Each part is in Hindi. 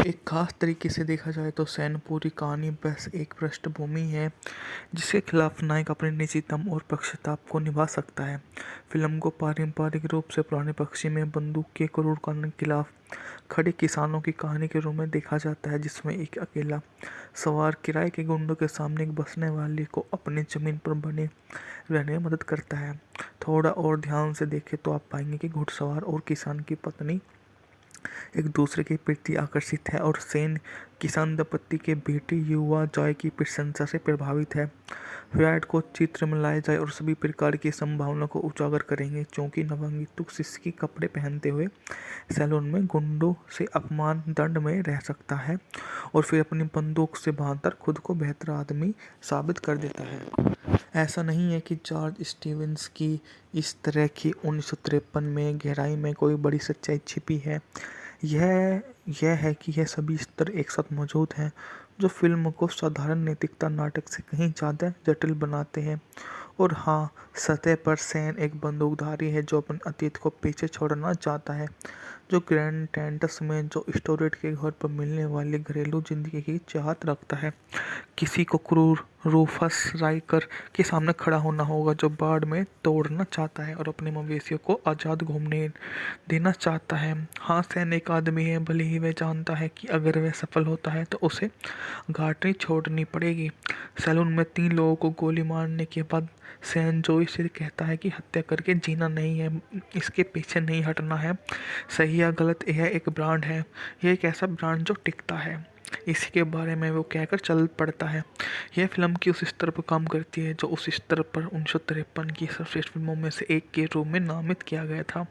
एक खास तरीके से देखा जाए तो सैन पूरी कहानी बस एक पृष्ठभूमि है जिसके खिलाफ नायक अपने निजी दम और पक्षपात को निभा सकता है। फिल्म को पारंपरिक रूप से पुराने पक्षी में बंदूक के क्रूर कानून के खिलाफ खड़े किसानों की कहानी के रूप में देखा जाता है, जिसमें एक अकेला सवार किराए के गुंडों के सामने एक बसने वाले को अपनी जमीन पर बने रहने में मदद करता है। थोड़ा और ध्यान से देखें तो आप पाएंगे कि घुड़सवार और किसान की पत्नी एक दूसरे के प्रति आकर्षित है और सेन किसान दंपति के बेटी युवा जॉय की प्रशंसा से प्रभावित है। विराट को चित्र में लाया जाए और सभी प्रकार की संभावना को उजागर करेंगे, क्योंकि नवांगितु शिष्य के कपड़े पहनते हुए सैलून में गुंडों से अपमान दंड में रह सकता है और फिर अपनी बंदूक से बांधकर खुद को बेहतर आदमी साबित कर देता है। ऐसा नहीं है कि जॉर्ज स्टीवेंस की इस तरह की 1953 में गहराई में कोई बड़ी सच्चाई छिपी है। यह है कि यह सभी स्तर एक साथ मौजूद हैं जो फिल्म को साधारण नैतिकता नाटक से कहीं ज़्यादा जटिल बनाते हैं। और हाँ, सतह पर सैन एक बंदूकधारी है जो अपने अतीत को पीछे छोड़ना चाहता है, जो ग्रैंड टेंटस में जो स्टोरेट के घर पर मिलने वाली घरेलू जिंदगी की चाहत रखता है। किसी को क्रूर रूफस राइकर के सामने खड़ा होना होगा जो बाढ़ में तोड़ना चाहता है और अपने मवेशियों को आज़ाद घूमने देना चाहता है। हाँ, सैन एक आदमी है, भले ही वह जानता है कि अगर वह सफल होता है तो उसे घाटी छोड़नी पड़ेगी। सैलून में 3 लोगों को गोली मारने के बाद सैन जोई से कहता है कि हत्या करके जीना नहीं है, इसके पीछे नहीं हटना है। सही या गलत, यह एक ब्रांड है, यह एक ऐसा ब्रांड जो टिकता है, इसी के बारे में वो कहकर चल पड़ता है। यह फिल्म की उस स्तर पर काम करती है जो उस स्तर पर 1953 की सर्वश्रेष्ठ फिल्मों में से एक के रूप में नामित किया गया था।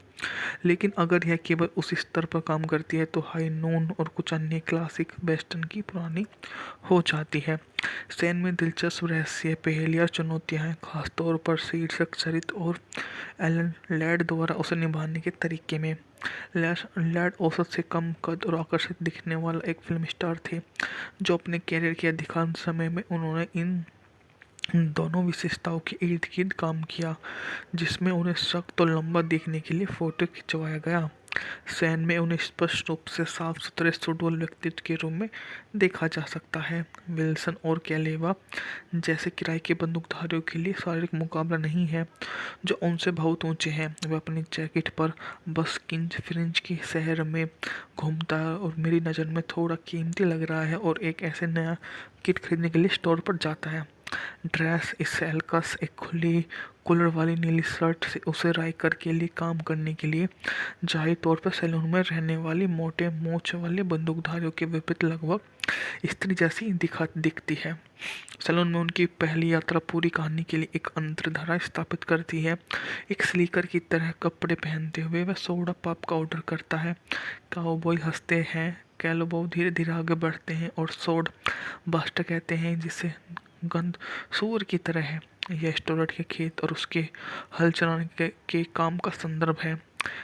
लेकिन अगर यह केवल उस स्तर पर काम करती है तो हाई नून और कुछ अन्य क्लासिक वेस्टर्न की पुरानी हो जाती है। सैन में दिलचस्प रहस्य, पहेलियाँ, चुनौतियाँ हैं, खासतौर पर शीर्षक चरित्र और एलन लैड द्वारा उसे निभाने के तरीके में। लैड औसत से कम कद और आकर्षित दिखने वाला एक फिल्म स्टार थे, जो अपने कैरियर के अधिकांश समय में उन्होंने इन दोनों विशेषताओं के इर्द गिर्द काम किया, जिसमें उन्हें सख्त और लंबा दिखने के लिए फोटो खिंचवाया गया। सैन में उन्हें स्पष्ट रूप से साफ सुथरे सुडौल व्यक्तित्व के रूप में देखा जा सकता है। विल्सन और कैलेवा जैसे किराए के बंदूकधारियों के लिए शारीरिक मुकाबला नहीं है जो उनसे बहुत ऊंचे हैं। वह अपनी जैकेट पर बस्किंस फ्रिंज के शहर में घूमता है और मेरी नज़र में थोड़ा कीमती लग रहा है और एक ऐसे नया किट खरीदने के लिए स्टोर पर जाता है। ड्रेस स्लैक्स, एक खुली कॉलर वाली नीली शर्ट से उसे राइकर के लिए काम करने के लिए जाहिर तौर पर सैलून में रहने वाली मोटे मूंछ वाले बंदूकधारियों के विपरीत लगभग स्त्री जैसी दिखती है। सैलून में उनकी पहली यात्रा पूरी कहानी के लिए एक अंतर्धारा स्थापित करती है। एक स्लीकर की तरह कपड़े पहनते हुए वह सोडा पॉप का ऑर्डर करता है। काउबॉय हंसते हैं, कैलोबो धीरे धीरे आगे बढ़ते हैं और सोड बास्टर कहते हैं, जिसे गंध सूअर की तरह है। यह स्टोरेट के खेत और उसके हल चलाने के काम का संदर्भ है।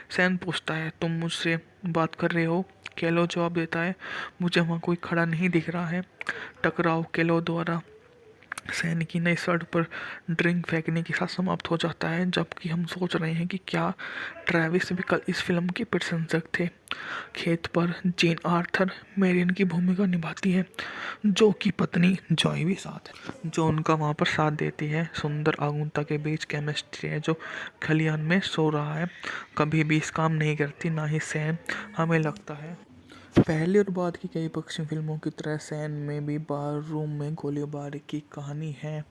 सैन पूछता है, तुम मुझसे बात कर रहे हो? कैलो जवाब देता है, मुझे वहाँ कोई खड़ा नहीं दिख रहा है। टकराव कैलो द्वारा सैन की नई शर्ट पर ड्रिंक फेंकने के साथ समाप्त हो जाता है, जबकि हम सोच रहे हैं कि क्या ट्रेविस भी कल इस फिल्म के प्रशंसक थे। खेत पर जेन आर्थर मेरियन की भूमिका निभाती है, जो की पत्नी जॉय भी साथ है, जो उनका वहाँ पर साथ देती है। सुंदर आगुनता के बीच केमिस्ट्री है जो खलियान में सो रहा है, कभी भी इस काम नहीं करती, ना ही सैन। हमें लगता है पहले और बाद की कई पश्चिमी फिल्मों की तरह सैन में भी बार रूम में गोलीबारी की कहानी है।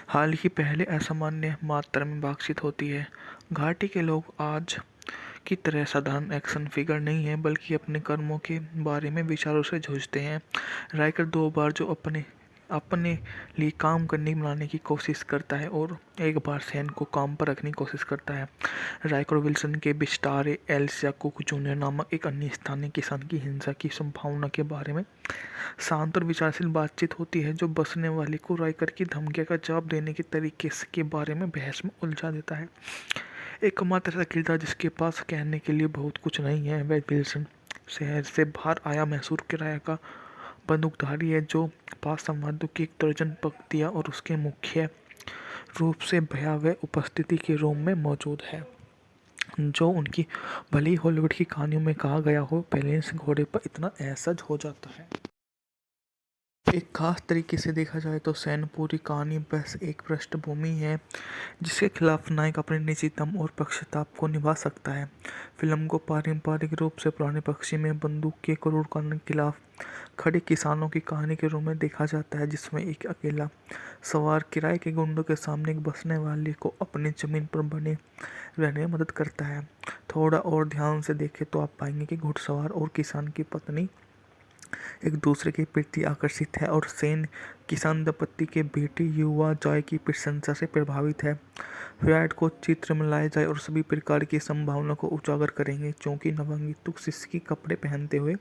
हाल ही पहले असामान्य मात्रा में बातचीत होती है। घाटी के लोग आज की तरह साधारण एक्शन फिगर नहीं है, बल्कि अपने कर्मों के बारे में विचारों से जूझते हैं। राइकर 2 बार जो अपने अपने लिए काम करने बनाने की कोशिश करता है और एक बार सैन को काम पर रखने की कोशिश करता है। राइकर और विल्सन के बिस्टारे एल्सिया कुक जूनियर नामक एक अन्य स्थानीय किसान की हिंसा की संभावना के बारे में शांत और विचारशील बातचीत होती है, जो बसने वाले को राइकर की धमकियों का जवाब देने के तरीके के बारे में बहस में उलझा देता है। एकमात्र ऐसा किरदार जिसके पास कहने के लिए बहुत कुछ नहीं है वह विल्सन, शहर से बाहर आया मैसूर किराया का बंदूकधारी है, जो पास संवादों की एक दर्जन पंक्तियाँ और उसके मुख्य रूप से भयावह उपस्थिति के रूप में मौजूद है। जो उनकी भले ही हॉलीवुड की कहानियों में कहा गया हो, बैलेंस घोड़े पर इतना असहज हो जाता है। एक खास तरीके से देखा जाए तो सैन पूरी कहानी बस एक पृष्ठभूमि है जिसके खिलाफ नायक अपने निजी दम और पक्षताप को निभा सकता है। फिल्म को पारंपरिक रूप से पुराने पक्षी में बंदूक के क्रूर कानून के खिलाफ खड़े किसानों की कहानी के रूप में देखा जाता है, जिसमें एक अकेला सवार किराए के गुंडों के सामने एक बसने वाले को अपनी जमीन पर बने रहने में मदद करता है। थोड़ा और ध्यान से देखें तो आप पाएंगे कि घुड़सवार और किसान की पत्नी एक दूसरे के प्रति आकर्षित है और सेन किसान दंपत्ति के बेटे युवा जॉय की प्रशंसा से प्रभावित है। फ्रायड को चित्र में लाया जाए और सभी प्रकार की संभावना को उजागर करेंगे, क्योंकि नवंगितुक सिसकी कपड़े पहनते हुए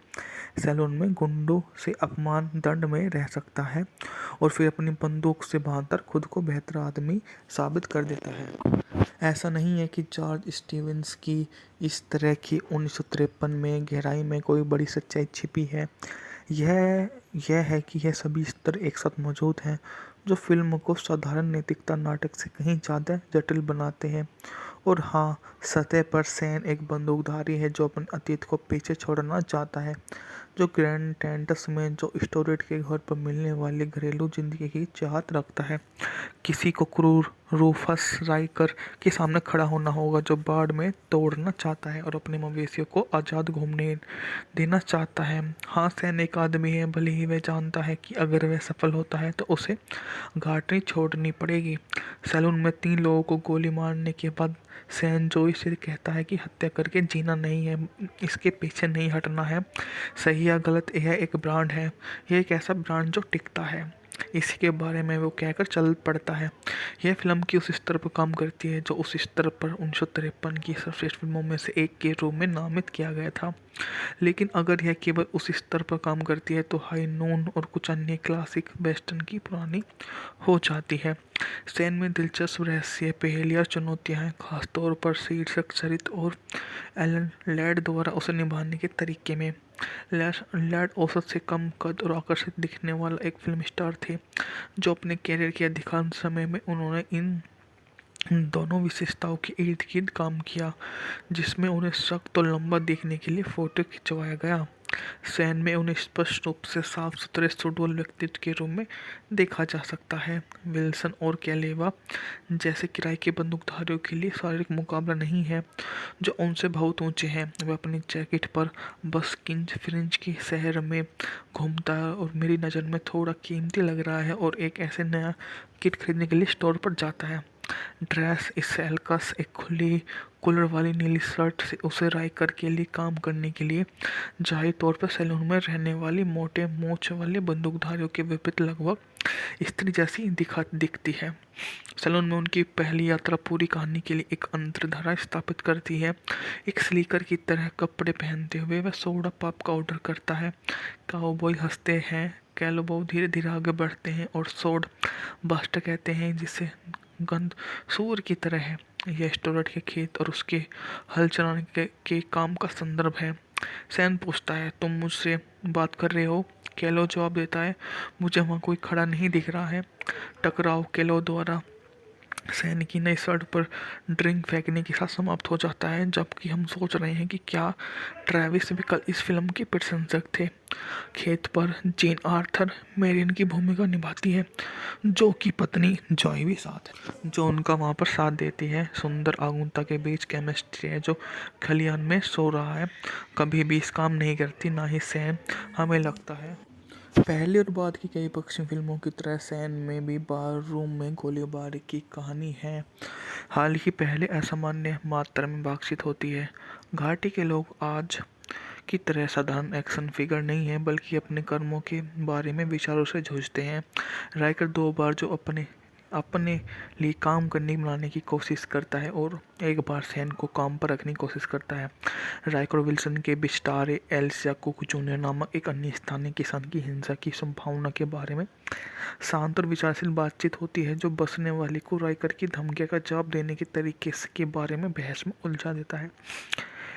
सैलून में गुंडों से अपमान दंड में रह सकता है और फिर अपनी बंदूक से बांधकर खुद को बेहतर आदमी साबित कर देता है। ऐसा नहीं है कि जॉर्ज स्टीवेंस की इस तरह की 1953 में गहराई में कोई बड़ी सच्चाई छिपी है। यह है कि यह सभी स्तर एक साथ मौजूद हैं जो फिल्म को साधारण नैतिकता नाटक से कहीं ज़्यादा जटिल बनाते हैं। और हाँ, सतह पर सैन एक बंदूकधारी है जो अपने अतीत को पीछे छोड़ना चाहता है, जो ग्रैंड टेंटस में जो स्टोरेट के घर पर मिलने वाली घरेलू जिंदगी की चाहत रखता है। किसी को क्रूर रूफस राइकर के सामने खड़ा होना होगा जो बाढ़ में तोड़ना चाहता है और अपने मवेशियों को आज़ाद घूमने देना चाहता है। हाँ, सैन एक आदमी है, भले ही वह जानता है कि अगर वह सफल होता है तो उसे घाटी छोड़नी पड़ेगी। सैलून में 3 लोगों को गोली मारने के बाद सैन जोई से कहता है कि हत्या करके जीना नहीं है, इसके पीछे नहीं हटना है। सही या गलत, यह एक ब्रांड है, यह एक ऐसा ब्रांड जो टिकता है, इसी के बारे में वो कहकर चल पड़ता है। यह फिल्म की उस स्तर पर काम करती है जो उस स्तर पर 1953 की सर्वश्रेष्ठ फिल्मों में से एक के रूप में नामित किया गया था। लेकिन अगर यह केवल उस स्तर पर काम करती है तो हाई नून और कुछ अन्य क्लासिक वेस्टर्न की पुरानी हो जाती है। सैन में दिलचस्प रहस्य, पहेलियाँ, चुनौतियाँ हैं, खासतौर पर शीर्षक चरित्र और एलन लैड द्वारा उसे निभाने के तरीके में। लैड औसत से कम कद और आकर्षित दिखने वाला एक फिल्म स्टार थे, जो अपने कैरियर के अधिकांश समय में उन्होंने इन दोनों विशेषताओं के इर्द गिर्द काम किया, जिसमें उन्हें सख्त और लंबा देखने के लिए फोटो खिंचवाया गया। सैन में उन्हें स्पष्ट रूप से साफ सुथरे सुडौल व्यक्तित्व के रूप में देखा जा सकता है। विल्सन और कैलेवा जैसे किराए के बंदूकधारियों के लिए शारीरिक मुकाबला नहीं है जो उनसे बहुत ऊंचे हैं। वह अपनी जैकेट पर बस्किंज फ्रिंज के शहर में घूमता है और मेरी नज़र में थोड़ा कीमती लग रहा है और एक ऐसे नया किट खरीदने के लिए स्टोर पर जाता है। ड्रेस स्टाइलकस एक खुली कॉलर वाली नीली शर्ट से उसे राइकर के लिए काम करने के लिए जाहिर तौर पर सैलून में रहने वाली मोटे मूंछ वाले बंदूकधारियों के विपरीत लगभग स्त्री जैसी दिखती है। सैलून में उनकी पहली यात्रा पूरी कहानी के लिए एक अंतर्धारा स्थापित करती है। एक स्लीकर की तरह कपड़े पहनते हुए वह सोडा पॉप का ऑर्डर करता है। काउबॉय हंसते हैं, कैलोबो धीरे धीरे आगे बढ़ते हैं और सोड बास्टर कहते हैं, जिसे गंध सूअर की तरह है। यह स्टोरेट के खेत और उसके हल चलाने के काम का संदर्भ है। सैन पूछता है, तुम मुझसे बात कर रहे हो? कैलो जवाब देता है, मुझे वहाँ कोई खड़ा नहीं दिख रहा है। टकराव कैलो द्वारा सैन की नई शर्ट पर ड्रिंक फेंकने के साथ समाप्त हो जाता है, जबकि हम सोच रहे हैं कि क्या ट्रैविस भी कल इस फिल्म के प्रशंसक थे। खेत पर जेन आर्थर मेरियन की भूमिका निभाती है, जो कि पत्नी जॉय भी साथ है, जो उनका वहाँ पर साथ देती है। सुंदर आगुनता के बीच केमिस्ट्री है जो खलियान में सो रहा है, कभी भी इस काम नहीं करती, ना ही सैन। हमें लगता है पहले और बाद की कई पश्चिमी फिल्मों की तरह सैन में भी बार रूम में गोलीबारी की कहानी है, हाल ही पहले असामान्य मात्रा में बातचीत होती है। घाटी के लोग आज की तरह साधारण एक्शन फिगर नहीं है, बल्कि अपने कर्मों के बारे में विचारों से जूझते हैं। राइकर 2 बार जो अपने लिए काम करने बनाने की कोशिश करता है और एक बार सैन को काम पर रखने की कोशिश करता है। राइकर विल्सन के बिस्टारे एल्सिया कुक जूनियर नामक एक अन्य स्थानीय किसान की हिंसा की संभावना के बारे में शांत और विचारशील बातचीत होती है, जो बसने वाले को राइकर की धमकियों का जवाब देने के तरीके के बारे में बहस में उलझा देता है।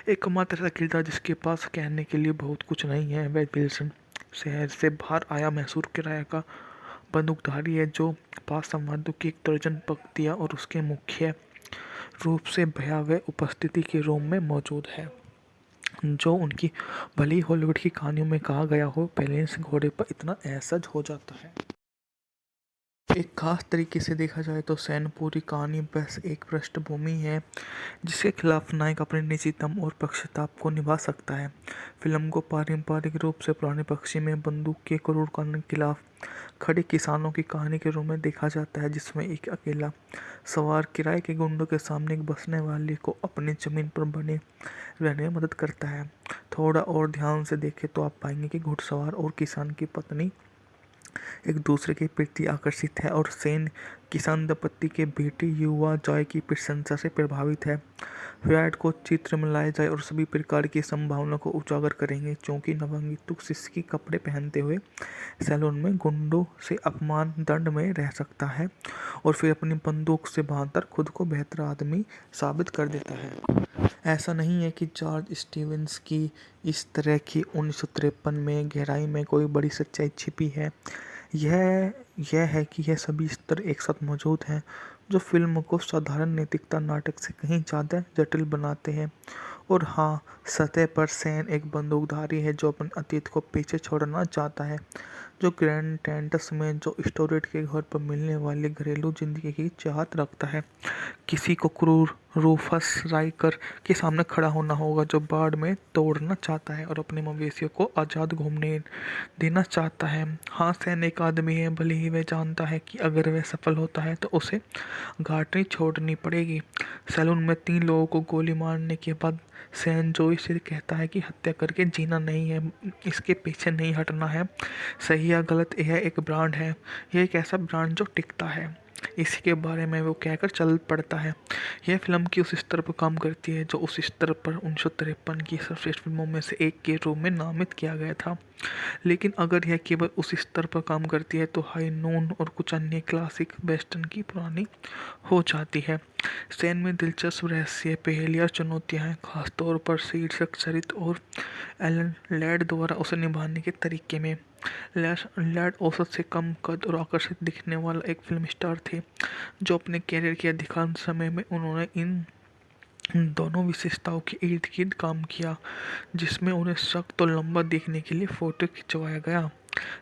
एकमात्र ऐसा किरदार जिसके पास कहने के लिए बहुत कुछ नहीं है वह विल्सन, शहर से बाहर आया मैसूर किराया का बंदूकधारी है, जो पास संवादों की एक दर्जन पंक्तियाँ और उसके मुख्य रूप से भयावह उपस्थिति के रोम में मौजूद है, जो उनकी भली हॉलीवुड की कहानियों में कहा गया हो, पेलियंस घोड़े पर इतना असहज हो जाता है। एक खास तरीके से देखा जाए तो सैन पूरी कहानी बस एक पृष्ठभूमि है जिसके खिलाफ नायक अपने निजी दम और पक्षताप को निभा सकता है। फिल्म को पारंपरिक रूप से पुराने पक्षी में बंदूक के क्रूर कानून के खिलाफ खड़े किसानों की कहानी के रूप में देखा जाता है, जिसमें एक अकेला सवार किराए के गुंडों के सामने एक बसने वाले को अपनी जमीन पर बने रहने में मदद करता है। थोड़ा और ध्यान से देखें तो आप पाएंगे कि घुड़सवार और किसान की पत्नी एक दूसरे के प्रति आकर्षित है और सेन किसान दंपत्ति के बेटे युवा जॉय की प्रशंसा से प्रभावित है। फ्रायड को चित्र में लाया जाए और सभी प्रकार की संभावना को उजागर करेंगे, क्योंकि नवंगितुक सिसकी कपड़े पहनते हुए सैलून में गुंडों से अपमान दंड में रह सकता है और फिर अपनी बंदूक से बांधकर खुद को बेहतर आदमी साबित कर देता है। ऐसा नहीं है कि जॉर्ज स्टीवेंस की इस तरह की 1953 में गहराई में कोई बड़ी सच्चाई छिपी है। यह है कि यह सभी स्तर एक साथ मौजूद हैं जो फिल्म को साधारण नैतिकता नाटक से कहीं ज़्यादा जटिल बनाते हैं। और हाँ, सतह पर सैन एक बंदूकधारी है जो अपने अतीत को पीछे छोड़ना चाहता है, जो ग्रैंड टेंटस में जो स्टोरेट के घर पर मिलने वाली घरेलू जिंदगी की चाहत रखता है। किसी को क्रूर रूफस राइकर के सामने खड़ा होना होगा जो बाढ़ में तोड़ना चाहता है और अपने मवेशियों को आज़ाद घूमने देना चाहता है। हाँ, सैन एक आदमी है, भले ही वह जानता है कि अगर वह सफल होता है तो उसे घाटी छोड़नी पड़ेगी। सैलून में 3 लोगों को गोली मारने के बाद सैन जोई से कहता है कि हत्या करके जीना नहीं है, इसके पीछे नहीं हटना है। सही या गलत, यह एक ब्रांड है, यह एक ऐसा ब्रांड जो टिकता है, इसी के बारे में वो कहकर चल पड़ता है। यह फिल्म की उस स्तर पर काम करती है जो उस स्तर पर 1953 की सर्वश्रेष्ठ फिल्मों में से एक के रूप में नामित किया गया था। लेकिन अगर यह केवल उस स्तर पर काम करती है तो हाई नून और कुछ अन्य क्लासिक वेस्टर्न की पुरानी हो जाती है। सैन में दिलचस्प रहस्य, पहेलियाँ, चुनौतियाँ हैं, खासतौर पर शीर्षक चरित्र और एलन लैड द्वारा उसे निभाने के तरीके में। लैड औसत से कम कद और आकर्षित दिखने वाला एक फिल्म स्टार थे, जो अपने कैरियर के अधिकांश समय में उन्होंने इन दोनों विशेषताओं के इर्द गिर्द काम किया, जिसमें उन्हें सख्त और लंबा दिखने के लिए फोटो खिंचवाया गया।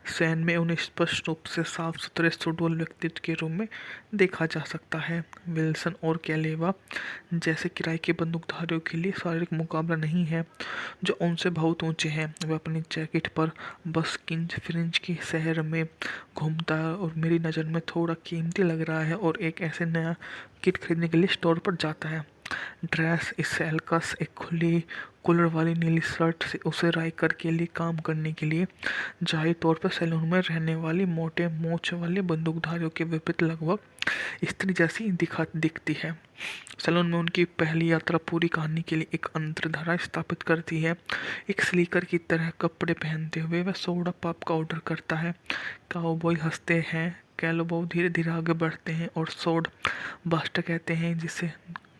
सैन में उन्हें स्पष्ट रूप से साफ सुथरे सुडौल व्यक्तित्व के रूप में देखा जा सकता है। विल्सन और कैलेवा जैसे किराए के बंदूकधारियों के लिए शारीरिक मुकाबला नहीं है जो उनसे बहुत ऊंचे हैं। वह अपनी जैकेट पर बस्किंज फ्रिंज के शहर में घूमता है और मेरी नज़र में थोड़ा कीमती लग रहा है और एक ऐसे नया किट खरीदने के लिए स्टोर पर जाता है। ड्रेस स्टाइलकस एक खुली कॉलर वाली नीली शर्ट से उसे राइकर के लिए काम करने के लिए जाहिर तौर पर सैलून में रहने वाली मोटे मोछ वाले बंदूकधारियों के विपरीत लगभग स्त्री जैसी दिखती है। सैलून में उनकी पहली यात्रा पूरी कहानी के लिए एक अंतर्धारा स्थापित करती है। एक स्लीकर की तरह कपड़े पहनते हुए वह सोडा पॉप का ऑर्डर करता है। काउबॉय हंसते हैं, कैलोबो धीरे धीरे आगे बढ़ते हैं और सोड बास्टर कहते हैं, जिसे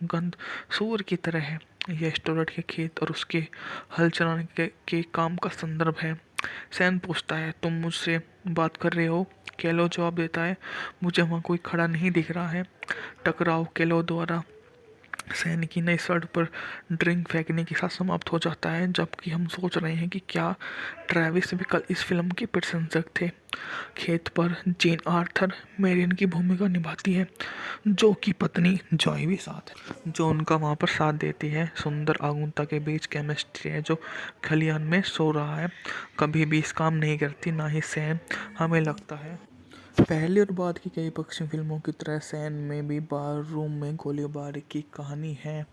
गंध सूअर की तरह है। यह स्टोरेट के खेत और उसके हल चलाने के काम का संदर्भ है। सैन पूछता है, तुम मुझसे बात कर रहे हो? कैलो जवाब देता है, मुझे वहाँ कोई खड़ा नहीं दिख रहा है। टकराव कैलो द्वारा सैन की नई शर्ट पर ड्रिंक फेंकने के साथ समाप्त हो जाता है, जबकि हम सोच रहे हैं कि क्या ट्रेविस भी कल इस फिल्म के प्रशंसक थे। खेत पर जेन आर्थर मैरियन की भूमिका निभाती है, जो कि पत्नी जॉय भी साथ है, जो उनका वहाँ पर साथ देती है। सुंदर आगुनता के बीच केमिस्ट्री है जो खलियान में सो रहा है, कभी भी इस काम नहीं करती, ना ही सैन। हमें लगता है पहले और बाद की कई पश्चिमी फिल्मों की तरह सैन में भी बार रूम में गोलीबारी की कहानी है,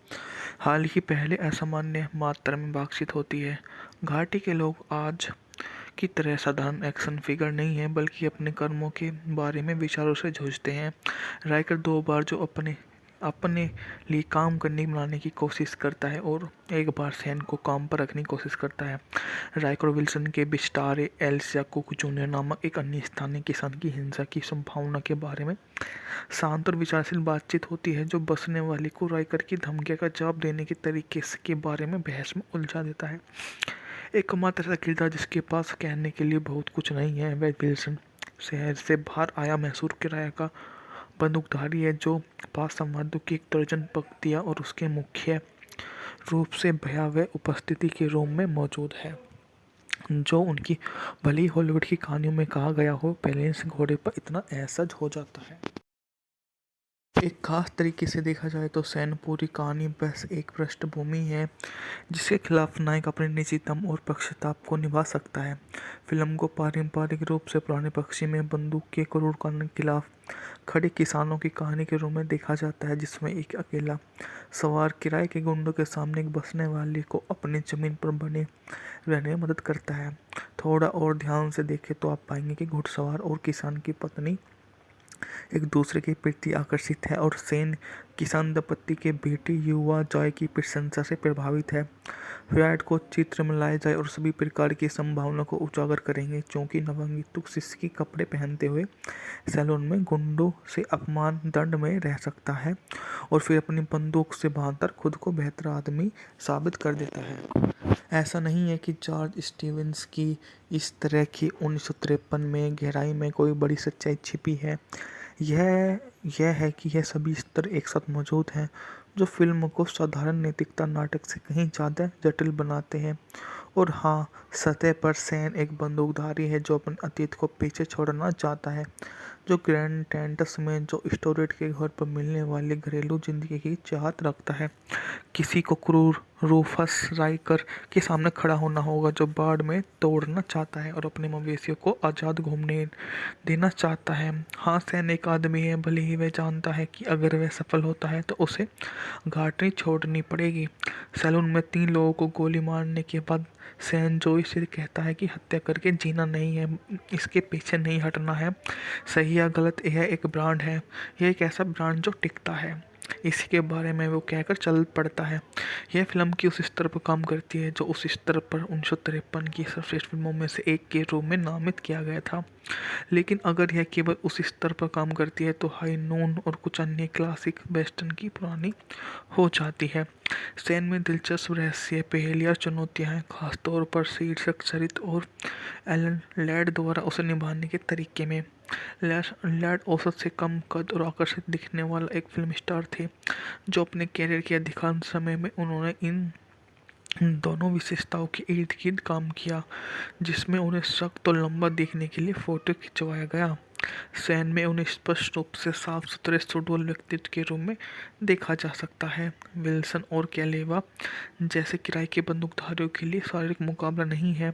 हाल ही पहले असामान्य मात्रा में बातचीत होती है। घाटी के लोग आज की तरह साधारण एक्शन फिगर नहीं है, बल्कि अपने कर्मों के बारे में विचारों से जूझते हैं। राइकर 2 बार जो अपने लिए काम करने बनाने की कोशिश करता है और एक बार सैन को काम पर रखने की कोशिश करता है। राइकर विल्सन के बिस्टारे एल्सिया कुक जूनियर नामक एक अन्य स्थानीय किसान की हिंसा की संभावना के बारे में शांत और विचारशील बातचीत होती है, जो बसने वाले को राइकर की धमकियों का जवाब देने के तरीके के बारे में बहस में उलझा देता है। एकमात्र ऐसा किरदार जिसके पास कहने के लिए बहुत कुछ नहीं है, वह विल्सन शहर से बाहर आया मैसूर किराया का बंदूकधारी है जो पासामादु की एक दर्जन पंक्तियाँ और उसके मुख्य रूप से भयावह उपस्थिति के रूम में मौजूद है, जो उनकी भली हॉलीवुड की कहानियों में कहा गया हो, बैलेंस घोड़े पर इतना असहज हो जाता है। एक खास तरीके से देखा जाए तो सैन पूरी कहानी बस एक पृष्ठभूमि है जिसके खिलाफ नायक अपने निजी दम और पक्षताप को निभा सकता है। फिल्म को पारंपरिक रूप से पुराने पक्षी में बंदूक के क्रूर कानून के खिलाफ खड़े किसानों की कहानी के रूप में देखा जाता है, जिसमें एक अकेला सवार किराए के गुंडों के सामने एक बसने वाले को अपनी जमीन पर बने रहने में मदद करता है। थोड़ा और ध्यान से देखें तो आप पाएंगे कि घुड़सवार और किसान की पत्नी एक दूसरे के प्रति आकर्षित है और सेन किसान दंपत्ति के बेटे युवा जॉय की प्रशंसा से प्रभावित है। फ्रायड को चित्र में लाया जाए और सभी प्रकार की संभावना को उजागर करेंगे, क्योंकि नवंगितुक शिष्य के कपड़े पहनते हुए सैलून में गुंडों से अपमान दंड में रह सकता है और फिर अपनी बंदूक से बांधकर खुद को बेहतर आदमी साबित कर देता है। ऐसा नहीं है कि जॉर्ज स्टीवेंस की इस तरह की 1953 में गहराई में कोई बड़ी सच्चाई छिपी है। यह है कि यह सभी स्तर एक साथ मौजूद हैं जो फिल्म को साधारण नैतिकता नाटक से कहीं ज़्यादा जटिल बनाते हैं। और हाँ, सतह पर सैन एक बंदूकधारी है जो अपने अतीत को पीछे छोड़ना चाहता है, जो ग्रैंड टेंटस में जो स्टोरेट के घर पर मिलने वाली घरेलू जिंदगी की चाहत रखता है। किसी को क्रूर रूफस राइकर के सामने खड़ा होना होगा जो बाढ़ में तोड़ना चाहता है और अपने मवेशियों को आज़ाद घूमने देना चाहता है। हाँ, सैन एक आदमी है, भले ही वह जानता है कि अगर वह सफल होता है तो उसे घाटी छोड़नी पड़ेगी। सैलून में 3 लोगों को गोली मारने के बाद सैन जोई से कहता है कि हत्या करके जीना नहीं है, इसके पीछे नहीं हटना है। सही या गलत, यह एक ब्रांड है, यह एक ऐसा ब्रांड जो टिकता है, इसी के बारे में वो कहकर चल पड़ता है। यह फिल्म की उस स्तर पर काम करती है जो उस स्तर पर 1953 की सर्वश्रेष्ठ फिल्मों में से एक के रूप में नामित किया गया था। लेकिन अगर यह केवल उस स्तर पर काम करती है तो हाई नून और कुछ अन्य क्लासिक वेस्टर्न की पुरानी हो जाती है। सैन में दिलचस्प रहस्य, पहेलियाँ, चुनौतियाँ हैं, खासतौर पर शीर्षक चरित्र और एलन लैड द्वारा उसे निभाने के तरीके में। लैड औसत से कम कद और आकर्षित दिखने वाला एक फिल्म स्टार थे, जो अपने कैरियर के अधिकांश समय में उन्होंने इन दोनों विशेषताओं के इर्द गिर्द काम किया, जिसमें उन्हें सख्त और लंबा दिखने के लिए फोटो खिंचवाया गया। सैन में उन्हें स्पष्ट रूप से साफ सुथरे सुडौल व्यक्तित्व के रूप में देखा जा सकता है। विल्सन और कैलेवा जैसे किराए के बंदूकधारियों के लिए शारीरिक मुकाबला नहीं है,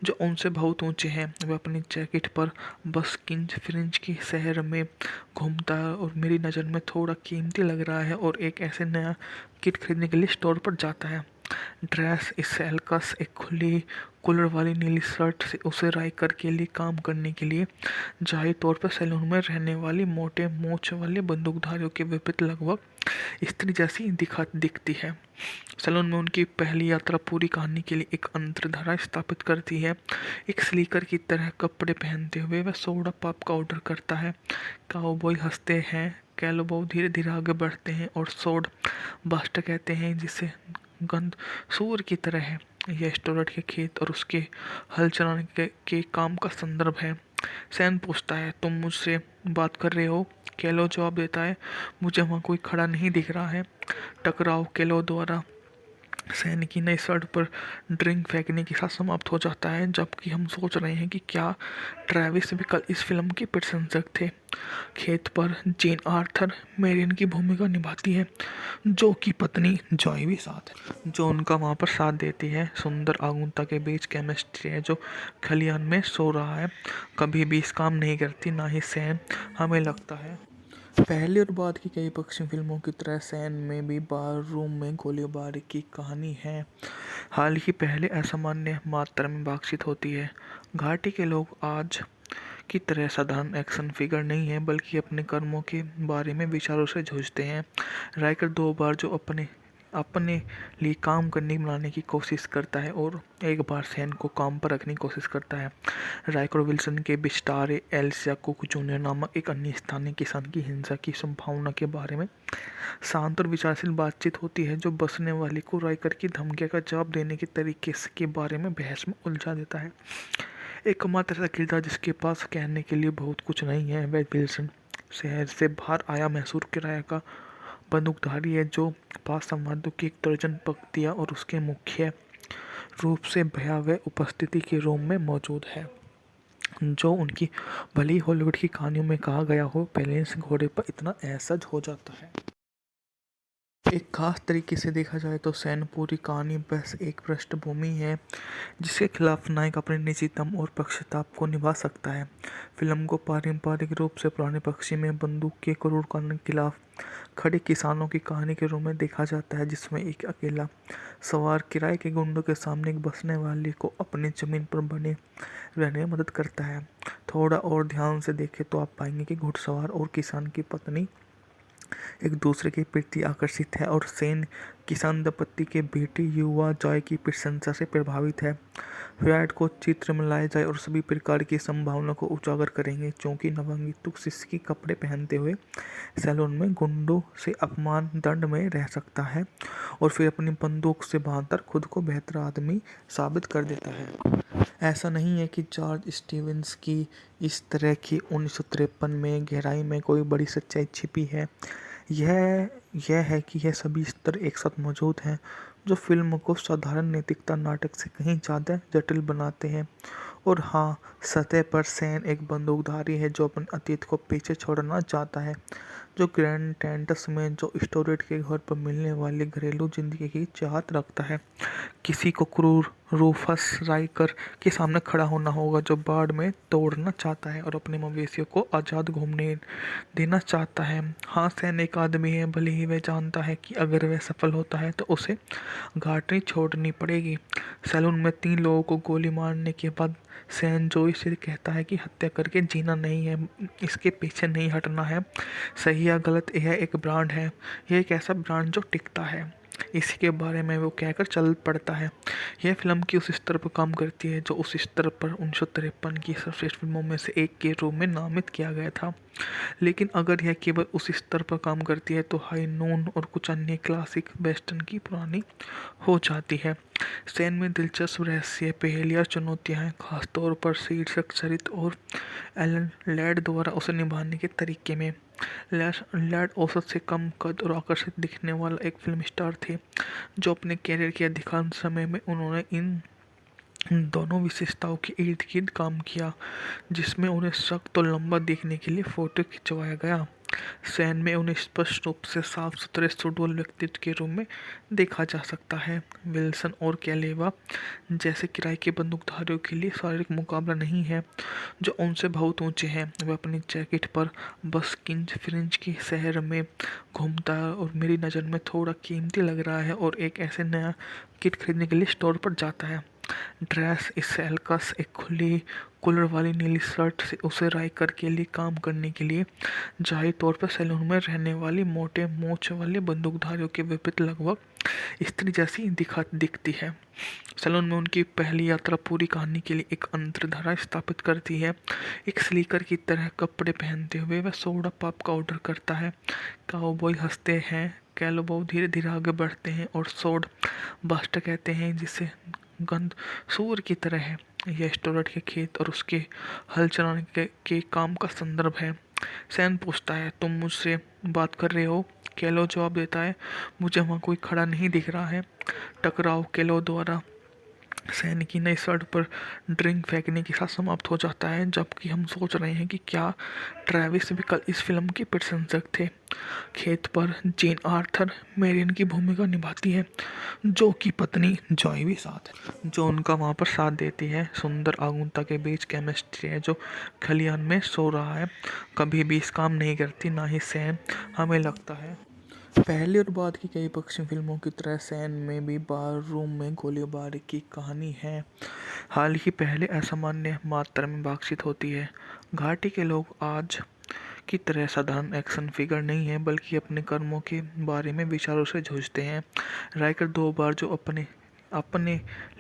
जो उनसे बहुत ऊंचे हैं। वह अपनी जैकेट पर बस किंज फ्रिंज के शहर में घूमता है और मेरी नज़र में थोड़ा कीमती लग रहा है और एक ऐसे नया किट खरीदने के लिए स्टोर पर जाता है। ड्रेस स्टाइलकस एक खुली कॉलर वाली नीली शर्ट से उसे राइकर के लिए काम करने के लिए जाहिर तौर पर सैलून में रहने वाली मोटे मोछ वाले बंदूकधारियों के विपरीत लगभग स्त्री जैसी दिखती है। सैलून में उनकी पहली यात्रा पूरी कहानी के लिए एक अंतर्धारा स्थापित करती है। एक स्लीकर की तरह कपड़े पहनते हुए वह सोडा पॉप का ऑर्डर करता है। काउबॉय हंसते हैं, कैलोबो धीरे धीरे आगे बढ़ते हैं और सोड बास्टर कहते हैं, जिसे गंध सूअर की तरह है। यह स्टोरेट के खेत और उसके हल चलाने के काम का संदर्भ है। सैन पूछता है, तुम मुझसे बात कर रहे हो? कैलो जवाब देता है, मुझे वहाँ कोई खड़ा नहीं दिख रहा है। टकराव कैलो द्वारा सैन की नई शर्ट पर ड्रिंक फेंकने के साथ समाप्त हो जाता है, जबकि हम सोच रहे हैं कि क्या ट्रैविस भी कल इस फिल्म के प्रशंसक थे। खेत पर जेन आर्थर मेरियन की भूमिका निभाती है, जो कि पत्नी जॉय भी साथ है, जो उनका वहाँ पर साथ देती है। सुंदर आगुनता के बीच केमिस्ट्री है जो खलियान में सो रहा है, कभी भी इस काम नहीं करती, ना ही सैन। हमें लगता है पहली और बाद की कई पश्चिमी फिल्मों की तरह सैन में भी बार रूम में गोलीबारी की कहानी है। हाल ही पहले असामान्य मात्रा में बातचीत होती है। घाटी के लोग आज की तरह साधारण एक्शन फिगर नहीं है, बल्कि अपने कर्मों के बारे में विचारों से जूझते हैं। राइकर 2 बार जो अपने लिए काम करने बनाने की कोशिश करता है और एक बार सैन को काम पर रखने की कोशिश करता है। राइकर विल्सन के बिस्टारे एल्सिया कुक जूनियर नामक एक अन्य स्थानीय किसान की हिंसा की संभावना के बारे में शांत और विचारशील बातचीत होती है, जो बसने वाले को राइकर की धमकियों का जवाब देने के तरीके के बारे में बहस में उलझा देता है। एकमात्र ऐसा किरदार जिसके पास कहने के लिए बहुत कुछ नहीं है, वह विल्सन शहर से बाहर आया मैसूर किराया का बंदूकधारी है जो 5 संवादों की एक दर्जन पंक्तियाँ और उसके मुख्य रूप से भयावह उपस्थिति के रोम में मौजूद है, जो उनकी भली हॉलीवुड की कहानियों में कहा गया हो। बैलेंस घोड़े पर इतना असहज हो जाता है। एक खास तरीके से देखा जाए तो सैन पूरी कहानी बस एक पृष्ठभूमि है जिसके खिलाफ नायक अपने निजी दम और पक्षताप को निभा सकता है। फिल्म को पारंपरिक रूप से पुराने पक्षी में बंदूक के क्रूर कानून के खिलाफ खड़े किसानों की कहानी के रूप में देखा जाता है, जिसमें एक अकेला सवार किराए के गुंडों के सामने एक बसने वाले को अपनी जमीन पर बने रहने में मदद करता है। थोड़ा और ध्यान से देखें तो आप पाएंगे कि घुड़सवार और किसान की पत्नी एक दूसरे के प्रति आकर्षित है और सेन किसान दंपत्ति के बेटे युवा जॉय की प्रशंसा से प्रभावित है। फ्रायड को चित्र में लाया जाए और सभी प्रकार की संभावना को उजागर करेंगे, क्योंकि नवांगित शिष्य कपड़े पहनते हुए सैलून में गुंडों से अपमान दंड में रह सकता है और फिर अपनी बंदूक से बांधकर खुद को बेहतर आदमी साबित कर देता है। ऐसा नहीं है कि जॉर्ज स्टीवेंस की इस तरह की 1953 में गहराई में कोई बड़ी सच्चाई छिपी है। यह है कि यह सभी स्तर एक साथ मौजूद हैं जो फिल्म को साधारण नैतिकता नाटक से कहीं ज़्यादा जटिल बनाते हैं। और हाँ, सतह पर सैन एक बंदूकधारी है जो अपने अतीत को पीछे छोड़ना चाहता है, जो ग्रैंड टेंटस में जो स्टोरेट के घर पर मिलने वाली घरेलू जिंदगी की चाहत रखता है। किसी को क्रूर रूफस राइकर के सामने खड़ा होना होगा जो बाढ़ में तोड़ना चाहता है और अपने मवेशियों को आज़ाद घूमने देना चाहता है। हाँ, सैन एक आदमी है, भले ही वह जानता है कि अगर वह सफल होता है तो उसे घाटी छोड़नी पड़ेगी। सैलून में 3 लोगों को गोली मारने के बाद सैन जोई से कहता है कि हत्या करके जीना नहीं है, इसके पीछे नहीं हटना है। सही या गलत, यह एक ब्रांड है, यह एक ऐसा ब्रांड जो टिकता है, इसी के बारे में वो कहकर चल पड़ता है। यह फिल्म की उस स्तर पर काम करती है जो उस स्तर पर 1953 की सर्वश्रेष्ठ फिल्मों में से एक के रूप में नामित किया गया था। लेकिन अगर यह केवल उस स्तर पर काम करती है तो हाई नून और कुछ अन्य क्लासिक वेस्टर्न की पुरानी हो जाती है। सैन में दिलचस्प रहस्य, पहेलियाँ, चुनौतियाँ हैं, खासतौर पर शीर्षक चरित्र और एलन लैड द्वारा उसे निभाने के तरीके में। लैड औसत से कम कद और आकर्षित दिखने वाला एक फिल्म स्टार थे, जो अपने कैरियर के अधिकांश समय में उन्होंने इन दोनों विशेषताओं के इर्द गिर्द काम किया, जिसमें उन्हें सख्त और लंबा दिखने के लिए फोटो खिंचवाया गया। सैन में उन्हें स्पष्ट रूप से साफ सुथरे सुडौल व्यक्तित्व के रूप में देखा जा सकता है। विल्सन और कैलेवा जैसे किराए के बंदूकधारियों के लिए शारीरिक मुकाबला नहीं है जो उनसे बहुत ऊंचे हैं। वह अपनी जैकेट पर बस्किंज फ्रिंज के शहर में घूमता है और मेरी नज़र में थोड़ा कीमती लग रहा है और एक ऐसे नया किट खरीदने के लिए स्टोर पर जाता है। ड्रेस स्टाइलकस एक खुली कॉलर वाली नीली शर्ट से उसे राइकर के लिए काम करने के लिए जाहिर तौर पर सैलून में रहने वाली मोटे मोछ वाले बंदूकधारियों के विपरीत लगभग स्त्री जैसी दिखती है। सैलून में उनकी पहली यात्रा पूरी कहानी के लिए एक अंतर्धारा स्थापित करती है। एक स्लीकर की तरह कपड़े पहनते हुए वह सोडा पॉप का ऑर्डर करता है। काउबॉय हंसते हैं, कैलोबो धीरे धीरे आगे बढ़ते हैं और सोड बास्टर कहते हैं, जिसे गंध सूअर की तरह है। यह स्टोरेट के खेत और उसके हल चलाने के काम का संदर्भ है। सैन पूछता है, तुम मुझसे बात कर रहे हो? कैलो जवाब देता है, मुझे वहाँ कोई खड़ा नहीं दिख रहा है। टकराव कैलो द्वारा सैन की नई शर्ट पर ड्रिंक फेंकने के साथ समाप्त हो जाता है, जबकि हम सोच रहे हैं कि क्या ट्रैविस भी कल इस फिल्म के प्रशंसक थे। खेत पर जेन आर्थर मेरियन की भूमिका निभाती है, जो कि पत्नी जॉय भी साथ है, जो उनका वहाँ पर साथ देती है। सुंदर आगुनता के बीच केमिस्ट्री है जो खलियान में सो रहा है, कभी भी इस काम नहीं करती, ना ही सैन। हमें लगता है पहले और बाद की कई पश्चिमी फिल्मों की तरह सैन में भी बार रूम में गोलीबारी की कहानी है, हाल ही पहले असामान्य मात्रा में बातचीत होती है। घाटी के लोग आज की तरह साधारण एक्शन फिगर नहीं है, बल्कि अपने कर्मों के बारे में विचारों से जूझते हैं। राइकर 2 बार जो अपने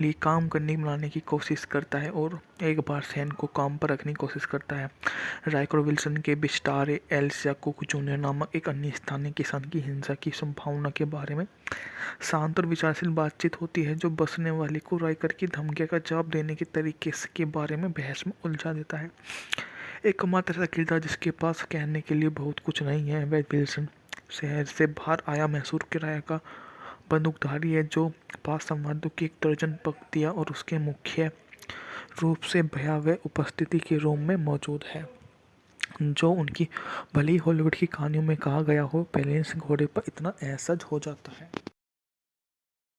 लिए काम करने बनाने की कोशिश करता है और एक बार सैन को काम पर रखने की कोशिश करता है। राइकर विल्सन के बिस्टारे एल्सिया कुक जूनियर नामक एक अन्य स्थानीय किसान की हिंसा की संभावना के बारे में शांत और विचारशील बातचीत होती है, जो बसने वाले को राइकर की धमकियों का जवाब देने के तरीके के बारे में बहस में उलझा देता है। एकमात्र ऐसा किरदार जिसके पास कहने के लिए बहुत कुछ नहीं है वह विल्सन शहर से बाहर आया मैसूर किराया का बंदूकधारी है जो 5 संवादों की एक दर्जन पंक्तियाँ और उसके मुख्य रूप से भयावह उपस्थिति के रोम में मौजूद है, जो उनकी भली हॉलीवुड की कहानियों में कहा गया हो। पेलेंस घोड़े पर इतना असहज हो जाता है।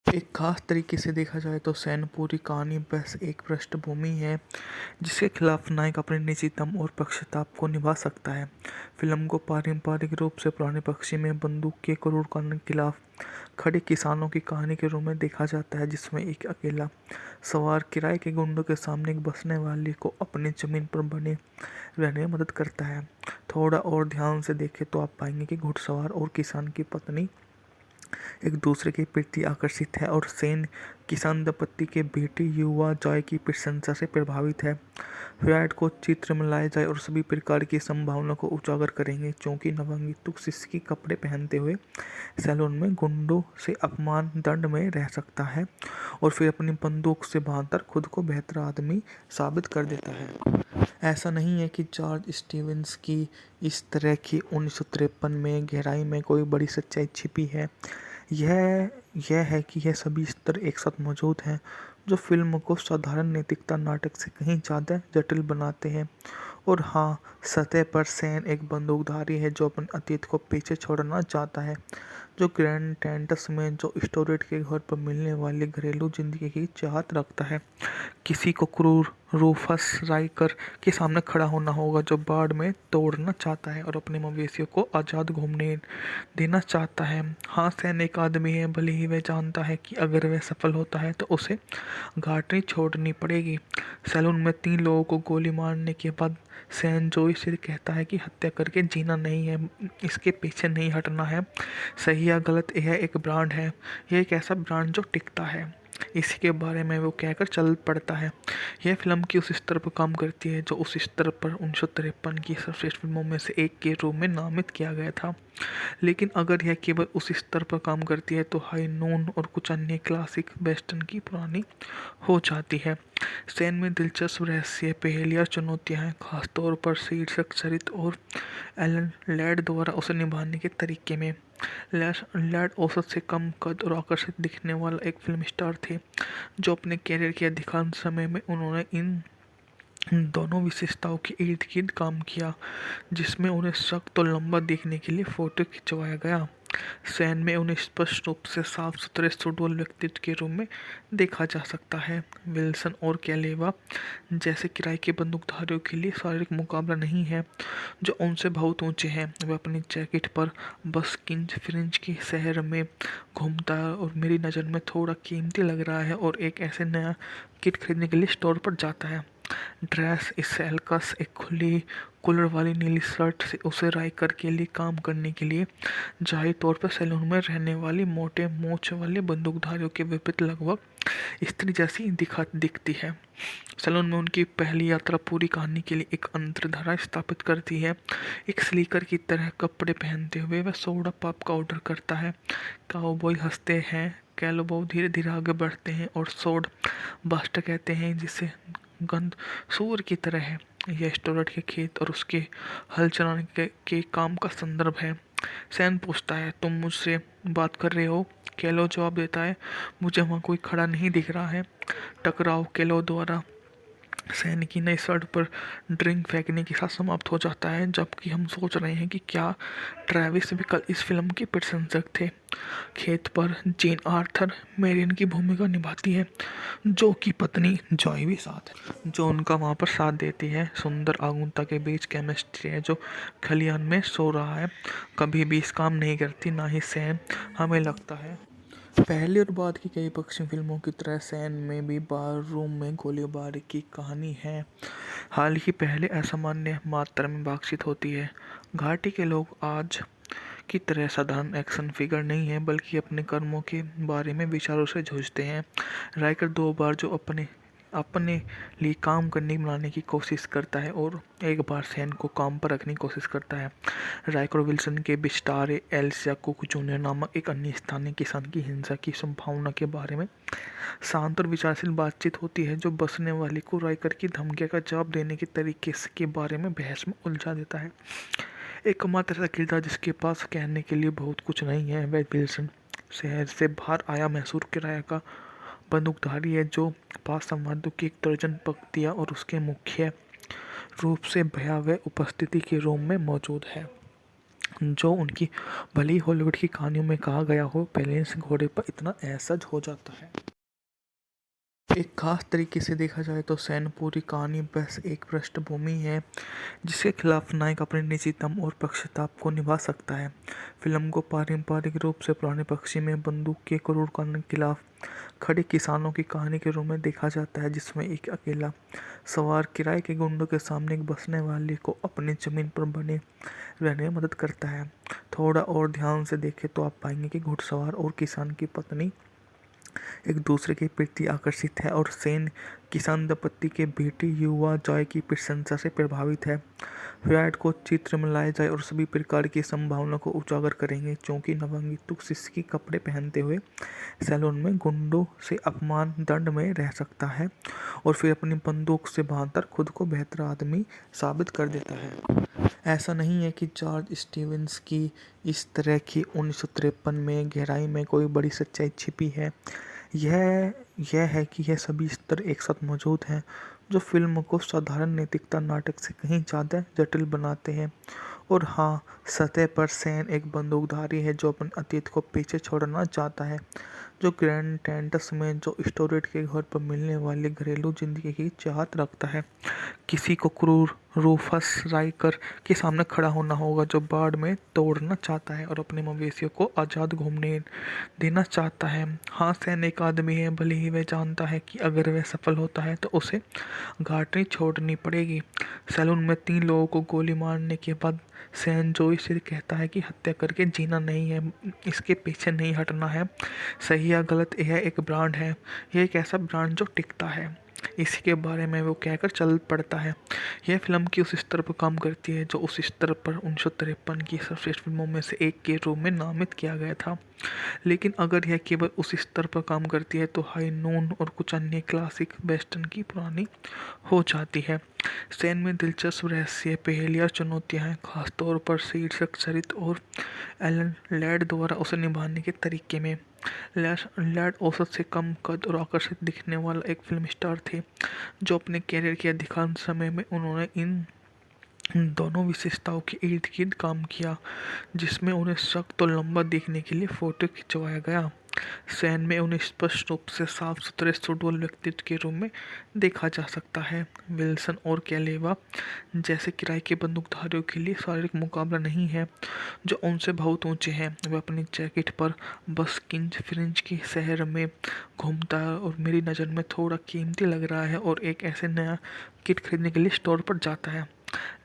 एक खास तरीके से देखा जाए तो सैन पूरी कहानी बस एक पृष्ठभूमि है जिसके खिलाफ नायक अपने निजी दम और पक्षताप को निभा सकता है। फिल्म को पारंपरिक रूप से पुराने पक्षी में बंदूक के क्रूर कानून के खिलाफ खड़े किसानों की कहानी के रूप में देखा जाता है, जिसमें एक अकेला सवार किराए के गुंडों के सामने एक बसने वाले को अपनी ज़मीन पर बने रहने में मदद करता है। थोड़ा और ध्यान से देखें तो आप पाएंगे कि घुड़सवार और किसान की पत्नी एक दूसरे के प्रति आकर्षित है और सेन किसान दंपत्ति के बेटे युवा जॉय की प्रशंसा से प्रभावित है। फ्रायड को चित्र में लाया जाए और सभी प्रकार की संभावना को उजागर करेंगे, क्योंकि नवंगितुक सिसकी कपड़े पहनते हुए सैलून में गुंडों से अपमान दंड में रह सकता है और फिर अपनी बंदूक से बांधकर खुद को बेहतर आदमी साबित कर देता है। ऐसा नहीं है कि जॉर्ज स्टीवेंस की इस तरह की 1953 में गहराई में कोई बड़ी सच्चाई छिपी है। यह है कि यह सभी स्तर एक साथ मौजूद हैं जो फिल्म को साधारण नैतिकता नाटक से कहीं ज़्यादा जटिल बनाते हैं। और हाँ, सतह पर सैन एक बंदूकधारी है जो अपने अतीत को पीछे छोड़ना चाहता है, जो ग्रैंड टेंटस में जो स्टोरेट के घर पर मिलने वाली घरेलू जिंदगी की चाहत रखता है। किसी को क्रूर रूफस राइकर के सामने खड़ा होना होगा जो बाढ़ में तोड़ना चाहता है और अपने मवेशियों को आज़ाद घूमने देना चाहता है। हाँ, सैन एक आदमी है, भले ही वह जानता है कि अगर वह सफल होता है तो उसे घाटी छोड़नी पड़ेगी। सैलून में 3 लोगों को गोली मारने के बाद सैन जोई से कहता है कि हत्या करके जीना नहीं है, इसके पीछे नहीं हटना है। सही या गलत, यह एक ब्रांड है, यह एक ऐसा ब्रांड जो टिकता है, इसी के बारे में वो कहकर चल पड़ता है। यह फिल्म की उस स्तर पर काम करती है जो उस स्तर पर 1953 की सर्वश्रेष्ठ फिल्मों में से एक के रूप में नामित किया गया था। लेकिन अगर यह केवल उस स्तर पर काम करती है तो हाई नून और कुछ अन्य क्लासिक वेस्टर्न की पुरानी हो जाती है। सैन में दिलचस्प रहस्य, पहेलियाँ, चुनौतियाँ हैं, खासतौर पर शीर्षक चरित्र और एलन लैड द्वारा उसे निभाने के तरीके में। लैड औसत से कम कद और आकर्षित दिखने वाला एक फिल्म स्टार थे, जो अपने कैरियर के अधिकांश समय में उन्होंने इन दोनों विशेषताओं के इर्द गिर्द काम किया, जिसमें उन्हें सख्त और लंबा दिखने के लिए फोटो खिंचवाया गया। सैन में उन्हें स्पष्ट रूप से साफ सुथरे सुडौल व्यक्तित्व के रूप में देखा जा सकता है। विल्सन और कैलेवा जैसे किराए के बंदूकधारियों के लिए शारीरिक मुकाबला नहीं है जो उनसे बहुत ऊंचे हैं। वह अपनी जैकेट पर बस्किंज फ्रिंज के शहर में घूमता है और मेरी नज़र में थोड़ा कीमती लग रहा है और एक ऐसे नया किट खरीदने के लिए स्टोर पर जाता है। ड्रेस स्टाइलकस एक खुली कॉलर वाली नीली शर्ट से उसे राइकर के लिए काम करने के लिए जाहिर तौर पर सैलून में रहने वाली मोटे मूंछ वाले बंदूकधारियों के विपरीत लगभग स्त्री जैसी दिखती है। सैलून में उनकी पहली यात्रा पूरी कहानी के लिए एक अंतर्धारा स्थापित करती है। एक स्लीकर की तरह कपड़े पहनते हुए वह सोडा पॉप का ऑर्डर करता है। काउबॉय हंसते हैं, कैलोबो धीरे धीरे आगे बढ़ते हैं और सोड बास्टर कहते हैं जिसे गंध सूअर की तरह है। यह स्टोरेट के खेत और उसके हल चलाने के काम का संदर्भ है। सैन पूछता है, तुम मुझसे बात कर रहे हो? कैलो जवाब देता है, मुझे वहाँ कोई खड़ा नहीं दिख रहा है। टकराव कैलो द्वारा सैन की नई शर्ट पर ड्रिंक फेंकने के साथ समाप्त हो जाता है, जबकि हम सोच रहे हैं कि क्या ट्रैविस भी कल इस फिल्म के प्रशंसक थे। खेत पर जेन आर्थर मेरियन की भूमिका निभाती है, जो कि पत्नी जॉय भी साथ है, जो उनका वहाँ पर साथ देती है। सुंदर आगुनता के बीच केमिस्ट्री है जो खलियान में सो रहा है, कभी भी इस काम नहीं करती, ना ही सैन। हमें लगता है पहले और बाद की कई पश्चिमी फिल्मों की तरह सैन में भी बार रूम में गोलीबारी की कहानी है, हाल ही पहले असामान्य मात्रा में बातचीत होती है। घाटी के लोग आज की तरह साधारण एक्शन फिगर नहीं है, बल्कि अपने कर्मों के बारे में विचारों से जूझते हैं। राइकर 2 बार जो अपने अपने लिए काम करने बनाने की कोशिश करता है और एक बार सैन को काम पर रखने की कोशिश करता है। राइकर विल्सन के बिस्टारे एल्सिया कुक जूनियर नामक एक अन्य स्थानीय किसान की हिंसा की संभावना के बारे में शांत और विचारशील बातचीत होती है, जो बसने वाले को राइकर की धमकियों का जवाब देने के तरीके के बारे में बहस में उलझा देता है। एकमात्र ऐसा किरदार जिसके पास कहने के लिए बहुत कुछ नहीं है वह विल्सन, शहर से बाहर आया मैसूर किराया का बंदूकधारी है, जो पास संवादों की एक दर्जन पंक्तियाँ और उसके मुख्य रूप से भयावह उपस्थिति के रूम में मौजूद है, जो उनकी भली हॉलीवुड की कहानियों में कहा गया हो, बैलेंस घोड़े पर इतना असहज हो जाता है। एक खास तरीके से देखा जाए तो सैन पूरी कहानी बस एक पृष्ठभूमि है जिसके खिलाफ नायक अपने निजीतम और पक्षताप को निभा सकता है। फिल्म को पारंपरिक रूप से पुराने पक्षी में बंदूक के क्रूर कानून के खिलाफ खड़े किसानों की कहानी के रूप में देखा जाता है, जिसमें एक अकेला सवार किराए के गुंडों के सामने एक बसने वाले को अपनी जमीन पर बने रहने में मदद करता है। थोड़ा और ध्यान से देखें तो आप पाएंगे कि घुड़सवार और किसान की पत्नी एक दूसरे के प्रति आकर्षित है और सेन किसान दंपत्ति के बेटे युवा जॉय की प्रशंसा से प्रभावित है। फ्रायड को चित्र में लाया जाए और सभी प्रकार की संभावना को उजागर करेंगे, क्योंकि नवंगितुक सिसकी कपड़े पहनते हुए सैलून में गुंडों से अपमान दंड में रह सकता है और फिर अपनी बंदूक से बांधकर खुद को बेहतर आदमी साबित कर देता है। ऐसा नहीं है कि जॉर्ज स्टीवंस की इस तरह की 1953 में गहराई में कोई बड़ी सच्चाई छिपी है। यह है कि यह सभी स्तर एक साथ मौजूद हैं, जो फिल्म को साधारण नैतिकता नाटक से कहीं ज़्यादा जटिल बनाते हैं। और हाँ, सतह पर सैन एक बंदूकधारी है जो अपने अतीत को पीछे छोड़ना चाहता है, जो ग्रैंड टेंटस में जो स्टोरेट के घर पर मिलने वाली घरेलू जिंदगी की चाहत रखता है। किसी को क्रूर रूफस राइकर के सामने खड़ा होना होगा, जो बाढ़ में तोड़ना चाहता है और अपने मवेशियों को आज़ाद घूमने देना चाहता है। हाँ, सैन एक आदमी है, भले ही वह जानता है कि अगर वह सफल होता है तो उसे घाटी छोड़नी पड़ेगी। सैलून में 3 लोगों को गोली मारने के बाद सैन जोई से कहता है कि हत्या करके जीना नहीं है, इसके पीछे नहीं हटना है। सही या गलत, यह एक ब्रांड है, यह एक ऐसा ब्रांड जो टिकता है, इसी के बारे में वो कहकर चल पड़ता है। यह फिल्म की उस स्तर पर काम करती है जो उस स्तर पर 1953 की सर्वश्रेष्ठ फिल्मों में से एक के रूप में नामित किया गया था। लेकिन अगर यह केवल उस स्तर पर काम करती है तो हाई नून और कुछ अन्य क्लासिक वेस्टर्न की पुरानी हो जाती है। सैन में दिलचस्प रहस्य, पहेलियाँ, चुनौतियाँ हैं, खासतौर पर शीर्षक चरित्र और एलन लैड द्वारा उसे निभाने के तरीके में। लैड औसत से कम कद और आकर्षित दिखने वाला एक फिल्म स्टार थे, जो अपने कैरियर के अधिकांश समय में उन्होंने इन दोनों विशेषताओं के इर्द गिर्द काम किया, जिसमें उन्हें सख्त और लंबा दिखने के लिए फोटो खिंचवाया गया। सैन में उन्हें स्पष्ट रूप से साफ सुथरे सुडौल व्यक्तित्व के रूप में देखा जा सकता है। विल्सन और कैलेवा जैसे किराए के बंदूकधारियों के लिए शारीरिक मुकाबला नहीं है, जो उनसे बहुत ऊंचे हैं। वह अपनी जैकेट पर बस किंज फ्रिंज के शहर में घूमता है और मेरी नज़र में थोड़ा कीमती लग रहा है और एक ऐसे नया किट खरीदने के लिए स्टोर पर जाता है।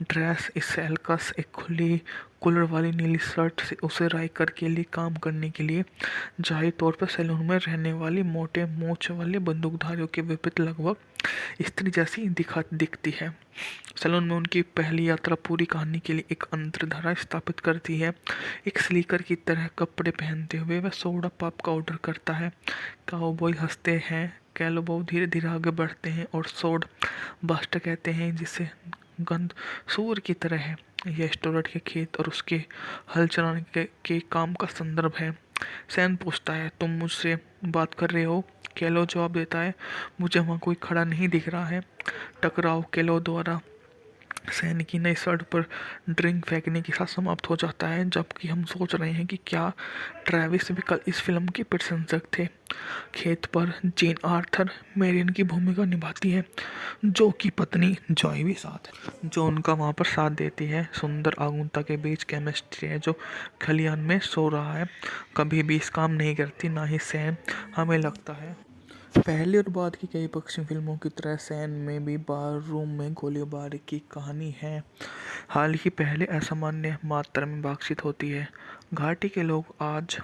ड्रेस स्टाइलकस एक खुली कॉलर वाली नीली शर्ट से उसे राइकर के लिए काम करने के लिए जाहिर तौर पर सैलून में रहने वाली मोटे मूंछ वाले बंदूकधारियों के विपरीत लगभग स्त्री जैसी दिखती है। सैलून में उनकी पहली यात्रा पूरी कहानी के लिए एक अंतर्धारा स्थापित करती है। एक स्लीकर की तरह कपड़े पहनते हुए वह सोडा पॉप का ऑर्डर करता है। काउबॉय हंसते हैं, कैलोबो धीरे धीरे आगे बढ़ते हैं और सोड बास्टर कहते हैं, जिसे गंध सूअर की तरह है। यह स्टोरेट के खेत और उसके हल चलाने के काम का संदर्भ है। सैन पूछता है, तुम मुझसे बात कर रहे हो? कैलो जवाब देता है, मुझे वहाँ कोई खड़ा नहीं दिख रहा है। टकराव कैलो द्वारा सैन की नई शर्ट पर ड्रिंक फेंकने के साथ समाप्त हो जाता है, जबकि हम सोच रहे हैं कि क्या ट्रेविस भी कल इस फिल्म के प्रशंसक थे। खेत पर जेन आर्थर मेरियन की भूमिका निभाती है, जो कि पत्नी जॉय भी साथ है, जो उनका वहाँ पर साथ देती है। सुंदर आगुनता के बीच केमिस्ट्री है जो खलियान में सो रहा है, कभी भी इस काम नहीं करती, ना ही सैन। हमें लगता है पहली और बाद की कई पश्चिमी फिल्मों की तरह सैन में भी बार रूम में गोलीबारी की कहानी है। हाल ही पहले असामान्य मात्रा में बातचीत होती है। घाटी के लोग आज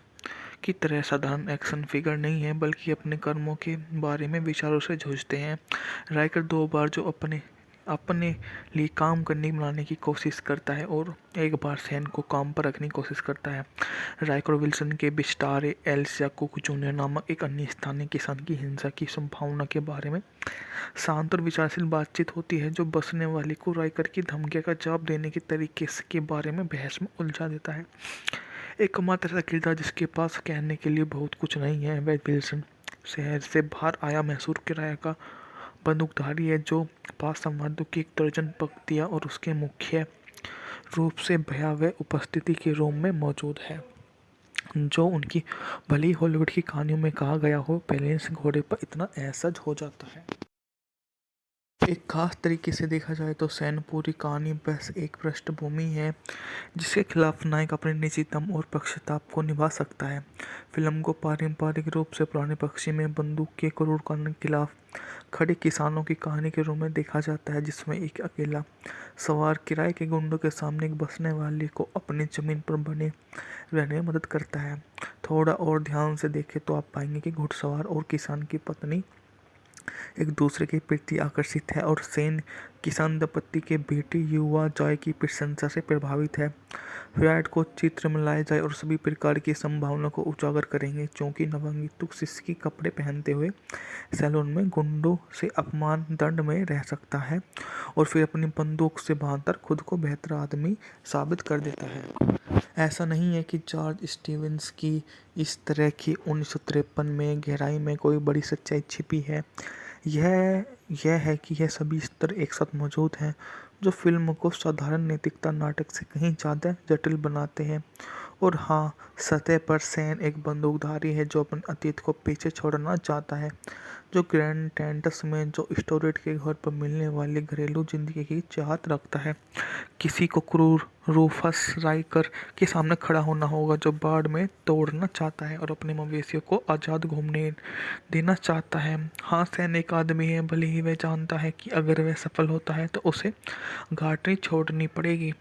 की तरह साधारण एक्शन फिगर नहीं है, बल्कि अपने कर्मों के बारे में विचारों से जूझते हैं। राइकर 2 बार जो अपने अपने लिए काम करने बनाने की कोशिश करता है और एक बार सैन को काम पर रखने की कोशिश करता है। राइकर और विल्सन के बिस्टारे एल्सिया कुक जूनियर नामक एक अन्य स्थानीय किसान की हिंसा की संभावना के बारे में शांत और विचारशील बातचीत होती है, जो बसने वाले को राइकर की धमकी का जवाब देने के तरीके के बारे में बहस में उलझा देता है। एकमात्र ऐसा किरदार जिसके पास कहने के लिए बहुत कुछ नहीं है वह विल्सन, शहर से बाहर आया मैसूर किराया का बंदूकधारी है, जो पास संवादों की एक दर्जन पंक्तियाँ और उसके मुख्य रूप से भयावह उपस्थिति के रोम में मौजूद है, जो उनकी भली हॉलीवुड की कहानियों में कहा गया हो, बैलेंस घोड़े पर इतना असहज हो जाता है। एक खास तरीके से देखा जाए तो सैन पूरी कहानी बस एक पृष्ठभूमि है जिसके खिलाफ नायक अपने निजीतम और पक्षताप को निभा सकता है। फिल्म को पारंपरिक रूप से पुराने पक्षी में बंदूक के क्रूर कानून के खिलाफ खड़े किसानों की कहानी के रूप में देखा जाता है, जिसमें एक अकेला सवार किराए के गुंडों के सामने एक बसने वाले को अपनी जमीन पर बने रहने में मदद करता है। थोड़ा और ध्यान से देखें तो आप पाएंगे कि घुड़सवार और किसान की पत्नी एक दूसरे के प्रति आकर्षित है और सेन किसान दंपत्ति के बेटे युवा जॉय की प्रशंसा से प्रभावित है। फ्रायड को चित्र में लाया जाए और सभी प्रकार की संभावना को उजागर करेंगे, क्योंकि नवंगितुक सिसकी कपड़े पहनते हुए सैलून में गुंडों से अपमान दंड में रह सकता है और फिर अपनी बंदूक से बांधकर खुद को बेहतर आदमी साबित कर देता है। ऐसा नहीं है कि जॉर्ज स्टीवेंस की इस तरह की 1953 में गहराई में कोई बड़ी सच्चाई छिपी है। यह है कि यह सभी स्तर एक साथ मौजूद हैं, जो फिल्म को साधारण नैतिकता नाटक से कहीं ज़्यादा जटिल बनाते हैं। और हाँ, सतह पर सैन एक बंदूकधारी है जो अपने अतीत को पीछे छोड़ना चाहता है, जो ग्रैंड टेंटस में जो स्टोरेट के घर पर मिलने वाली घरेलू जिंदगी की चाहत रखता है। किसी को क्रूर रूफस राइकर के सामने खड़ा होना होगा, जो बाढ़ में तोड़ना चाहता है और अपने मवेशियों को आज़ाद घूमने देना चाहता है। हाँ, सैन एक आदमी है, भले ही वह जानता है कि अगर वह सफल होता है तो उसे घाटी छोड़नी पड़ेगी।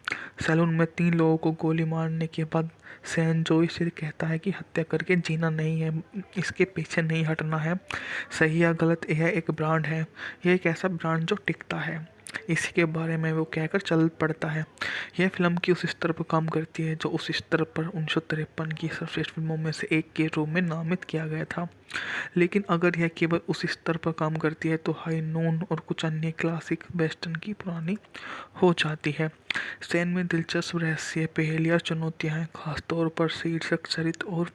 सैलून में 3 लोगों को गोली मारने के बाद सैन जोई से कहता है कि हत्या करके जीना नहीं है, इसके पीछे नहीं हटना है। सही या गलत, यह एक ब्रांड है, यह एक ऐसा ब्रांड जो टिकता है, इसी के बारे में वो कहकर चल पड़ता है। यह फिल्म की उस स्तर पर काम करती है जो उस स्तर पर 1953 की सर्वश्रेष्ठ फिल्मों में से एक के रूप में नामित किया गया था। लेकिन अगर यह केवल उस स्तर पर काम करती है तो हाई नून और कुछ अन्य क्लासिक वेस्टर्न की पुरानी हो जाती है। सैन में दिलचस्प रहस्य, पहेलियाँ, चुनौतियाँ हैं, खासतौर पर शीर्षक चरित्र और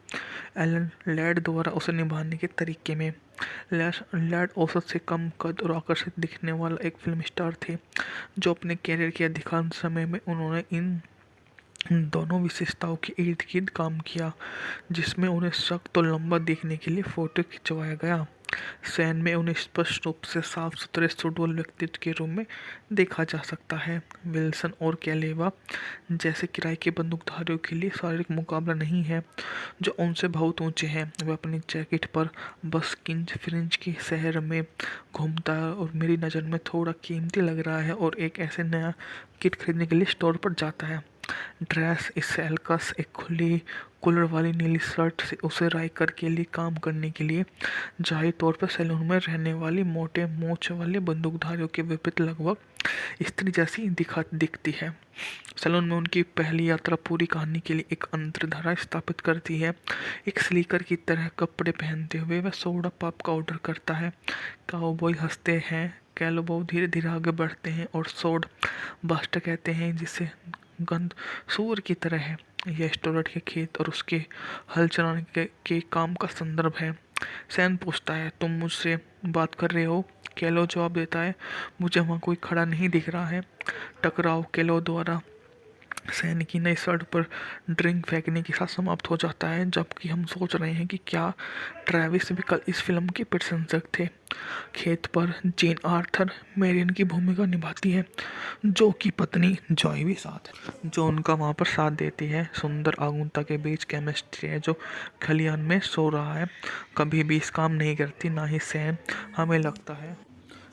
एलन लैड द्वारा उसे निभाने के तरीके में। लैड औसत से कम कद और आकर्षित दिखने वाला एक फिल्म स्टार थे, जो अपने कैरियर के अधिकांश समय में उन्होंने इन दोनों विशेषताओं के इर्द गिर्द काम किया, जिसमें उन्हें सख्त और लंबा दिखने के लिए फोटो खिंचवाया गया। सैन में उन्हें स्पष्ट रूप से साफ सुथरे सुडौल व्यक्तित्व के रूप में देखा जा सकता है। विल्सन और कैलेवा जैसे किराए के बंदूकधारियों के लिए शारीरिक मुकाबला नहीं है, जो उनसे बहुत ऊंचे हैं। वह अपनी जैकेट पर बस किंज फ्रिंज के शहर में घूमता है और मेरी नज़र में थोड़ा कीमती लग रहा है और एक ऐसे नया किट खरीदने के लिए स्टोर पर जाता है। ड्रेस स्टाइलकस एक खुली कॉलर वाली नीली शर्ट से उसे राइकर के लिए काम करने के लिए जाहिर तौर पर सैलून में रहने वाली मोटे मूंछ वाले बंदूकधारियों के विपरीत लगभग स्त्री जैसी दिखती है। सैलून में उनकी पहली यात्रा पूरी कहानी के लिए एक अंतर्धारा स्थापित करती है। एक स्लीकर की तरह कपड़े पहनते हुए वह सोडा पॉप का ऑर्डर करता है। काउबॉय हंसते हैं, कैलोबो धीरे धीरे आगे बढ़ते हैं और सोड बास्टर कहते हैं, जिसे गंध सूअर की तरह है। यह स्टोरेट के खेत और उसके हल चलाने के काम का संदर्भ है। सैन पूछता है, तुम मुझसे बात कर रहे हो? कैलो जवाब देता है, मुझे वहाँ कोई खड़ा नहीं दिख रहा है। टकराव कैलो द्वारा सैन की नई शर्ट पर ड्रिंक फेंकने के साथ समाप्त हो जाता है, जबकि हम सोच रहे हैं कि क्या ट्रेविस भी कल इस फिल्म के प्रशंसक थे। खेत पर जेन आर्थर मेरियन की भूमिका निभाती है, जो कि पत्नी जॉय भी साथ है, जो उनका वहाँ पर साथ देती है। सुंदर आगुनता के बीच केमिस्ट्री है जो खलियान में सो रहा है, कभी भी इस काम नहीं करती, ना ही सैन। हमें लगता है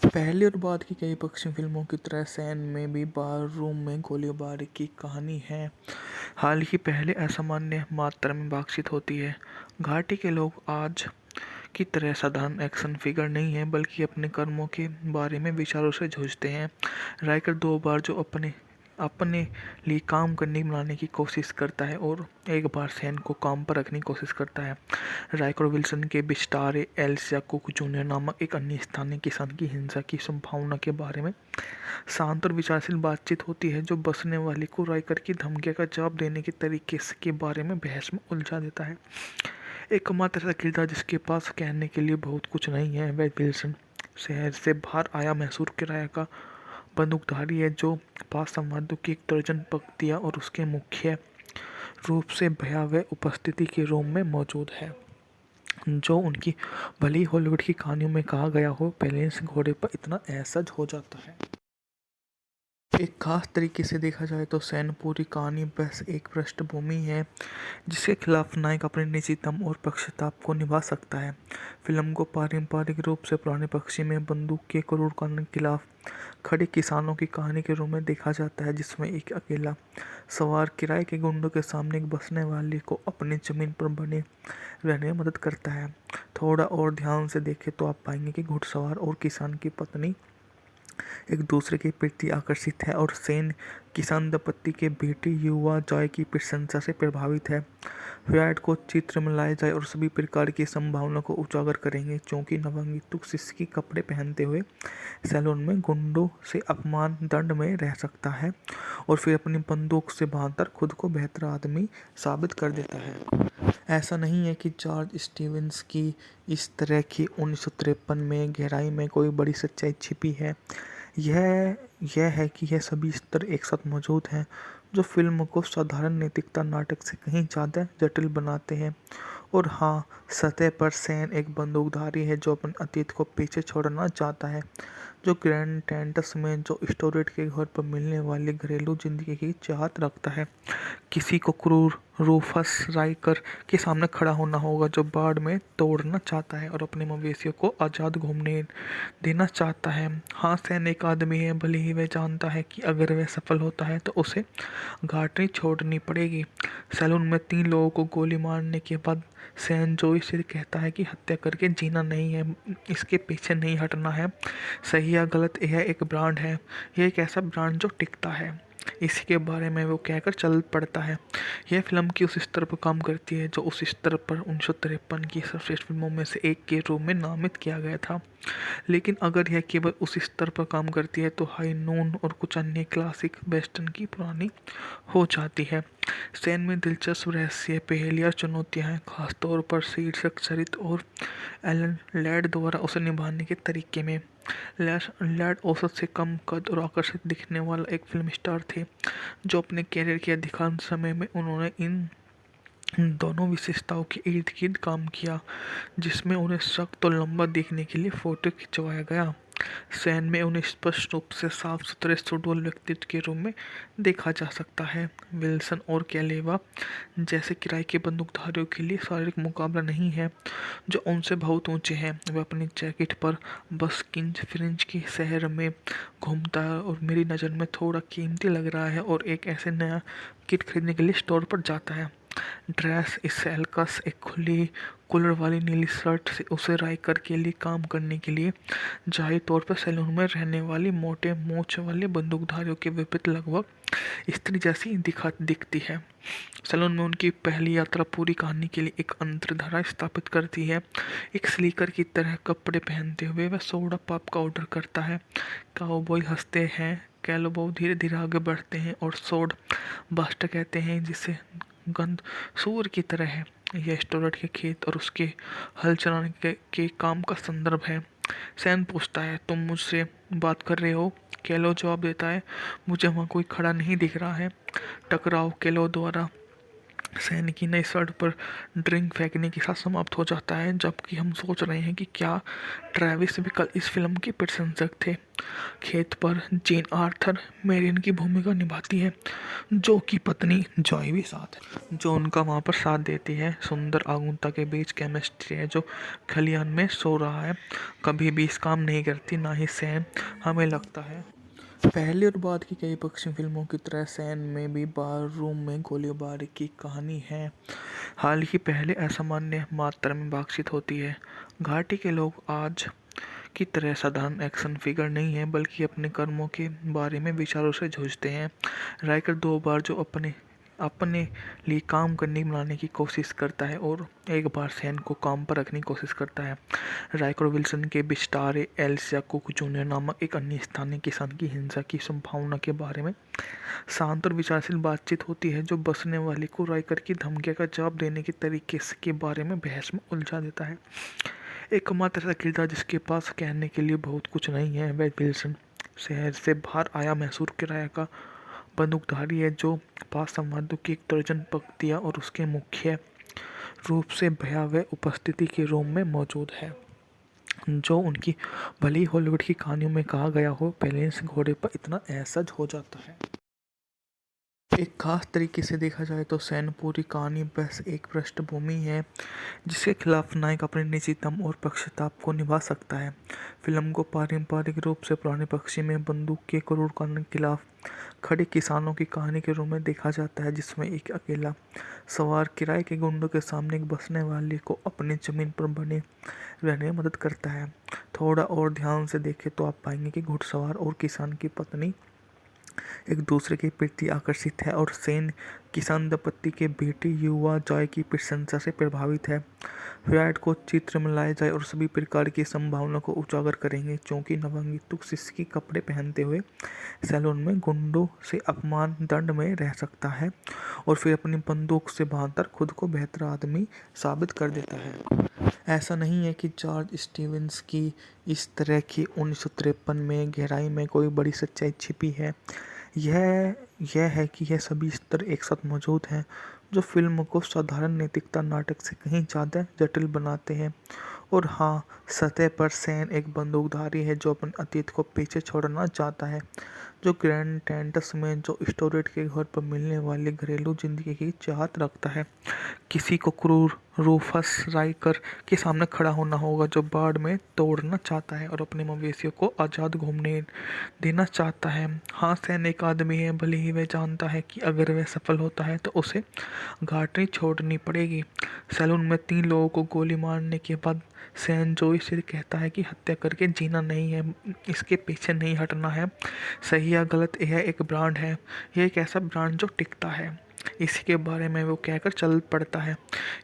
पहली और बाद की कई पश्चिमी फिल्मों की तरह सैन में भी बार रूम में गोलीबारी की कहानी है। हालांकि पहले असामान्य मात्रा में बातचीत होती है, घाटी के लोग आज की तरह साधारण एक्शन फिगर नहीं है, बल्कि अपने कर्मों के बारे में विचारों से जूझते हैं। राइकर 2 बार जो अपने अपने लिए काम करने बनाने की कोशिश करता है और एक बार सैन को काम पर रखने की कोशिश करता है। राइकर और विल्सन के बिस्टारे एल्सिया कुक जूनियर नामक एक अन्य स्थानीय किसान की हिंसा की संभावना के बारे में शांत और विचारशील बातचीत होती है, जो बसने वाले को राइकर की धमकियों का जवाब देने के तरीके के बारे में बहस में उलझा देता है। एकमात्र ऐसा किरदार जिसके पास कहने के लिए बहुत कुछ नहीं है वह विल्सन, शहर से बाहर आया मैसूर किराया का बंदूकधारी है, जो 5 संवादों की एक दर्जन पंक्तियाँ और उसके मुख्य रूप से भयावह उपस्थिति के रोम में मौजूद है, जो उनकी भली हॉलीवुड की कहानियों में कहा गया हो, पेलेंस घोड़े पर इतना असहज हो जाता है। एक खास तरीके से देखा जाए तो सैन पूरी कहानी बस एक पृष्ठभूमि है जिसके खिलाफ नायक अपने निजीतम और पक्षताप को निभा सकता है। फिल्म को पारंपरिक रूप से पुराने पक्षी में बंदूक के क्रूर कानून के खिलाफ खड़े किसानों की कहानी के रूप में देखा जाता है, जिसमें एक अकेला सवार किराए के गुंडों के सामने एक बसने वाले को अपनी जमीन पर बने रहने में मदद करता है। थोड़ा और ध्यान से देखें तो आप पाएंगे कि घुड़सवार और किसान की पत्नी एक दूसरे के प्रति आकर्षित है और सेन किसान दंपति के बेटे युवा जॉय की प्रशंसा से प्रभावित है। फ्रायड को चित्र में लाया जाए और सभी प्रकार की संभावना को उजागर करेंगे, क्योंकि नवंगितुक सिसकी कपड़े पहनते हुए सैलून में गुंडों से अपमान दंड में रह सकता है और फिर अपनी बंदूक से बांधकर खुद को बेहतर आदमी साबित कर देता है। ऐसा नहीं है कि जॉर्ज स्टीवेंस की इस तरह की 1953 में गहराई में कोई बड़ी सच्चाई छिपी है। यह है कि यह सभी स्तर एक साथ मौजूद हैं, जो फिल्म को साधारण नैतिकता नाटक से कहीं ज़्यादा जटिल बनाते हैं। और हाँ, सतह पर सैन एक बंदूकधारी है जो अपने अतीत को पीछे छोड़ना चाहता है, जो ग्रैंड टेंटस में जो स्टोरेट के घर पर मिलने वाली घरेलू जिंदगी की चाहत रखता है। किसी को क्रूर रूफस राइकर के सामने खड़ा होना होगा, जो बाढ़ में तोड़ना चाहता है और अपने मवेशियों को आज़ाद घूमने देना चाहता है। हाँ, सैन एक आदमी है, भले ही वह जानता है कि अगर वह सफल होता है तो उसे घाटी छोड़नी पड़ेगी। सैलून में 3 लोगों को गोली मारने के बाद सैन जोई से कहता है कि हत्या करके जीना नहीं है, इसके पीछे नहीं हटना है। सही या गलत, यह एक ब्रांड है, यह एक ऐसा ब्रांड जो टिकता है, इसी के बारे में वो कहकर चल पड़ता है। यह फिल्म की उस स्तर पर काम करती है जो उस स्तर पर 1953 की सर्वश्रेष्ठ फिल्मों में से एक के रूप में नामित किया गया था। लेकिन अगर यह केवल उस स्तर पर काम करती है तो हाई नून और कुछ अन्य क्लासिक वेस्टर्न की पुरानी हो जाती है। सैन में दिलचस्प रहस्य, पहेलियाँ, चुनौतियाँ हैं, खासतौर पर शीर्षक चरित्र और एलन लैड द्वारा उसे निभाने के तरीके में। लैड औसत से कम कद और आकर्षित दिखने वाला एक फिल्म स्टार थे, जो अपने कैरियर के अधिकांश समय में उन्होंने इन दोनों विशेषताओं के इर्द गिर्द काम किया, जिसमें उन्हें सख्त और लंबा दिखने के लिए फोटो खिंचवाया गया। सैन में उन्हें स्पष्ट रूप से साफ सुथरे सुडौल व्यक्तित्व के रूप में देखा जा सकता है। विल्सन और कैलेवा जैसे किराए के बंदूकधारियों के लिए शारीरिक मुकाबला नहीं है, जो उनसे बहुत ऊंचे हैं। वह अपनी जैकेट पर बस किंज फ्रिंज के शहर में घूमता है और मेरी नज़र में थोड़ा कीमती लग रहा है और एक ऐसे नया किट खरीदने के लिए स्टोर पर जाता है। ड्रेस स्टाइलकस एक खुली कॉलर वाली नीली शर्ट से उसे राइकर के लिए काम करने के लिए जाहिर तौर पर सैलून में रहने वाली मोटे मूंछ वाले बंदूकधारियों के विपरीत लगभग स्त्री जैसी दिखती है। सैलून में उनकी पहली यात्रा पूरी कहानी के लिए एक अंतर्धारा स्थापित करती है। एक स्लीकर की तरह कपड़े पहनते हुए वह सोडा पॉप का ऑर्डर करता है। काउबॉय हंसते हैं, कैलोबॉय धीरे धीरे आगे बढ़ते हैं और सोड बास्टर कहते हैं, जिसे गंध सूअर की तरह है। यह स्टोरेट के खेत और उसके हल चलाने के काम का संदर्भ है। सैन पूछता है, तुम मुझसे बात कर रहे हो? कैलो जवाब देता है, मुझे वहाँ कोई खड़ा नहीं दिख रहा है। टकराव कैलो द्वारा सैन की नई शर्ट पर ड्रिंक फेंकने के साथ समाप्त हो जाता है, जबकि हम सोच रहे हैं कि क्या ट्रेविस भी कल इस फिल्म के प्रशंसक थे। खेत पर जेन आर्थर मेरियन की भूमिका निभाती है, जो कि पत्नी जॉय भी साथ है, जो उनका वहाँ पर साथ देती है। सुंदर आगुनता के बीच केमिस्ट्री है जो खलिहान में सो रहा है, कभी भी इस काम नहीं करती, ना ही सैन। हमें लगता है पहले और बाद की कई पश्चिमी फिल्मों की तरह सैन में भी बार रूम में गोलीबारी की कहानी है। हालांकि पहले असामान्य मात्रा में बातचीत होती है। घाटी के लोग आज की तरह साधारण एक्शन फिगर नहीं है, बल्कि अपने कर्मों के बारे में विचारों से जूझते हैं। राइकर दो बार जो अपने अपने लिए काम करने बनाने की कोशिश करता है और एक बार सैन को काम पर रखने की कोशिश करता है। राइकर और विल्सन के बिस्टारे एल्सिया कुक जूनियर नामक एक अन्य स्थानीय किसान की हिंसा की संभावना के बारे में शांत और विचारशील बातचीत होती है, जो बसने वाले को राइकर की धमकियों का जवाब देने के तरीके के बारे में बहस में उलझा देता है। एकमात्र ऐसा किरदार जिसके पास कहने के लिए बहुत कुछ नहीं है वह विल्सन, शहर से बाहर आया मैसूर किराया का बंदूकधारी है, जो पास संवादों की एक दर्जन पंक्तियाँ और उसके मुख्य रूप से भयावह उपस्थिति के रूम में मौजूद है, जो उनकी भली हॉलीवुड की कहानियों में कहा गया हो, बैलेंस घोड़े पर इतना असहज हो जाता है। एक खास तरीके से देखा जाए तो सैन पूरी कहानी बस एक पृष्ठभूमि है जिसके खिलाफ नायक अपने निजी दम और पक्षताप को निभा सकता है। फिल्म को पारंपरिक रूप से पुराने पक्षी में बंदूक के क्रूर कानून के खिलाफ खड़े किसानों की कहानी के रूप में देखा जाता है, जिसमें एक अकेला सवार किराए के गुंडों के सामने एक बसने वाले को अपनी जमीन पर बने रहने में मदद करता है। थोड़ा और ध्यान से देखें तो आप पाएंगे कि घुड़सवार और किसान की पत्नी एक दूसरे के प्रति आकर्षित है और सेन किसान दंपत्ति के बेटे युवा जॉय की प्रशंसा से प्रभावित है। फ्रायड को चित्र में लाया जाए और सभी प्रकार की संभावना को उजागर करेंगे, क्योंकि नवंगितुक सिसकी कपड़े पहनते हुए सैलून में गुंडों से अपमान दंड में रह सकता है और फिर अपनी बंदूक से बांधकर खुद को बेहतर आदमी साबित कर देता है। ऐसा नहीं है कि जॉर्ज स्टीवेंस की इस तरह की 1953 में गहराई में कोई बड़ी सच्चाई छिपी है। यह है कि यह सभी स्तर एक साथ मौजूद हैं, जो फिल्म को साधारण नैतिकता नाटक से कहीं ज़्यादा जटिल बनाते हैं। और हाँ, सतह पर सैन एक बंदूकधारी है जो अपने अतीत को पीछे छोड़ना चाहता है, जो ग्रैंड टेंटस में जो स्टोरेट के घर पर मिलने वाली घरेलू जिंदगी की चाहत रखता है। किसी को क्रूर रूफस राइकर के सामने खड़ा होना होगा, जो बाढ़ में तोड़ना चाहता है और अपने मवेशियों को आज़ाद घूमने देना चाहता है। हाँ, सैन एक आदमी है, भले ही वह जानता है कि अगर वह सफल होता है तो उसे घाटी छोड़नी पड़ेगी। सैलून में 3 लोगों को गोली मारने के बाद सैन जोई से कहता है कि हत्या करके जीना नहीं है, इसके पीछे नहीं हटना है। सही या गलत, यह एक ब्रांड है, यह एक ऐसा ब्रांड जो टिकता है। इसी के बारे में वो कहकर चल पड़ता है।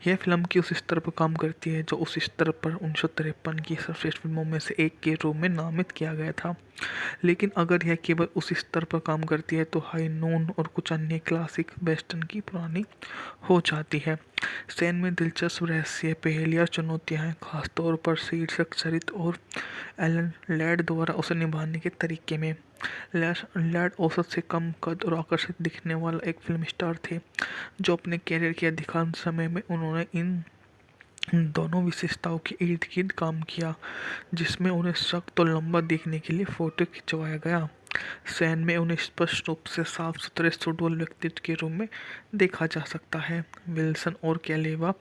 यह फिल्म की उस स्तर पर काम करती है जो उस स्तर पर 1953 की सर्वश्रेष्ठ फिल्मों में से एक के रूप में नामित किया गया था। लेकिन अगर यह केवल उस स्तर पर काम करती है तो हाई नून और कुछ अन्य क्लासिक वेस्टर्न की पुरानी हो जाती है। सैन में दिलचस्प रहस्य, पहेलियाँ, चुनौतियाँ हैं, खासतौर पर शीर्षक चरित्र और एलन लैड द्वारा उसे निभाने के तरीके में। लैड औसत से कम कद और आकर्षित दिखने वाला एक फिल्म स्टार थे, जो अपने कैरियर के अधिकांश समय में उन्होंने इन दोनों विशेषताओं के इर्द गिर्द काम किया, जिसमें उन्हें सख्त और लंबा दिखने के लिए फोटो खिंचवाया गया। सैन में उन्हें स्पष्ट रूप से साफ सुथरे सुडौल व्यक्तित्व के रूप में देखा जा सकता है। विल्सन और कैलेवा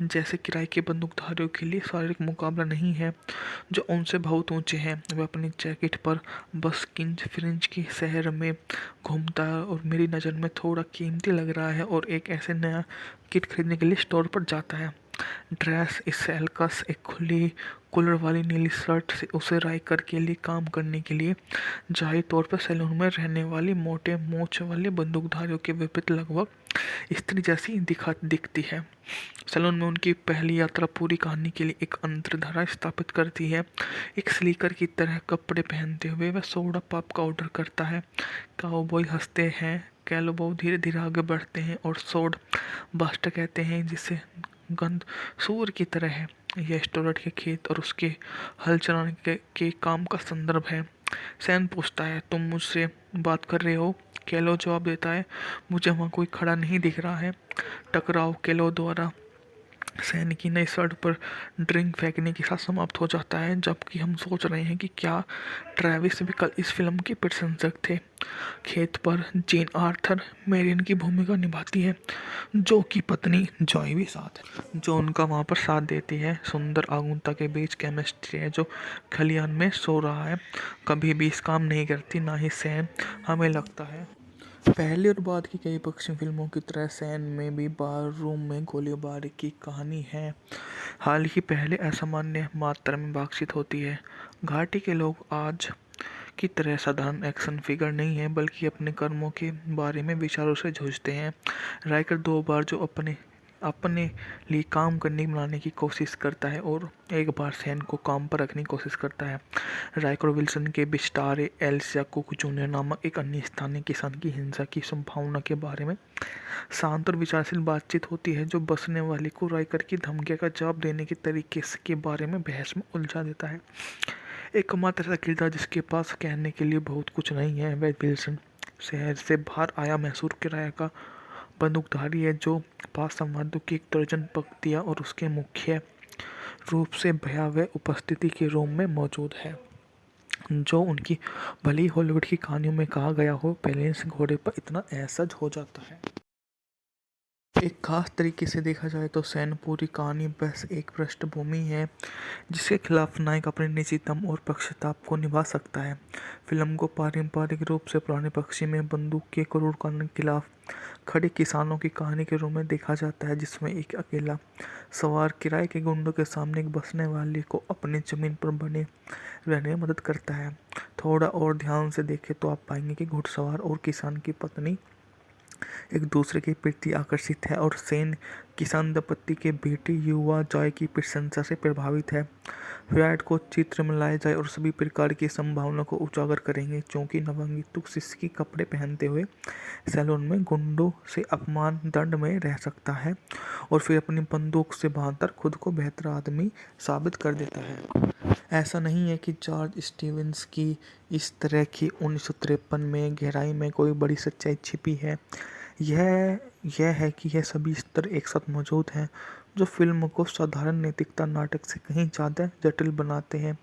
जैसे किराए के बंदूकधारियों के लिए शारीरिक मुकाबला नहीं है, जो उनसे बहुत ऊंचे हैं। वह अपनी जैकेट पर बस किंज फ्रिंज के शहर में घूमता है और मेरी नज़र में थोड़ा कीमती लग रहा है और एक ऐसे नया किट खरीदने के लिए स्टोर पर जाता है। ड्रेस स्टाइलकस एक खुली कॉलर वाली नीली शर्ट से उसे राइकर के लिए काम करने के लिए जाहिर तौर पर सैलून में रहने वाली मोटे मूंछ वाले बंदूकधारियों के विपरीत लगभग स्त्री जैसी दिखती है। सैलून में उनकी पहली यात्रा पूरी कहानी के लिए एक अंतर्धारा स्थापित करती है। एक स्लीकर की तरह कपड़े पहनते हुए वह सोडा पॉप का ऑर्डर करता है। काउबॉय हंसते हैं, कैलोबो धीरे धीरे आगे बढ़ते हैं और सोड बास्टर कहते हैं, जिसे गंध सूअर की तरह है। यह स्टोरेट के खेत और उसके हल चलाने के काम का संदर्भ है। सैन पूछता है, तुम मुझसे बात कर रहे हो? कैलो जवाब देता है, मुझे वहाँ कोई खड़ा नहीं दिख रहा है। टकराव कैलो द्वारा सैन की नई शर्ट पर ड्रिंक फेंकने के साथ समाप्त हो जाता है, जबकि हम सोच रहे हैं कि क्या ट्रैविस भी कल इस फिल्म के प्रशंसक थे। खेत पर जेन आर्थर मेरियन की भूमिका निभाती है, जो कि पत्नी जॉय भी साथ है, जो उनका वहाँ पर साथ देती है। सुंदर आगुनता के बीच केमिस्ट्री है जो खलियान में सो रहा है, कभी भी इस काम नहीं करती, ना ही सैन। हमें लगता है पहले और बाद की कई पश्चिमी फिल्मों की तरह सैन में भी बार रूम में गोलीबारी की कहानी है। हालांकि पहले असामान्य मात्रा में बातचीत होती है। घाटी के लोग आज की तरह साधारण एक्शन फिगर नहीं है, बल्कि अपने कर्मों के बारे में विचारों से जूझते हैं। राइकर 2 बार जो अपने अपने लिए काम करने बनाने की कोशिश करता है और एक बार सैन को काम पर रखने की कोशिश करता है। राइकर विल्सन के बिस्टारे एल्सिया कुक जूनियर नामक एक अन्य स्थानीय किसान की हिंसा की संभावना के बारे में शांत और विचारशील बातचीत होती है, जो बसने वाले को राइकर की धमकी का जवाब देने के तरीके के बारे में बहस में उलझा देता है। एकमात्र ऐसा किरदार जिसके पास कहने के लिए बहुत कुछ नहीं है वह विल्सन, शहर से बाहर आया मैसूर किराया का बंदूकधारी है, जो पास संवादों की एक दर्जन पंक्तियाँ और उसके मुख्य रूप से भयावह उपस्थिति के रोम में मौजूद है, जो उनकी भली हॉलीवुड की कहानियों में कहा गया हो। पेलेंस घोड़े पर इतना असहज हो जाता है। एक खास तरीके से देखा जाए तो सैन पूरी कहानी बस एक पृष्ठभूमि है जिसके खिलाफ नायक अपने निजी दम और पक्षताप को निभा सकता है। फिल्म को पारंपरिक रूप से पुराने पक्षी में बंदूक के क्रूर कानून के खिलाफ खड़े किसानों की कहानी के रूप में देखा जाता है, जिसमें एक अकेला सवार किराए के गुंडों के सामने एक बसने वाले को अपनी जमीन पर बने रहने में मदद करता है। थोड़ा और ध्यान से देखें तो आप पाएंगे कि घुड़सवार और किसान की पत्नी एक दूसरे के प्रति आकर्षित है और सेन किसान दंपत्ति के बेटे युवा जॉय की प्रशंसा से प्रभावित है। फ्रायड को चित्र में लाया जाए और सभी प्रकार की संभावना को उजागर करेंगे, क्योंकि नवंगितुक शिष्य के कपड़े पहनते हुए सैलून में गुंडों से अपमान दंड में रह सकता है और फिर अपनी बंदूक से बांधकर खुद को बेहतर आदमी साबित कर देता है। ऐसा नहीं है कि जॉर्ज स्टीवंस की इस तरह की 1953 में गहराई में कोई बड़ी सच्चाई छिपी है। यह है कि यह सभी स्तर एक साथ मौजूद हैं, जो फिल्म को साधारण नैतिकता नाटक से कहीं ज़्यादा जटिल बनाते हैं।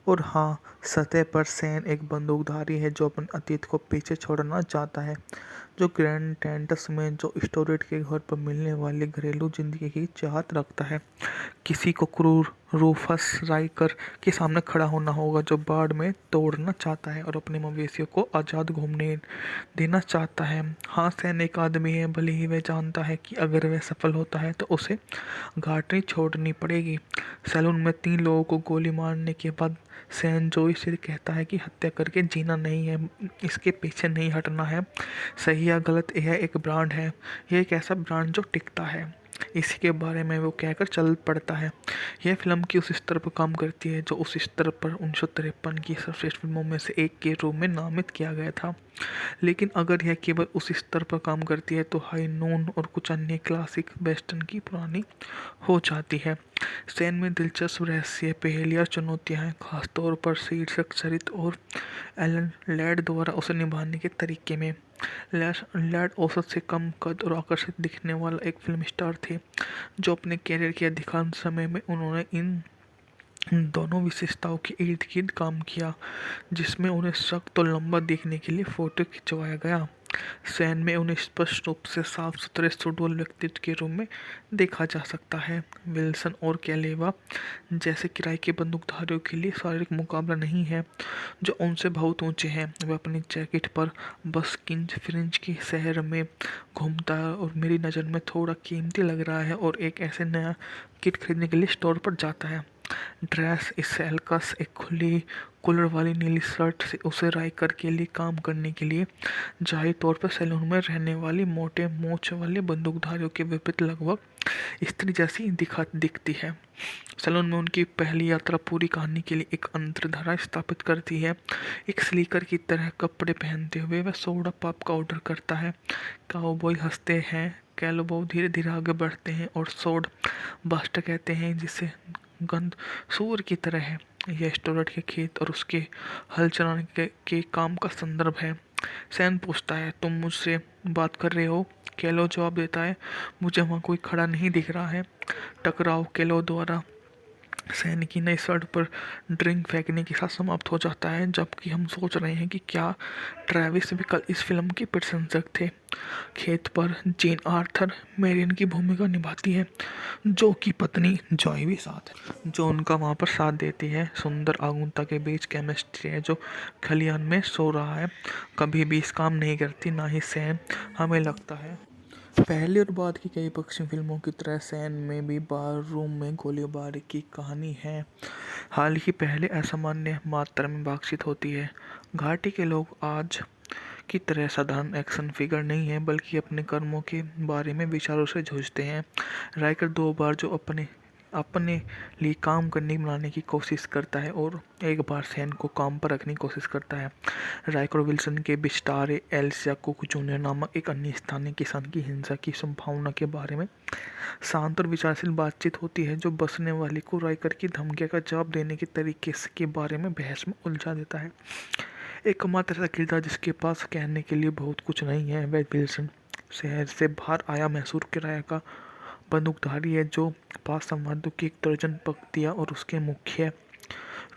और हाँ, सतह पर सैन एक बंदूकधारी है जो अपने अतीत को पीछे छोड़ना चाहता है, जो ग्रैंड टेंटस में जो स्टोरेट के घर पर मिलने वाली घरेलू जिंदगी की चाहत रखता है। किसी को क्रूर रूफस राइकर के सामने खड़ा होना होगा, जो बाढ़ में तोड़ना चाहता है और अपने मवेशियों को आज़ाद घूमने देना चाहता है। हाँ, सैन एक आदमी है, भले ही वह जानता है कि अगर वह सफल होता है तो उसे घाटी छोड़नी पड़ेगी। सैलून में 3 लोगों को गोली मारने के बाद सैन जोई से कहता है कि हत्या करके जीना नहीं है, इसके पीछे नहीं हटना है। सही या गलत, यह एक ब्रांड है, यह एक ऐसा ब्रांड जो टिकता है। इसी के बारे में वो कहकर चल पड़ता है। यह फिल्म की उस स्तर पर काम करती है जो उस स्तर पर 1953 की सर्वश्रेष्ठ फिल्मों में से एक के रूप में नामित किया गया था। लेकिन अगर यह केवल उस स्तर पर काम करती है तो हाई नून और कुछ अन्य क्लासिक वेस्टर्न की पुरानी हो जाती है। सैन में दिलचस्प रहस्य, पहेलियाँ, चुनौतियाँ हैं, खासतौर पर शीर्षक चरित्र और एलन लैड द्वारा उसे निभाने के तरीके में। लैड औसत से कम कद और आकर्षित दिखने वाला एक फिल्म स्टार थे, जो अपने कैरियर के अधिकांश समय में उन्होंने इन दोनों विशेषताओं के इर्द गिर्द काम किया, जिसमें उन्हें सख्त और लंबा दिखने के लिए फोटो खिंचवाया गया। सैन में उन्हें स्पष्ट रूप से साफ सुथरे सुडौल व्यक्तित्व के रूप में देखा जा सकता है। विल्सन और कैलेवा जैसे किराए के बंदूकधारियों के लिए शारीरिक मुकाबला नहीं है, जो उनसे बहुत ऊंचे हैं। वह अपनी जैकेट पर बस्किंज फ्रिंज के शहर में घूमता है और मेरी नज़र में थोड़ा कीमती लग रहा है और एक ऐसे नया किट खरीदने के लिए स्टोर पर जाता है। ड्रेस स्टाइलकस एक खुली कॉलर वाली नीली शर्ट से उसे राइकर के लिए काम करने के लिए जाहिर तौर पर सैलून में रहने वाली मोटे मूंछ वाले बंदूकधारियों के विपरीत लगभग स्त्री जैसी दिखती है। सैलून में उनकी पहली यात्रा पूरी कहानी के लिए एक अंतर्धारा स्थापित करती है। एक स्लीकर की तरह कपड़े पहनते हुए वह सोडा पॉप का ऑर्डर करता है। काउबॉय हंसते हैं, कैलोबो धीरे धीरे आगे बढ़ते हैं और सोड बास्टर कहते हैं, जिसे गंध सूअर की तरह है। यह स्टोरेट के खेत और उसके हल चलाने के काम का संदर्भ है। सैन पूछता है, तुम मुझसे बात कर रहे हो? कैलो जवाब देता है, मुझे वहाँ कोई खड़ा नहीं दिख रहा है। टकराव कैलो द्वारा सैन की नई शर्ट पर ड्रिंक फेंकने के साथ समाप्त हो जाता है, जबकि हम सोच रहे हैं कि क्या ट्रेविस भी कल इस फिल्म के प्रशंसक थे। खेत पर जेन आर्थर मेरियन की भूमिका निभाती है, जो कि पत्नी जॉय भी साथ है, जो उनका वहाँ पर साथ देती है। सुंदर आगुनता के बीच केमिस्ट्री है जो खलियान में सो रहा है, कभी भी इस काम नहीं करती, ना ही सैन। हमें लगता है पहले और बाद की कई पश्चिमी फिल्मों की तरह सैन में भी बार रूम में गोलीबारी की कहानी है। हाल ही पहले असामान्य मात्रा में बातचीत होती है। घाटी के लोग आज की तरह साधारण एक्शन फिगर नहीं है, बल्कि अपने कर्मों के बारे में विचारों से जूझते हैं। राइकर 2 बार जो अपने अपने लिए काम करने बनाने की कोशिश करता है और एक बार सैन को काम पर रखने की कोशिश करता है। राइकर विल्सन के बिस्टारे एल्सिया कुक जूनियर नामक एक अन्य स्थानीय किसान की हिंसा की संभावना के बारे में शांत और विचारशील बातचीत होती है, जो बसने वाले को राइकर की धमकियों का जवाब देने के तरीके के बारे में बहस में उलझा देता है। एकमात्र ऐसा किरदार जिसके पास कहने के लिए बहुत कुछ नहीं है वह विल्सन, शहर से बाहर आया मैसूर किराया का बंदूकधारी है, जो पास संवादों की एक दर्जन पंक्तियाँ और उसके मुख्य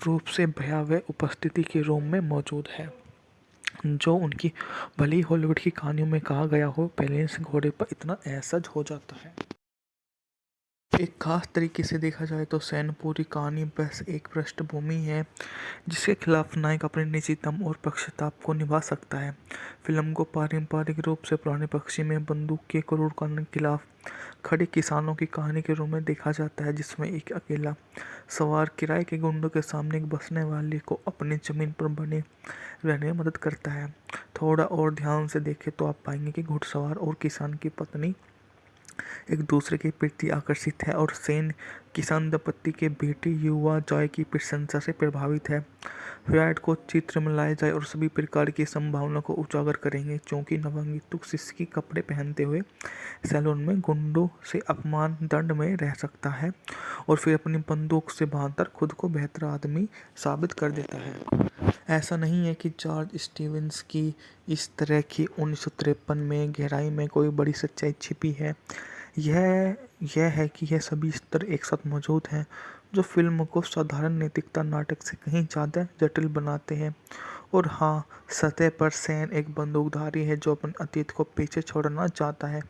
रूप से भयावह उपस्थिति के रोम में मौजूद है, जो उनकी भले ही हॉलीवुड की कहानियों में कहा गया हो, पेलेंस घोड़े पर इतना असहज हो जाता है। एक खास तरीके से देखा जाए तो सैन पूरी कहानी बस एक पृष्ठभूमि है जिसके खिलाफ नायक अपने निजी दम और पक्षताप को निभा सकता है। फिल्म को पारंपरिक रूप से पुराने पक्षी में बंदूक के क्रूर कानून के खिलाफ खड़े किसानों की कहानी के रूप में देखा जाता है, जिसमें एक अकेला सवार किराए के गुंडों के सामने एक बसने वाले को अपनी ज़मीन पर बने रहने में मदद करता है। थोड़ा और ध्यान से देखें तो आप पाएंगे कि घुड़सवार और किसान की पत्नी एक दूसरे के प्रति आकर्षित है और सैन किसान दंपति के बेटी युवा जॉय की प्रशंसा से प्रभावित है। फ्रायड को चित्र में लाया जाए और सभी प्रकार की संभावना को उजागर करेंगे, क्योंकि नवंगितुक सिसकी कपड़े पहनते हुए सैलून में गुंडों से अपमान दंड में रह सकता है और फिर अपनी बंदूक से बांधकर खुद को बेहतर आदमी साबित कर देता है। ऐसा नहीं है कि जॉर्ज स्टीवेंस की इस तरह की 1953 में गहराई में कोई बड़ी सच्चाई छिपी है। यह है कि यह सभी स्तर एक साथ मौजूद हैं, जो फिल्म को साधारण नैतिकता नाटक से कहीं ज़्यादा जटिल बनाते हैं। और हाँ, सतह पर सैन एक बंदूकधारी है जो अपने अतीत को पीछे छोड़ना चाहता है,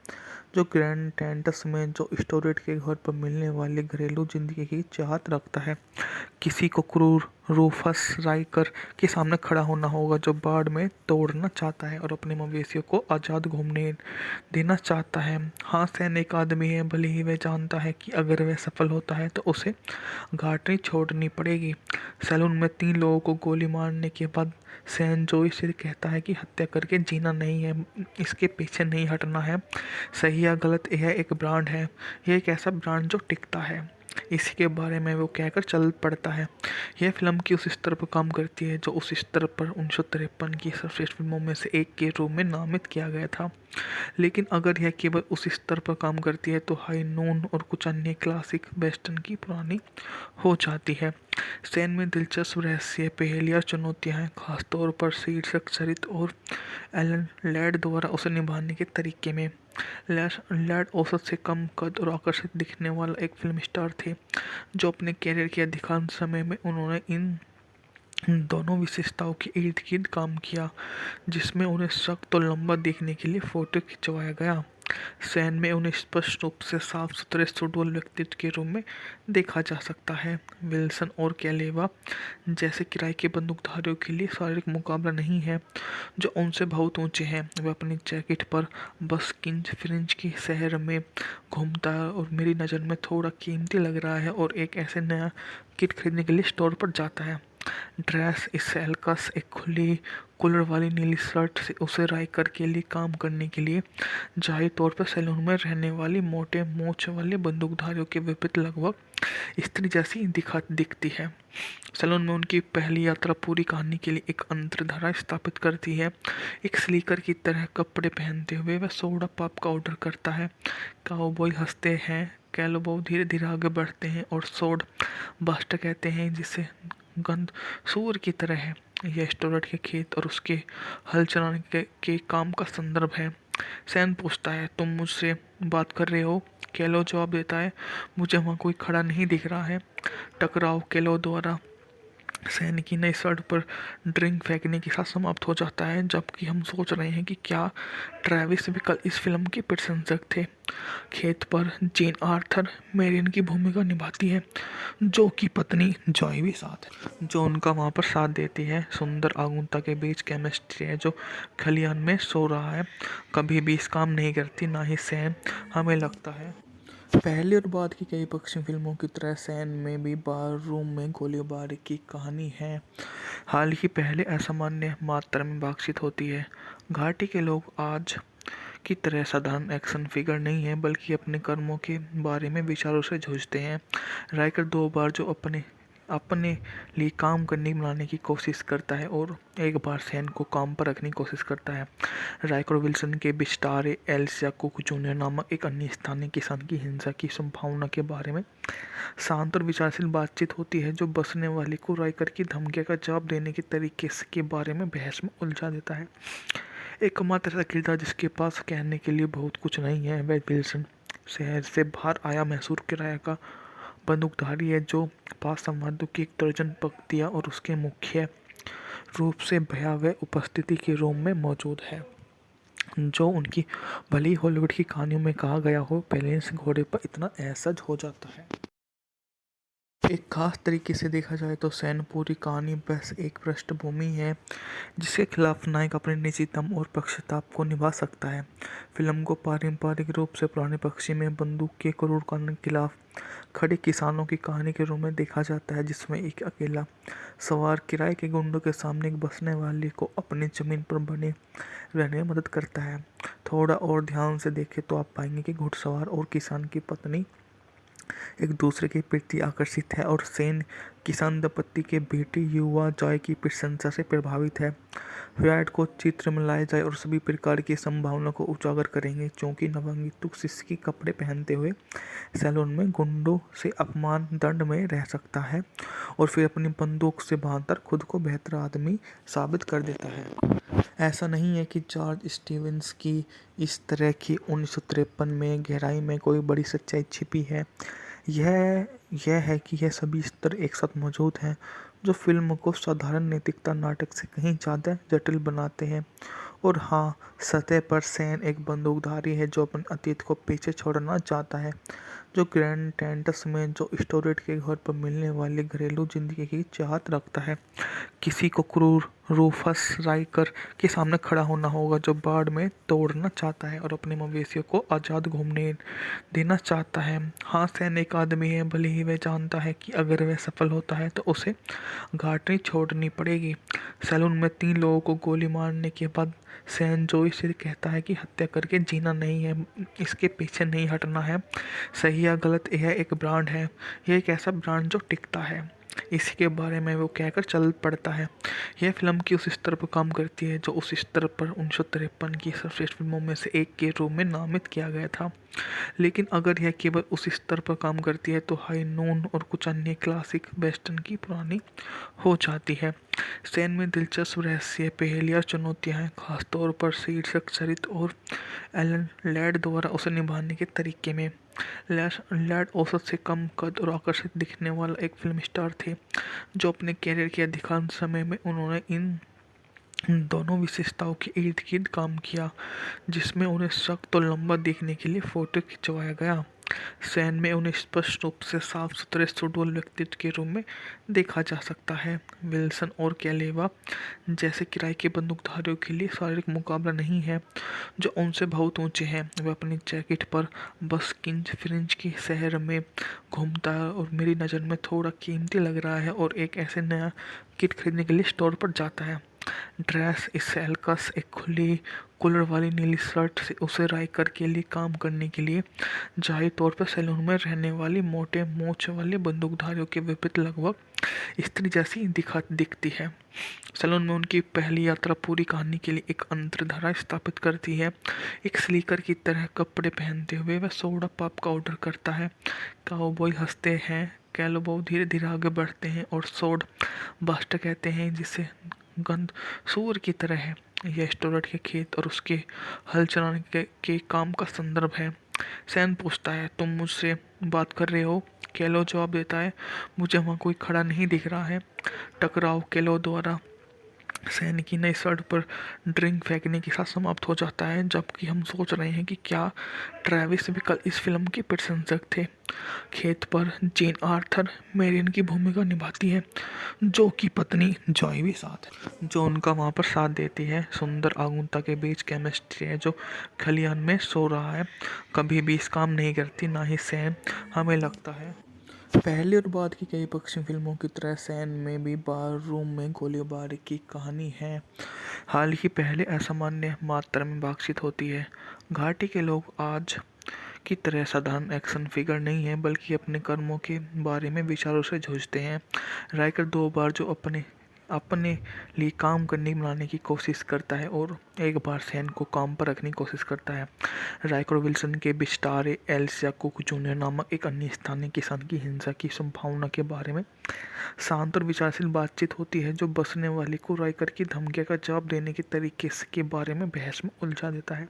जो ग्रैंड टेंटस में जो स्टोरेट के घर पर मिलने वाली घरेलू जिंदगी की चाहत रखता है। किसी को क्रूर रूफस राइकर के सामने खड़ा होना होगा, जो बाढ़ में तोड़ना चाहता है और अपने मवेशियों को आज़ाद घूमने देना चाहता है। हाँ, सैन एक आदमी है, भले ही वह जानता है कि अगर वह सफल होता है तो उसे घाटी छोड़नी पड़ेगी। सैलून में 3 लोगों को गोली मारने के बाद सैन जोई से कहता है कि हत्या करके जीना नहीं है, इसके पीछे नहीं हटना है। सही या गलत, यह एक ब्रांड है, यह एक ऐसा ब्रांड जो टिकता है, इसी के बारे में वो कहकर चल पड़ता है। यह फिल्म की उस स्तर पर काम करती है जो उस स्तर पर 1953 की सर्वश्रेष्ठ फिल्मों में से एक के रूप में नामित किया गया था। लेकिन अगर यह केवल उस स्तर पर काम करती है तो हाई नून और कुछ अन्य क्लासिक वेस्टर्न की पुरानी हो जाती है। सैन में दिलचस्प रहस्य, पहेलियाँ, चुनौतियाँ हैं, खासतौर पर शीर्षक चरित्र और एलन लैड द्वारा उसे निभाने के तरीके में। लैड औसत से कम कद और आकर्षित दिखने वाला एक फिल्म स्टार थे, जो अपने कैरियर के अधिकांश समय में उन्होंने इन दोनों विशेषताओं के इर्द गिर्द काम किया, जिसमें उन्हें सख्त और लंबा दिखने के लिए फोटो खिंचवाया गया। सैन में उन्हें स्पष्ट रूप से साफ सुथरे सुडौल व्यक्तित्व के रूप में देखा जा सकता है। विल्सन और कैलेवा जैसे किराए के बंदूकधारियों के लिए शारीरिक मुकाबला नहीं है, जो उनसे बहुत ऊंचे हैं। वह अपनी जैकेट पर बस किंज फ्रिंज के शहर में घूमता है और मेरी नज़र में थोड़ा कीमती लग रहा है और एक ऐसे नया किट खरीदने के लिए स्टोर पर जाता है। ड्रेस स्टाइलकस एक खुली कॉलर वाली नीली शर्ट से उसे राइकर के लिए काम करने के लिए जाहिर तौर पर सैलून में रहने वाली मोटे मूंछ वाले बंदूकधारियों के विपरीत लगभग स्त्री जैसी दिखती है। सैलून में उनकी पहली यात्रा पूरी कहानी के लिए एक अंतर्धारा स्थापित करती है। एक स्लीकर की तरह कपड़े पहनते हुए वह सोडा पॉप का ऑर्डर करता है। काउबॉय हंसते हैं, कैलोबॉय धीरे धीरे आगे बढ़ते हैं और सोड बास्टर कहते हैं, जिसे गंध सूअर की तरह है। यह स्टोरेट के खेत और उसके हल चलाने के काम का संदर्भ है। सैन पूछता है, तुम मुझसे बात कर रहे हो? कैलो जवाब देता है, मुझे वहाँ कोई खड़ा नहीं दिख रहा है। टकराव कैलो द्वारा सैन की नई शर्ट पर ड्रिंक फेंकने के साथ समाप्त हो जाता है, जबकि हम सोच रहे हैं कि क्या ट्रेविस भी कल इस फिल्म के प्रशंसक थे। खेत पर जेन आर्थर मेरियन की भूमिका निभाती है, जो कि पत्नी जॉय भी साथ है, जो उनका वहाँ पर साथ देती है। सुंदर आगुनता के बीच केमिस्ट्री है जो खलियान में सो रहा है, कभी भी इस काम नहीं करती, ना ही सैन। हमें लगता है पहले और बाद की कई पश्चिमी फिल्मों की तरह सैन में भी बार रूम में गोलीबारी की कहानी है। हाल ही पहले असामान्य मात्रा में बातचीत होती है। घाटी के लोग आज की तरह साधारण एक्शन फिगर नहीं है, बल्कि अपने कर्मों के बारे में विचारों से जूझते हैं। राइकर 2 बार जो अपने अपने लिए काम करने बनाने की कोशिश करता है और एक बार सैन को काम पर रखने की कोशिश करता है। राइकर और विल्सन के बिस्टारे एल्सिया कुक जूनियर नामक एक अन्य स्थानीय किसान की हिंसा की संभावना के बारे में शांत और विचारशील बातचीत होती है, जो बसने वाले को राइकर की धमकियों का जवाब देने के तरीके के बारे में बहस में उलझा देता है। एकमात्र ऐसा किरदार जिसके पास कहने के लिए बहुत कुछ नहीं है वह विल्सन, शहर से बाहर आया मैसूर किराया का बंदूकधारी है, जो पास संवादों की एक दर्जन पंक्तियाँ और उसके मुख्य रूप से भयावह उपस्थिति के रूम में मौजूद है, जो उनकी भली हॉलीवुड की कहानियों में कहा गया हो, बैलेंस घोड़े पर इतना असहज हो जाता है। एक खास तरीके से देखा जाए तो सैन पूरी कहानी बस एक पृष्ठभूमि है जिसके खिलाफ नायक अपने निजी दम और पक्षताप को निभा सकता है। फिल्म को पारंपरिक रूप से पुराने पक्षी में बंदूक के क्रूर कानून के खिलाफ खड़े किसानों की कहानी के रूप में देखा जाता है, जिसमें एक अकेला सवार किराए के गुंडों के सामने एक बसने वाले को अपनी जमीन पर बने रहने में मदद करता है। थोड़ा और ध्यान से देखें तो आप पाएंगे कि घुड़सवार और किसान की पत्नी एक दूसरे के प्रति आकर्षित है और सैन किसान दंपत्ति के बेटे युवा जॉय की प्रशंसा से प्रभावित है। विराट को चित्र में लाया जाए और सभी प्रकार की संभावना को उजागर करेंगे, क्योंकि नवांगितुक शिष्य के कपड़े पहनते हुए सैलून में गुंडों से अपमान दंड में रह सकता है और फिर अपनी बंदूक से बांधकर खुद को बेहतर आदमी साबित कर देता है। ऐसा नहीं है कि जॉर्ज स्टीवेंस की इस तरह की 1953 में गहराई में कोई बड़ी सच्चाई छिपी है। यह है कि यह सभी स्तर एक साथ मौजूद हैं, जो फिल्म को साधारण नैतिकता नाटक से कहीं ज़्यादा जटिल बनाते हैं। और हाँ, सतह पर सैन एक बंदूकधारी है जो अपने अतीत को पीछे छोड़ना चाहता है, जो ग्रैंड टेंटस में जो स्टोरेट के घर पर मिलने वाली घरेलू जिंदगी की चाहत रखता है। किसी को क्रूर रूफस राइकर के सामने खड़ा होना होगा, जो बाढ़ में तोड़ना चाहता है और अपने मवेशियों को आज़ाद घूमने देना चाहता है। हाँ, सैन एक आदमी है, भले ही वह जानता है कि अगर वह सफल होता है तो उसे घाटी छोड़नी पड़ेगी। सैलून में 3 लोगों को गोली मारने के बाद सैन जोई से कहता है कि हत्या करके जीना नहीं है, इसके पीछे नहीं हटना है। सही या गलत, यह एक ब्रांड है, यह एक ऐसा ब्रांड जो टिकता है, इसी के बारे में वो कहकर चल पड़ता है। यह फिल्म की उस स्तर पर काम करती है जो उस स्तर पर 1953 की सर्वश्रेष्ठ फिल्मों में से एक के रूप में नामित किया गया था। लेकिन अगर यह केवल उस स्तर पर काम करती है तो हाई नून और कुछ अन्य क्लासिक वेस्टर्न की पुरानी हो जाती है। सैन में दिलचस्प रहस्य, पहेलियाँ, चुनौतियाँ हैं, खासतौर पर शीर्षक चरित्र और एलन लैड द्वारा उसे निभाने के तरीके में। लैड औसत से कम कद और आकर्षित दिखने वाला एक फिल्म स्टार थे, जो अपने कैरियर के अधिकांश समय में उन्होंने इन दोनों विशेषताओं के इर्द गिर्द काम किया, जिसमें उन्हें सख्त और लंबा दिखने के लिए फोटो खिंचवाया गया। सैन में उन्हें स्पष्ट रूप से साफ सुथरे सुडौल व्यक्तित्व के रूप में देखा जा सकता है। विल्सन और कैलेवा जैसे किराए के बंदूकधारियों के लिए शारीरिक मुकाबला नहीं है, जो उनसे बहुत ऊंचे हैं। वह अपनी जैकेट पर बस किंज फ्रिंज के शहर में घूमता है और मेरी नज़र में थोड़ा कीमती लग रहा है और एक ऐसे नया किट खरीदने के लिए स्टोर पर जाता है। ड्रेस स्टाइलकस एक खुली कॉलर वाली नीली शर्ट से उसे राइकर के लिए काम करने के लिए जाहिर तौर पर सैलून में रहने वाली मोटे मोछ वाले बंदूकधारियों के विपरीत लगभग स्त्री जैसी दिखती है। सैलून में उनकी पहली यात्रा पूरी कहानी के लिए एक अंतर्धारा स्थापित करती है। एक स्लीकर की तरह कपड़े पहनते हुए वह सोडा पॉप का ऑर्डर करता है। काउबॉय हंसते हैं, कैलोबो धीरे धीरे आगे बढ़ते हैं और सोड बास्टर कहते हैं, जिसे गंध सूर की तरह है। यह स्टोरेट के खेत और उसके हल चलाने के काम का संदर्भ है। सैन पूछता है, तुम मुझसे बात कर रहे हो? कैलो जवाब देता है, मुझे वहाँ कोई खड़ा नहीं दिख रहा है। टकराव कैलो द्वारा सैन की नई शर्ट पर ड्रिंक फेंकने के साथ समाप्त हो जाता है, जबकि हम सोच रहे हैं कि क्या ट्रेविस भी कल इस फिल्म के प्रशंसक थे। खेत पर जेन आर्थर मेरियन की भूमिका निभाती है, जो कि पत्नी जॉय भी साथ है, जो उनका वहाँ पर साथ देती है। सुंदर आगुनता के बीच केमिस्ट्री है जो खलियान में सो रहा है, कभी भी इस काम नहीं करती, ना ही सैन। हमें लगता है पहले और बाद की कई पश्चिमी फिल्मों की तरह सैन में भी बार रूम में गोलीबारी की कहानी है। हाल ही पहले असामान्य मात्रा में बातचीत होती है। घाटी के लोग आज की तरह साधारण एक्शन फिगर नहीं है, बल्कि अपने कर्मों के बारे में विचारों से जूझते हैं। राइकर 2 बार जो अपने अपने लिए काम करने बनाने की कोशिश करता है और एक बार सैन को काम पर रखने की कोशिश करता है। राइकर और विल्सन के बिस्टारे एल्सिया कुक जूनियर नामक एक अन्य स्थानीय किसान की हिंसा की संभावना के बारे में शांत और विचारशील बातचीत होती है, जो बसने वाले को राइकर की धमकियों का जवाब देने के तरीके के बारे में बहस में उलझा देता है।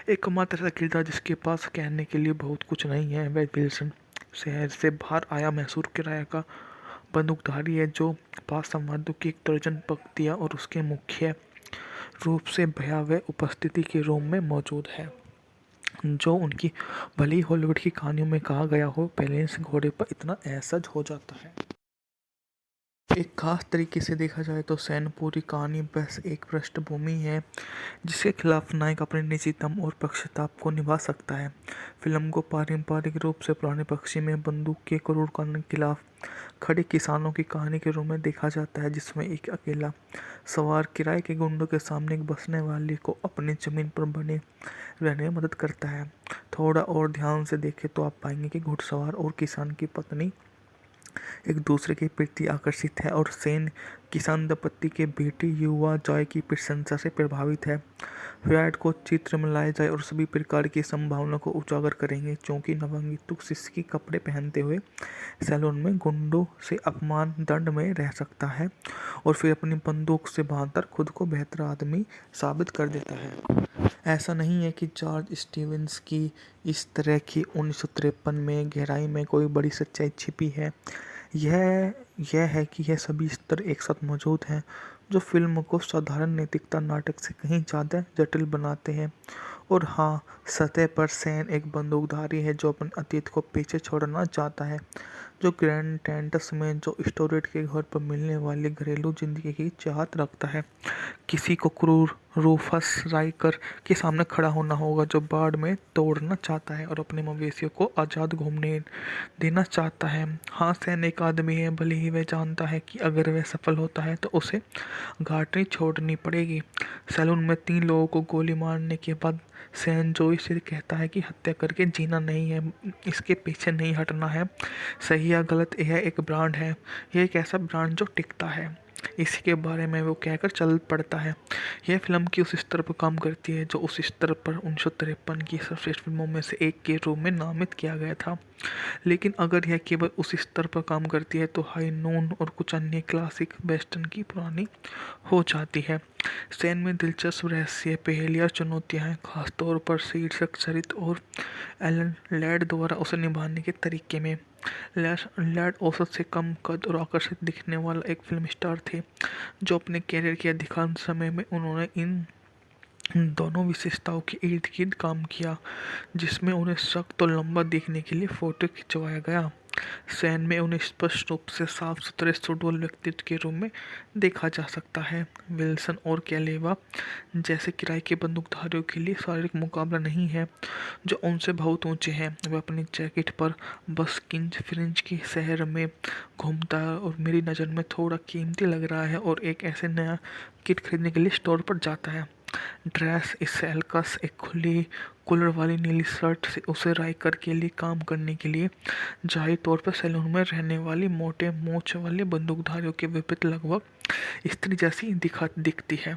एकमात्र ऐसा किरदार जिसके पास कहने के लिए बहुत कुछ नहीं है वह विल्सन, शहर से बाहर आया मैसूर किराया का बंदूकधारी है, जो पास संवादों की एक दर्जन पंक्तियाँ और उसके मुख्य रूप से भयावह उपस्थिति के रूम में मौजूद है, जो उनकी भली हॉलीवुड की कहानियों में कहा गया हो, बैलेंस घोड़े पर इतना असहज हो जाता है। एक खास तरीके से देखा जाए तो सैन पूरी कहानी बस एक पृष्ठभूमि है जिसके खिलाफ नायक अपने निजी दम और पक्षताप को निभा सकता है। फिल्म को पारंपरिक रूप से पुराने पश्चिम में बंदूक के क्रूर कानून के खिलाफ खड़े किसानों की कहानी के रूप में देखा जाता है, जिसमें एक अकेला सवार किराए के गुंडों के सामने एक बसने वाले को अपनी ज़मीन पर बने रहने में मदद करता है। थोड़ा और ध्यान से देखें तो आप पाएंगे कि घुड़सवार और किसान की पत्नी एक दूसरे के प्रति आकर्षित है और सैन किसान दंपत्ति के बेटी युवा जॉय की प्रशंसा से प्रभावित है। विराट को चित्र में लाया जाए और सभी प्रकार की संभावना को उजागर करेंगे, क्योंकि नवांगितुक शिष्य के कपड़े पहनते हुए सैलून में गुंडों से अपमान दंड में रह सकता है और फिर अपनी बंदूक से बांधकर खुद को बेहतर आदमी साबित कर देता है। ऐसा नहीं है कि जॉर्ज स्टीवेंस की इस तरह की 1953 में गहराई में कोई बड़ी सच्चाई छिपी है। यह है कि यह सभी स्तर एक साथ मौजूद हैं, जो फिल्म को साधारण नैतिकता नाटक से कहीं ज़्यादा जटिल बनाते हैं। और हाँ, सतह पर सैन एक बंदूकधारी है जो अपने अतीत को पीछे छोड़ना चाहता है, जो ग्रैंड टेंटस में जो स्टोरेट के घर पर मिलने वाली घरेलू जिंदगी की चाहत रखता है। किसी को क्रूर रूफस राइकर के सामने खड़ा होना होगा, जो बाढ़ में तोड़ना चाहता है और अपने मवेशियों को आज़ाद घूमने देना चाहता है। हाँ, सैन एक आदमी है, भले ही वह जानता है कि अगर वह सफल होता है तो उसे घाटी छोड़नी पड़ेगी। सैलून में 3 लोगों को गोली मारने के बाद सैन जोई से कहता है कि हत्या करके जीना नहीं है, इसके पीछे नहीं हटना है। सही या गलत, यह एक ब्रांड है, यह एक ऐसा ब्रांड जो टिकता है, इसी के बारे में वो कहकर चल पड़ता है। यह फिल्म की उस स्तर पर काम करती है जो उस स्तर पर 1953 की सर्वश्रेष्ठ फिल्मों में से एक के रूप में नामित किया गया था। लेकिन अगर यह केवल उस स्तर पर काम करती है तो हाई नून और कुछ अन्य क्लासिक वेस्टर्न की पुरानी हो जाती है। सैन में दिलचस्प रहस्य, पहेलियाँ, चुनौतियाँ हैं, खासतौर पर शीर्षक चरित्र और एलन लैड द्वारा उसे निभाने के तरीके में। लैड औसत से कम कद और आकर्षित दिखने वाला एक फिल्म स्टार थे, जो अपने कैरियर के अधिकांश समय में उन्होंने इन दोनों विशेषताओं के इर्द गिर्द काम किया, जिसमें उन्हें सख्त और लंबा दिखने के लिए फोटो खिंचवाया गया। सैन में उन्हें स्पष्ट रूप से साफ सुथरे सुडौल व्यक्तित्व के रूप में देखा जा सकता है। विल्सन और कैलेवा जैसे किराए के बंदूकधारियों के लिए शारीरिक मुकाबला नहीं है, जो उनसे बहुत ऊंचे हैं। वह अपनी जैकेट पर बस्किंज फ्रिंज के शहर में घूमता है और मेरी नज़र में थोड़ा कीमती लग रहा है और एक ऐसे नया किट खरीदने के लिए स्टोर पर जाता है। ड्रेस स्लैक्स, एक खुली कॉलर वाली नीली शर्ट से उसे राइकर के लिए काम करने के लिए जाहिर तौर पर सैलून में रहने वाली मोटे मूंछ वाले बंदूकधारियों के विपरीत लगभग स्त्री जैसी दिखती है।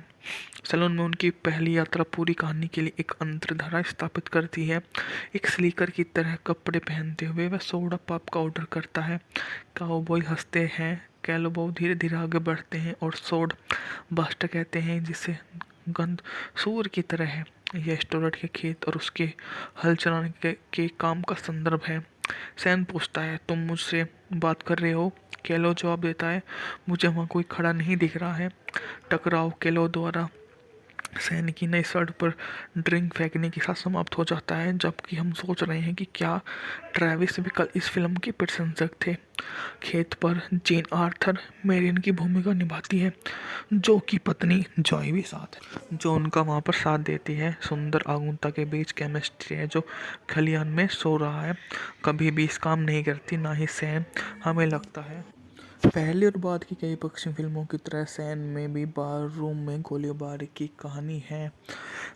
सैलून में उनकी पहली यात्रा पूरी कहानी के लिए एक अंतर्धारा स्थापित करती है। एक स्लीकर की तरह कपड़े पहनते हुए वह सोडा पॉप का ऑर्डर करता है। काउबॉय हंसते हैं, कैलोबो धीरे धीरे आगे बढ़ते हैं और सोड बास्टर कहते हैं, जिसे गंध सूर्य की तरह है। यह स्टोरेट के खेत और उसके हल चलाने के काम का संदर्भ है। सैन पूछता है, तुम मुझसे बात कर रहे हो? केलो जवाब देता है, मुझे वहाँ कोई खड़ा नहीं दिख रहा है। टकराव केलो द्वारा सैन की नई शर्ट पर ड्रिंक फेंकने के साथ समाप्त हो जाता है, जबकि हम सोच रहे हैं कि क्या ट्रेविस भी कल इस फिल्म के प्रशंसक थे। खेत पर जेन आर्थर मेरियन की भूमिका निभाती है, जो की पत्नी जॉय भी साथ है, जो उनका वहाँ पर साथ देती है। सुंदर आगुनता के बीच केमिस्ट्री है, जो खलियान में सो रहा है, कभी भी इस काम नहीं करती, ना ही सैन। हमें लगता है पहली और बाद की कई पश्चिमी फिल्मों की तरह सैन में भी बार रूम में गोलीबारी की कहानी है।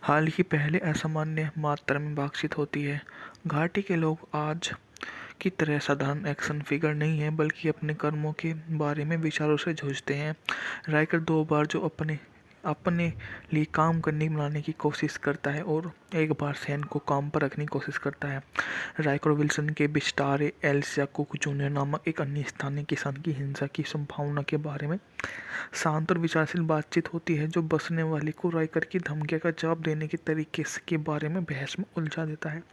हाल ही पहले असामान्य मात्रा में बातचीत होती है। घाटी के लोग आज की तरह साधारण एक्शन फिगर नहीं है, बल्कि अपने कर्मों के बारे में विचारों से जूझते हैं। राइकर 2 बार जो अपने अपने लिए काम करने बनाने की कोशिश करता है और एक बार सैन को काम पर रखने की कोशिश करता है। राइकर और विल्सन के बिस्टारे एल्सिया कुक जूनियर नामक एक अन्य स्थानीय किसान की हिंसा की संभावना के बारे में शांत और विचारशील बातचीत होती है, जो बसने वाले को राइकर की धमकियों का जवाब देने के तरीके के बारे में बहस में उलझा देता है।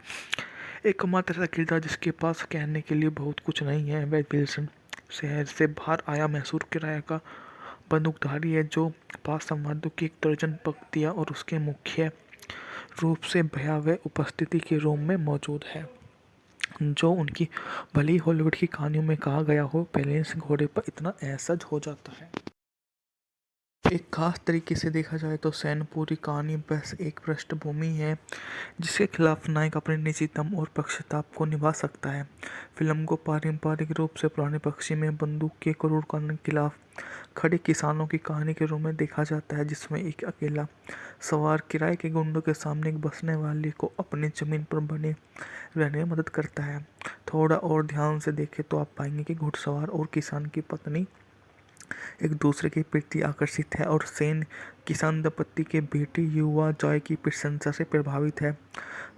एकमात्र ऐसा किरदार जिसके पास कहने के लिए बहुत कुछ नहीं है, वह विल्सन शहर से बाहर आया मैसूर किराया का बंदूकधारी है, जो पास संवादों की एक दर्जन पंक्तियाँ और उसके मुख्य रूप से भयावह उपस्थिति के रूम में मौजूद है, जो उनकी भली हॉलीवुड की कहानियों में कहा गया हो, बैलेंस घोड़े पर इतना असहज हो जाता है। एक खास तरीके से देखा जाए तो सैन पूरी कहानी बस एक पृष्ठभूमि है, जिसके खिलाफ नायक अपने निजी दम और पक्षताप को निभा सकता है। फिल्म को पारंपरिक रूप से पुराने पक्षी में बंदूक के क्रूर कानून के खिलाफ खड़े किसानों की कहानी के रूप में देखा जाता है, जिसमें एक अकेला सवार किराए के गुंडों के सामने एक बसने वाले को अपनी जमीन पर बने रहने में मदद करता है। थोड़ा और ध्यान से देखें तो आप पाएंगे कि घुड़सवार और किसान की पत्नी एक दूसरे के प्रति आकर्षित है और सैन किसान दंपत्ति के बेटी युवा जॉय की प्रशंसा से प्रभावित है।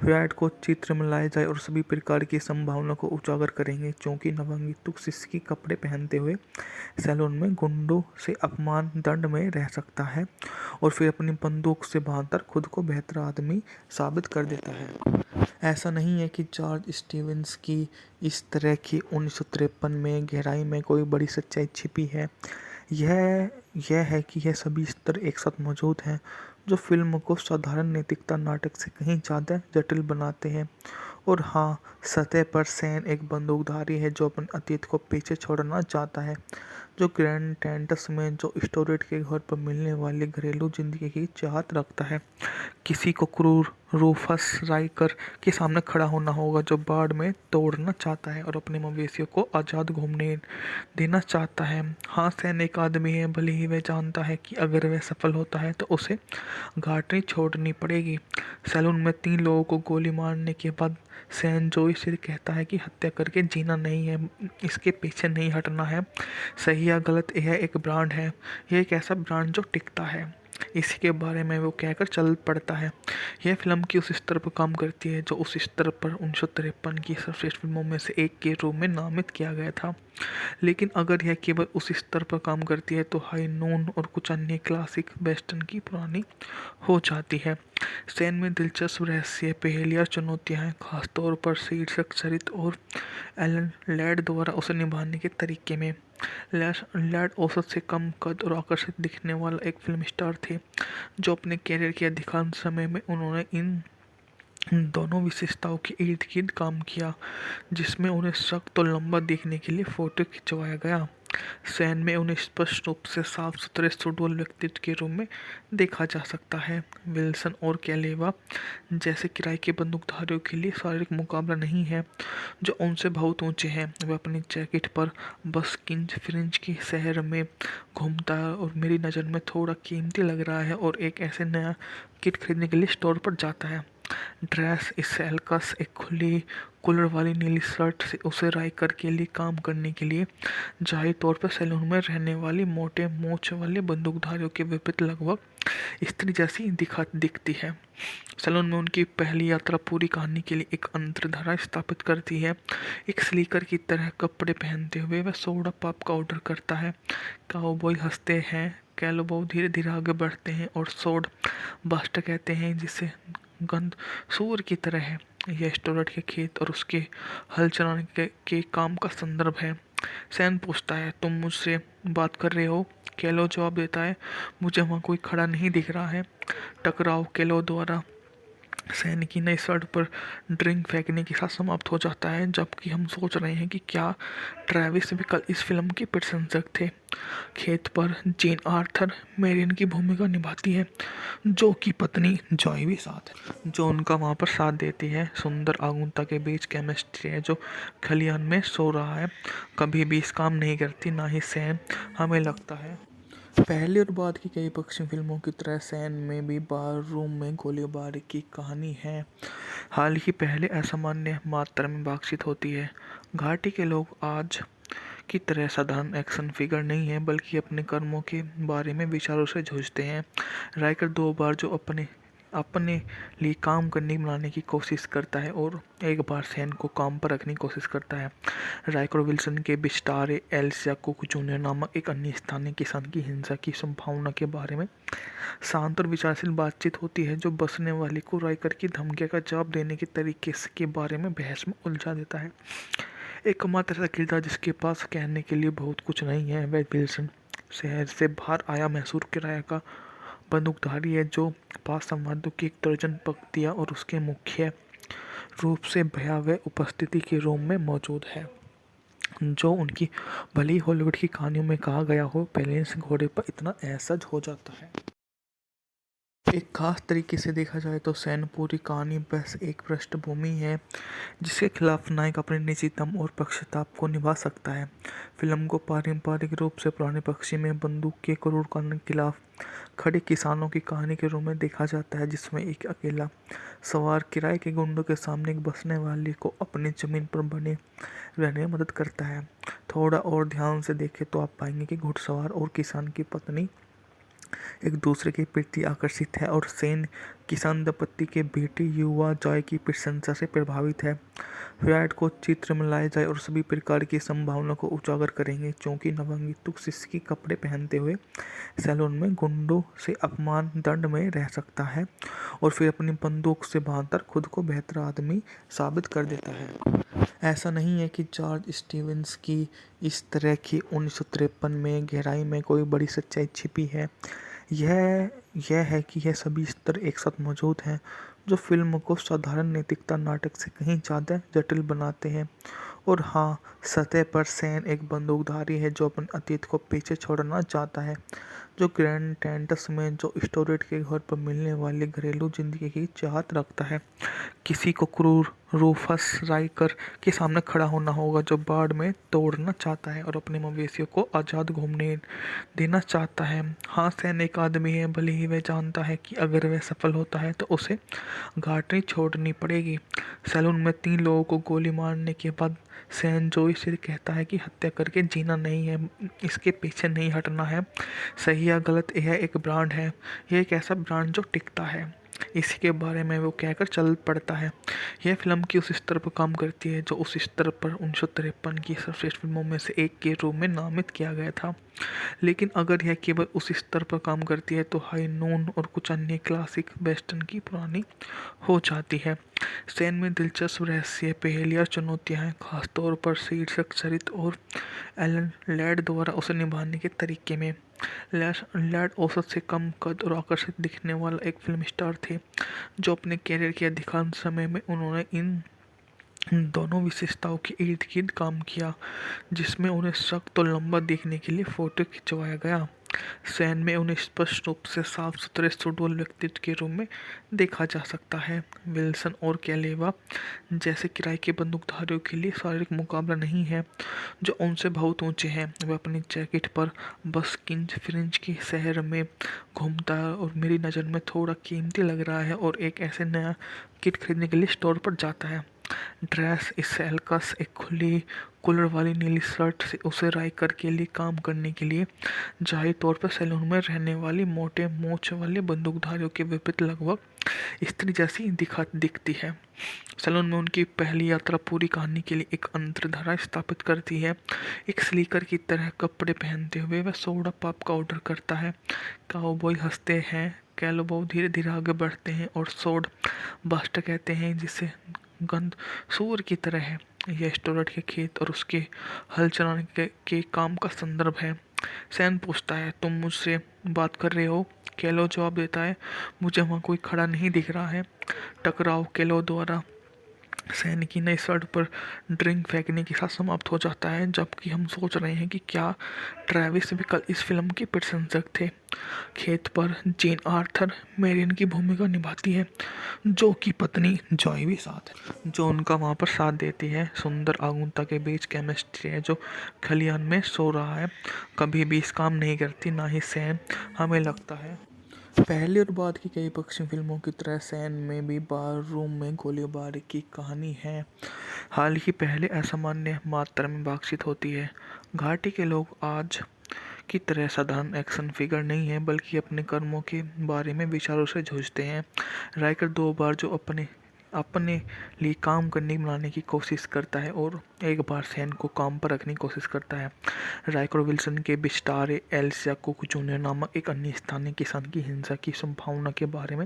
फ्रायड को चित्र में लाया जाए और सभी प्रकार की संभावना को उजागर करेंगे, क्योंकि नवंगितुक सिसकी कपड़े पहनते हुए सैलून में गुंडों से अपमान दंड में रह सकता है और फिर अपनी बंदूक से बांधकर खुद को बेहतर आदमी साबित कर देता है। ऐसा नहीं है कि जॉर्ज स्टीवेंस की इस तरह की 1953 में गहराई में कोई बड़ी सच्चाई छिपी है। यह है कि यह सभी स्तर एक साथ मौजूद हैं, जो फिल्म को साधारण नैतिकता नाटक से कहीं ज़्यादा जटिल बनाते हैं। और हाँ, सतह पर सैन एक बंदूकधारी है जो अपने अतीत को पीछे छोड़ना चाहता है, जो ग्रैंड टेंटस में जो स्टोरेट के घर पर मिलने वाली घरेलू जिंदगी की चाहत रखता है। किसी को क्रूर रूफस राइकर के सामने खड़ा होना होगा, जो बाढ़ में तोड़ना चाहता है और अपने मवेशियों को आज़ाद घूमने देना चाहता है। हाँ, सैन एक आदमी है, भले ही वह जानता है कि अगर वह सफल होता है तो उसे घाटी छोड़नी पड़ेगी। सैलून में 3 लोगों को गोली मारने के बाद सैन जोई से कहता है कि हत्या करके जीना नहीं है, इसके पीछे नहीं हटना है। सही या गलत, यह एक ब्रांड है, यह एक ऐसा ब्रांड जो टिकता है, इसी के बारे में वो कहकर चल पड़ता है। यह फिल्म की उस स्तर पर काम करती है जो उस स्तर पर 1953 की सर्वश्रेष्ठ फिल्मों में से एक के रूप में नामित किया गया था। लेकिन अगर यह केवल उस स्तर पर काम करती है तो हाई नून और कुछ अन्य क्लासिक वेस्टर्न की पुरानी हो जाती है। सैन में दिलचस्प रहस्य, पहेलियाँ, चुनौतियाँ हैं, खासतौर पर शीर्षक चरित्र और एलन लैड द्वारा उसे निभाने के तरीके में। लैड औसत से कम कद और आकर्षित दिखने वाला एक फिल्म स्टार थे, जो अपने कैरियर के अधिकांश समय में उन्होंने इन दोनों विशेषताओं के इर्द गिर्द काम किया, जिसमें उन्हें सख्त और लंबा दिखने के लिए फोटो खिंचवाया गया। सैन में उन्हें स्पष्ट रूप से साफ सुथरे सुडौल व्यक्तित्व के रूप में देखा जा सकता है। विल्सन और कैलेवा जैसे किराए के बंदूकधारियों के लिए शारीरिक मुकाबला नहीं है, जो उनसे बहुत ऊंचे हैं। वह अपनी जैकेट पर बस किंज फ्रिंज के शहर में घूमता है और मेरी नज़र में थोड़ा कीमती लग रहा है और एक ऐसे नया किट खरीदने के लिए स्टोर पर जाता है। ड्रेस स्कैल्कस एक खुली कॉलर वाली नीली शर्ट से उसे राइकर के लिए काम करने के लिए जाहिर तौर पर सैलून में रहने वाली मोटे मूंछ वाले बंदूकधारियों के विपरीत लगभग स्त्री जैसी दिखती है। सैलून में उनकी पहली यात्रा पूरी कहानी के लिए एक अंतर्धारा स्थापित करती है। एक स्लीकर की तरह कपड़े पहनते हुए वह सोडा पॉप का ऑर्डर करता है। काउबॉय हंसते हैं, कैलोबॉय धीरे धीरे आगे बढ़ते हैं और सोड बास्टर कहते हैं जिसे गंध सूअर की तरह है। यह स्टोरेट के खेत और उसके हल चलाने के काम का संदर्भ है। सैन पूछता है, तुम मुझसे बात कर रहे हो? कैलो जवाब देता है, मुझे वहाँ कोई खड़ा नहीं दिख रहा है। टकराव कैलो द्वारा सैन की नई शर्ट पर ड्रिंक फेंकने के साथ समाप्त हो जाता है, जबकि हम सोच रहे हैं कि क्या ट्रेविस भी कल इस फिल्म के प्रशंसक थे। खेत पर जेन आर्थर मेरिन की भूमिका निभाती है, जो की पत्नी जॉय भी साथ है, जो उनका वहाँ पर साथ देती है। सुंदर आगुनता के बीच केमिस्ट्री है जो खलियान में सो रहा है, कभी भी इस काम नहीं करती, ना ही सैन। हमें लगता है पहले और बाद की कई पश्चिमी फिल्मों की तरह सैन में भी बार रूम में गोलीबारी की कहानी है। हाल ही पहले असामान्य मात्रा में बातचीत होती है। घाटी के लोग आज की तरह साधारण एक्शन फिगर नहीं है, बल्कि अपने कर्मों के बारे में विचारों से जूझते हैं। राइकर 2 बार जो अपने लिए काम करने बनाने की कोशिश करता है और एक बार सैन को काम पर रखने की कोशिश करता है। राइकर और विल्सन के बिस्टारे एल्सिया कुक जूनियर नामक एक अन्य स्थानीय किसान की हिंसा की संभावना के बारे में शांत और विचारशील बातचीत होती है, जो बसने वाले को राइकर की धमकियों का जवाब देने के तरीके के बारे में बहस में उलझा देता है। एकमात्र ऐसा किरदार जिसके पास कहने के लिए बहुत कुछ नहीं है वह विल्सन, शहर से बाहर आया मैसूर किराया का बंदूकधारी है, जो पास संवादों की एक दर्जन पंक्तियाँ और उसके मुख्य रूप से भयावह उपस्थिति के रूम में मौजूद है, जो उनकी भली हॉलीवुड की कहानियों में कहा गया हो, बैलेंस घोड़े पर इतना असहज हो जाता है। एक खास तरीके से देखा जाए तो सैन पूरी कहानी बस एक पृष्ठभूमि है जिसके खिलाफ नायक अपने निजीतम और पक्षताप को निभा सकता है। फिल्म को पारंपरिक रूप से पुराने पक्षी में बंदूक के क्रूर कानून के खिलाफ खड़े किसानों की कहानी के रूप में देखा जाता है, जिसमें एक अकेला सवार किराए के गुंडों के सामने एक बसने वाले को अपनी ज़मीन पर बने रहने में मदद करता है। थोड़ा और ध्यान से देखें तो आप पाएंगे कि घुड़सवार और किसान की पत्नी एक दूसरे के प्रति आकर्षित है और सैन किसान दंपत्ति के बेटी युवा जॉय की प्रशंसा से प्रभावित है। फ्रायड को चित्र में लाया जाए और सभी प्रकार की संभावना को उजागर करेंगे, क्योंकि नवंगितुक शिष्य कपड़े पहनते हुए सैलून में गुंडों से अपमान दंड में रह सकता है और फिर अपनी बंदूक से बांधकर खुद को बेहतर आदमी साबित कर देता है। ऐसा नहीं है कि जॉर्ज स्टीवेंस की इस तरह की 1953 में गहराई में कोई बड़ी सच्चाई छिपी है। यह है कि यह सभी स्तर एक साथ मौजूद हैं, जो फिल्म को साधारण नैतिकता नाटक से कहीं ज़्यादा जटिल बनाते हैं। और हाँ, सतह पर सैन एक बंदूकधारी है जो अपने अतीत को पीछे छोड़ना चाहता है, जो ग्रैंड टेंटस में जो स्टोरेट के घर पर मिलने वाली घरेलू जिंदगी की चाहत रखता है। किसी को क्रूर रूफस राइकर के सामने खड़ा होना होगा, जो बाढ़ में तोड़ना चाहता है और अपने मवेशियों को आज़ाद घूमने देना चाहता है। हाँ, सैन एक आदमी है, भले ही वह जानता है कि अगर वह सफल होता है तो उसे घाटी छोड़नी पड़ेगी। सैलून में 3 लोगों को गोली मारने के बाद सैन जोई से कहता है कि हत्या करके जीना नहीं है, इसके पीछे नहीं हटना है। सही या गलत, यह एक ब्रांड है, यह एक ऐसा ब्रांड जो टिकता है, इसी के बारे में वो कहकर चल पड़ता है। यह फिल्म की उस स्तर पर काम करती है जो उस स्तर पर 1953 की सर्वश्रेष्ठ फिल्मों में से एक के रूप में नामित किया गया था। लेकिन अगर यह केवल उस स्तर पर काम करती है तो हाई नून और कुछ अन्य क्लासिक वेस्टर्न की पुरानी हो जाती है। सैन में दिलचस्प रहस्य, पहेलियाँ, चुनौतियाँ हैं, खासतौर पर शीर्षक चरित्र और एलन लैड द्वारा उसे निभाने के तरीके में। लैड औसत से कम कद और आकर्षित दिखने वाला एक फिल्म स्टार थे, जो अपने कैरियर के अधिकांश समय में उन्होंने इन दोनों विशेषताओं के इर्द गिर्द काम किया, जिसमें उन्हें सख्त और लंबा दिखने के लिए फोटो खिंचवाया गया। सैन में उन्हें स्पष्ट रूप से साफ सुथरे सुडौल व्यक्तित्व के रूप में देखा जा सकता है। विल्सन और कैलेवा जैसे किराए के बंदूकधारियों के लिए शारीरिक मुकाबला नहीं है, जो उनसे बहुत ऊंचे हैं। वह अपनी जैकेट पर बस किंज फ्रिंज के शहर में घूमता है और मेरी नज़र में थोड़ा कीमती लग रहा है और एक ऐसे नया किट खरीदने के लिए स्टोर पर जाता है। ड्रेस स्सेल्कस एक खुली कॉलर वाली नीली शर्ट से उसे राइकर के लिए काम करने के लिए जाहिर तौर पर सैलून में रहने वाली मोटे मूंछ वाले बंदूकधारियों के विपरीत लगभग स्त्री जैसी दिखती है। सैलून में उनकी पहली यात्रा पूरी कहानी के लिए एक अंतर्धारा स्थापित करती है। एक स्लीकर की तरह कपड़े पहनते हुए वह सोडा पॉप का ऑर्डर करता है। काउबॉय हंसते हैं, कैलोबो धीरे धीरे आगे बढ़ते हैं और सोड बास्टर कहते हैं, जिसे गंध सूअर की तरह है। यह स्टोरेट के खेत और उसके हल चलाने के काम का संदर्भ है। सैन पूछता है, तुम मुझसे बात कर रहे हो? कैलो जवाब देता है, मुझे वहाँ कोई खड़ा नहीं दिख रहा है। टकराव कैलो द्वारा सैन की नई शर्ट पर ड्रिंक फेंकने के साथ समाप्त हो जाता है, जबकि हम सोच रहे हैं कि क्या ट्रेविस भी कल इस फिल्म के प्रशंसक थे। खेत पर जेन आर्थर मेरियन की भूमिका निभाती है, जो की पत्नी जॉय भी साथ है, जो उनका वहाँ पर साथ देती है। सुंदर आगुनता के बीच केमिस्ट्री है जो खलियान में सो रहा है, कभी भी इस काम नहीं करती, ना ही सैन। हमें लगता है पहले और बाद की कई पश्चिमी फिल्मों की तरह सैन में भी बार रूम में गोलीबारी की कहानी है। हाल ही पहले असामान्य मात्रा में बातचीत होती है। घाटी के लोग आज की तरह साधारण एक्शन फिगर नहीं है, बल्कि अपने कर्मों के बारे में विचारों से जूझते हैं। राइकर 2 बार जो अपने अपने लिए काम करने बनाने की कोशिश करता है और एक बार सैन को काम पर रखने की कोशिश करता है। राइकर और विल्सन के बिस्टारे एल्सिया कुक जूनियर नामक एक अन्य स्थानीय किसान की हिंसा की संभावना के बारे में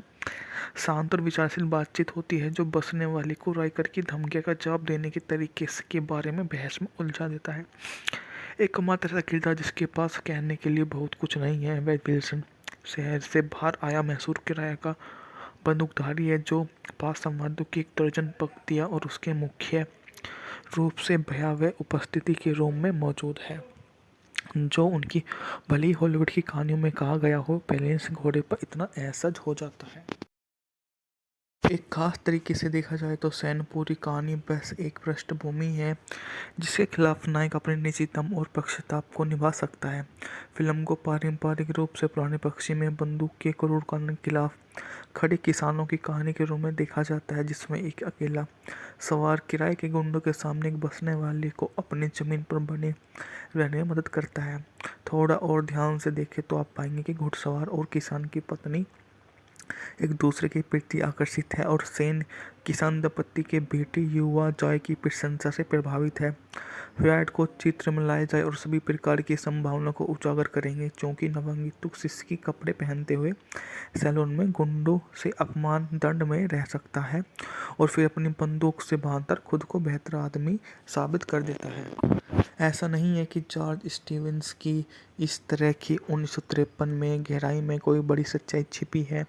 शांत और विचारशील बातचीत होती है, जो बसने वाले को राइकर की धमकियों का जवाब देने के तरीके के बारे में बहस में उलझा देता है। एकमात्र ऐसा किरदार जिसके पास कहने के लिए बहुत कुछ नहीं है, वह विल्सन शहर से बाहर आया मैसूर किराया का बंदूकधारी है, जो पास संवादों की एक दर्जन पंक्तियाँ और उसके मुख्य रूप से भयावह उपस्थिति के रूम में मौजूद है, जो उनकी भली हॉलीवुड की कहानियों में कहा गया हो, बैलेंस घोड़े पर इतना असहज हो जाता है। एक खास तरीके से देखा जाए तो सैन पूरी कहानी बस एक पृष्ठभूमि है, जिसके खिलाफ नायक अपने निजी दम और पक्षताप को निभा सकता है। फिल्म को पारंपरिक रूप से पुराने पक्षी में बंदूक के क्रूर कानून के खिलाफ खड़े किसानों की कहानी के रूप में देखा जाता है, जिसमें एक अकेला सवार किराए के गुंडों के सामने एक बसने वाले को अपनी ज़मीन पर बने रहने में मदद करता है। थोड़ा और ध्यान से देखें तो आप पाएंगे कि घुड़सवार और किसान की पत्नी एक दूसरे के प्रति आकर्षित है और सैन किसान दंपति के बेटे युवा जॉय की प्रशंसा से प्रभावित है। फ्रायड को चित्र में लाया जाए और सभी प्रकार की संभावनाओं को उजागर करेंगे, क्योंकि नवंगितुक शिष्य की कपड़े पहनते हुए सैलून में गुंडों से अपमान दंड में रह सकता है और फिर अपनी बंदूक से बांधकर खुद को बेहतर आदमी साबित कर देता है। ऐसा नहीं है कि जॉर्ज स्टीवेंस की इस तरह की 1953 में गहराई में कोई बड़ी सच्चाई छिपी है।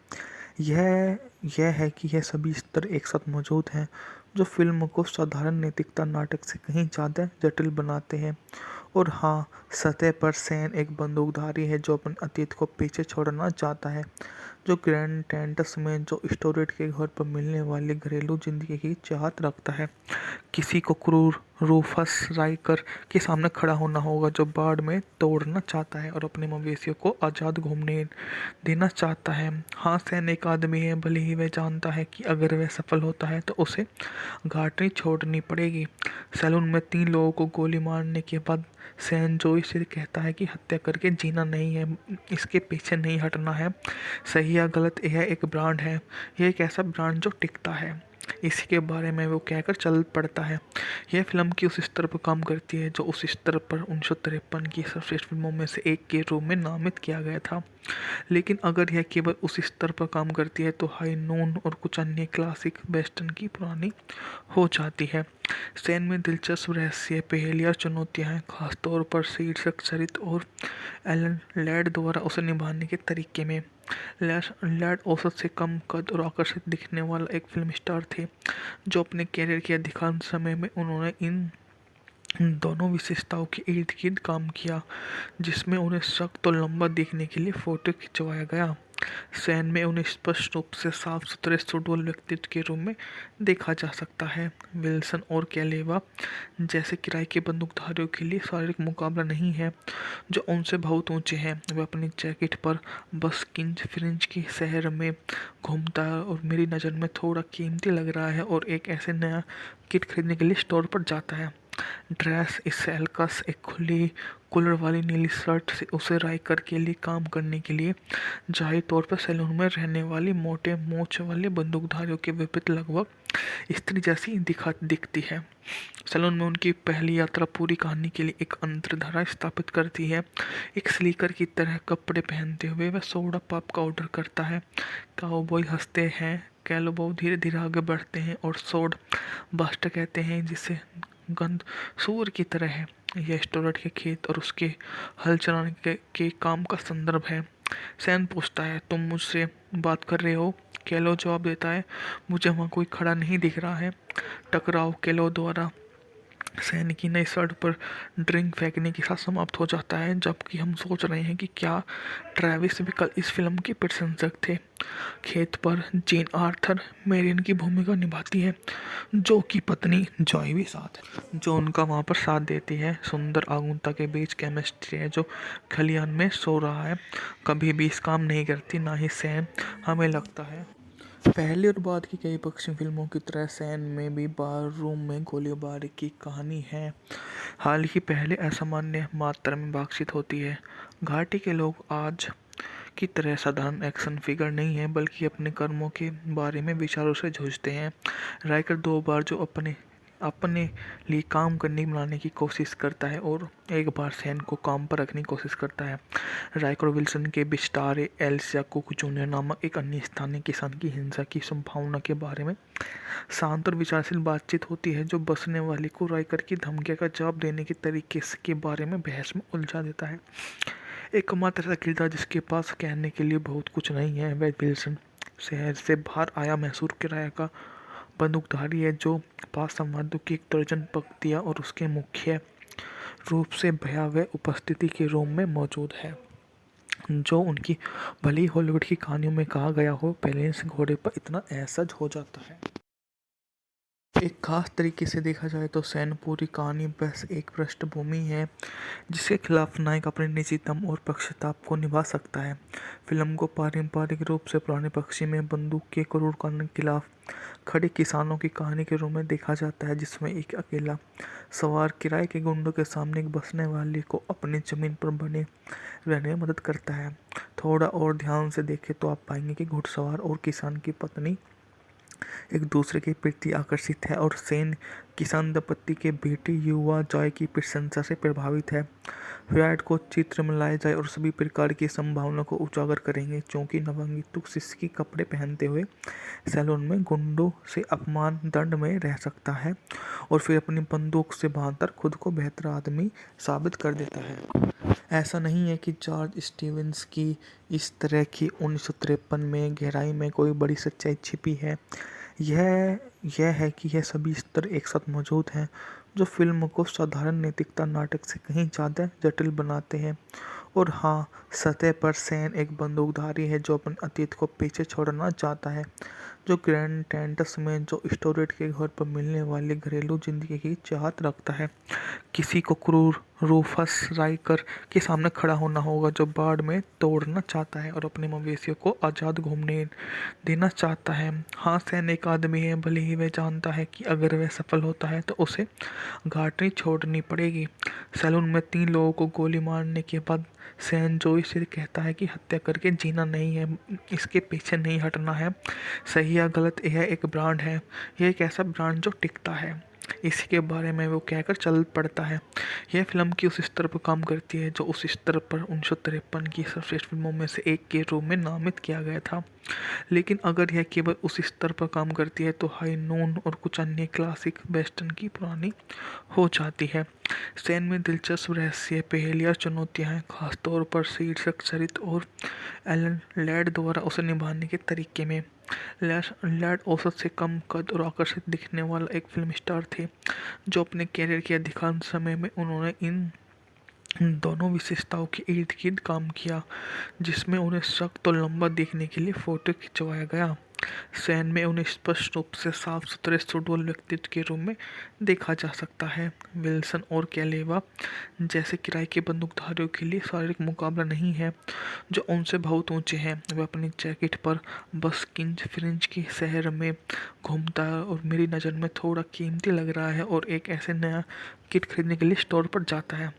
यह है कि यह सभी स्तर एक साथ मौजूद हैं, जो फिल्म को साधारण नैतिकता नाटक से कहीं ज़्यादा जटिल बनाते हैं। और हाँ, सतह पर सैन एक बंदूकधारी है जो अपने अतीत को पीछे छोड़ना चाहता है, जो ग्रैंड टेंटस में जो स्टोरेट के घर पर मिलने वाली घरेलू जिंदगी की चाहत रखता है। किसी को क्रूर रूफस राइकर के सामने खड़ा होना होगा, जो बाढ़ में तोड़ना चाहता है और अपने मवेशियों को आज़ाद घूमने देना चाहता है। हाँ, सैन एक आदमी है, भले ही वह जानता है कि अगर वह सफल होता है तो उसे घाटी छोड़नी पड़ेगी। सैलून में 3 लोगों को गोली मारने के बाद सैन जोई से कहता है कि हत्या करके जीना नहीं है, इसके पीछे नहीं हटना है। सही या गलत, यह एक ब्रांड है, यह एक ऐसा ब्रांड जो टिकता है, इसी के बारे में वो कहकर चल पड़ता है। यह फिल्म की उस स्तर पर काम करती है जो उस स्तर पर 1953 की सर्वश्रेष्ठ फिल्मों में से एक के रूप में नामित किया गया था। लेकिन अगर यह केवल उस स्तर पर काम करती है तो हाई नून और कुछ अन्य क्लासिक वेस्टर्न की पुरानी हो जाती है। सैन में दिलचस्प रहस्य, पहेलियाँ, चुनौतियाँ हैं, खासतौर पर शीर्षक चरित्र और एलन लैड द्वारा उसे निभाने के तरीके में। लैड औसत से कम कद और आकर्षित दिखने वाला एक फिल्म स्टार थे, जो अपने कैरियर के अधिकांश समय में उन्होंने इन दोनों विशेषताओं के इर्द गिर्द काम किया, जिसमें उन्हें सख्त और लंबा दिखने के लिए फोटो खिंचवाया गया। सैन में उन्हें स्पष्ट रूप से साफ सुथरे सुडौल व्यक्तित्व के रूप में देखा जा सकता है। विल्सन और कैलेवा जैसे किराए के बंदूकधारियों के लिए शारीरिक मुकाबला नहीं है, जो उनसे बहुत ऊंचे हैं। वह अपनी जैकेट पर बस किंज फ्रिंज के शहर में घूमता है और मेरी नज़र में थोड़ा कीमती लग रहा है, और एक ऐसे नया किट खरीदने के लिए स्टोर पर जाता है। ड्रेस स्लैक्स, एक खुली कॉलर वाली नीली शर्ट से उसे राइकर के लिए काम करने के लिए जाहिर तौर पर सैलून में रहने वाली मोटे मूंछ वाले बंदूकधारियों के विपरीत लगभग स्त्री जैसी दिखती है। सैलून में उनकी पहली यात्रा पूरी कहानी के लिए एक अंतर्धारा स्थापित करती है। एक स्लीकर की तरह कपड़े पहनते हुए वह सोडा पॉप का ऑर्डर करता है। काउबॉय हंसते हैं, कैलोबो धीरे धीरे आगे बढ़ते हैं और सोड बास्टर कहते हैं, जिसे गंध सूअर की तरह है। यह स्टोरेट के खेत और उसके हल चलाने के काम का संदर्भ है। सैन पूछता है, तुम मुझसे बात कर रहे हो? केलो जवाब देता है, मुझे वहाँ कोई खड़ा नहीं दिख रहा है। टकराव केलो द्वारा सैन की नई शर्ट पर ड्रिंक फेंकने के साथ समाप्त हो जाता है, जबकि हम सोच रहे हैं कि क्या ट्रेविस भी कल इस फिल्म के प्रशंसक थे। खेत पर जेन आर्थर मेरियन की भूमिका निभाती है, जो की पत्नी जॉय भी साथ है, जो उनका वहाँ पर साथ देती है। सुंदर आगुनता के बीच केमिस्ट्री है जो खलियान में सो रहा है, कभी भी इस काम नहीं करती, ना ही सैन। हमें लगता है पहली और बाद की कई पश्चिमी फिल्मों की तरह सैन में भी बार रूम में गोलीबारी की कहानी है। हाल ही पहले असामान्य मात्रा में बातचीत होती है। घाटी के लोग आज की तरह साधारण एक्शन फिगर नहीं है, बल्कि अपने कर्मों के बारे में विचारों से जूझते हैं। राइकर 2 बार जो अपने अपने लिए काम करने बनाने की कोशिश करता है और एक बार सैन को काम पर रखने की कोशिश करता है। राइकर विल्सन के बिस्टारे एल्सिया कुक जूनियर नामक एक अन्य स्थानीय किसान की हिंसा की संभावना के बारे में शांत और विचारशील बातचीत होती है, जो बसने वाले को राइकर की धमकियों का जवाब देने के तरीके के बारे में बहस में उलझा देता है। एकमात्र ऐसा किरदार जिसके पास कहने के लिए बहुत कुछ नहीं है, वह विल्सन शहर से बाहर आया मैसूर किराया का बंदूकधारी है, जो पास संवादों की एक दर्जन पंक्तियाँ और उसके मुख्य रूप से भयावह उपस्थिति के रूम में मौजूद है, जो उनकी भली हॉलीवुड की कहानियों में कहा गया हो, बैलेंस घोड़े पर इतना असहज हो जाता है। एक खास तरीके से देखा जाए तो सैन पूरी कहानी बस एक पृष्ठभूमि है, जिसके खिलाफ नायक अपने निजी दम और पक्षताप को निभा सकता है। फिल्म को पारंपरिक रूप से पुराने पक्षी में बंदूक के क्रूर कानून के खिलाफ खड़े किसानों की कहानी के रूप में देखा जाता है, जिसमें एक अकेला सवार किराए के गुंडों के सामने एक बसने वाले को अपनी ज़मीन पर बने रहने में मदद करता है। थोड़ा और ध्यान से देखें तो आप पाएंगे कि घुड़सवार और किसान की पत्नी एक दूसरे के प्रति आकर्षित है और सैन किसान दंपति के बेटे युवा जॉय की प्रशंसा से प्रभावित है। फ्रायड को चित्र में लाए जाए और सभी प्रकार की संभावना को उजागर करेंगे, क्योंकि नवंगितुक सिसकी कपड़े पहनते हुए सैलून में गुंडों से अपमान दंड में रह सकता है और फिर अपनी बंदूक से बांधकर खुद को बेहतर आदमी साबित कर देता है। ऐसा नहीं है कि जॉर्ज स्टीवेंस की इस तरह की 1953 में गहराई में कोई बड़ी सच्चाई छिपी है। यह है कि यह सभी स्तर एक साथ मौजूद हैं, जो फिल्म को साधारण नैतिकता नाटक से कहीं ज़्यादा जटिल बनाते हैं। और हाँ, सतह पर सैन एक बंदूकधारी है जो अपने अतीत को पीछे छोड़ना चाहता है, जो ग्रैंड टेंटस में जो स्टोरेट के घर पर मिलने वाली घरेलू जिंदगी की चाहत रखता है। किसी को क्रूर रूफस राइकर के सामने खड़ा होना होगा, जो बाढ़ में तोड़ना चाहता है और अपने मवेशियों को आज़ाद घूमने देना चाहता है। हाँ, सैन एक आदमी है, भले ही वह जानता है कि अगर वह सफल होता है तो उसे घाटी छोड़नी पड़ेगी। सैलून में 3 लोगों को गोली मारने के बाद सैन जोई से कहता है कि हत्या करके जीना नहीं है, इसके पीछे नहीं हटना है। सही या गलत, यह एक ब्रांड है, यह एक ऐसा ब्रांड जो टिकता है, इसी के बारे में वो कहकर चल पड़ता है। यह फिल्म की उस स्तर पर काम करती है जो उस स्तर पर 1953 की सर्वश्रेष्ठ फिल्मों में से एक के रूप में नामित किया गया था। लेकिन अगर यह केवल उस स्तर पर काम करती है तो हाई नून और कुछ अन्य क्लासिक वेस्टर्न की पुरानी हो जाती है। सैन में दिलचस्प रहस्य, पहेलियाँ, चुनौतियाँ हैं, खासतौर पर शीर्षक चरित्र और एलन लैड द्वारा उसे निभाने के तरीके में। लैड औसत से कम कद और आकर्षित दिखने वाला एक फिल्म स्टार थे, जो अपने कैरियर के अधिकांश समय में उन्होंने इन दोनों विशेषताओं के इर्द गिर्द काम किया, जिसमें उन्हें सख्त और लंबा दिखने के लिए फोटो खिंचवाया गया। सैन में उन्हें स्पष्ट रूप से साफ सुथरे सुडौल व्यक्तित्व के रूप में देखा जा सकता है। विल्सन और कैलेवा जैसे किराए के बंदूकधारियों के लिए शारीरिक मुकाबला नहीं है, जो उनसे बहुत ऊंचे हैं। वे अपनी जैकेट पर बस्किंज फ्रिंज के शहर में घूमता है और मेरी नज़र में थोड़ा कीमती लग रहा है, और एक ऐसे नया किट खरीदने के लिए स्टोर पर जाता है।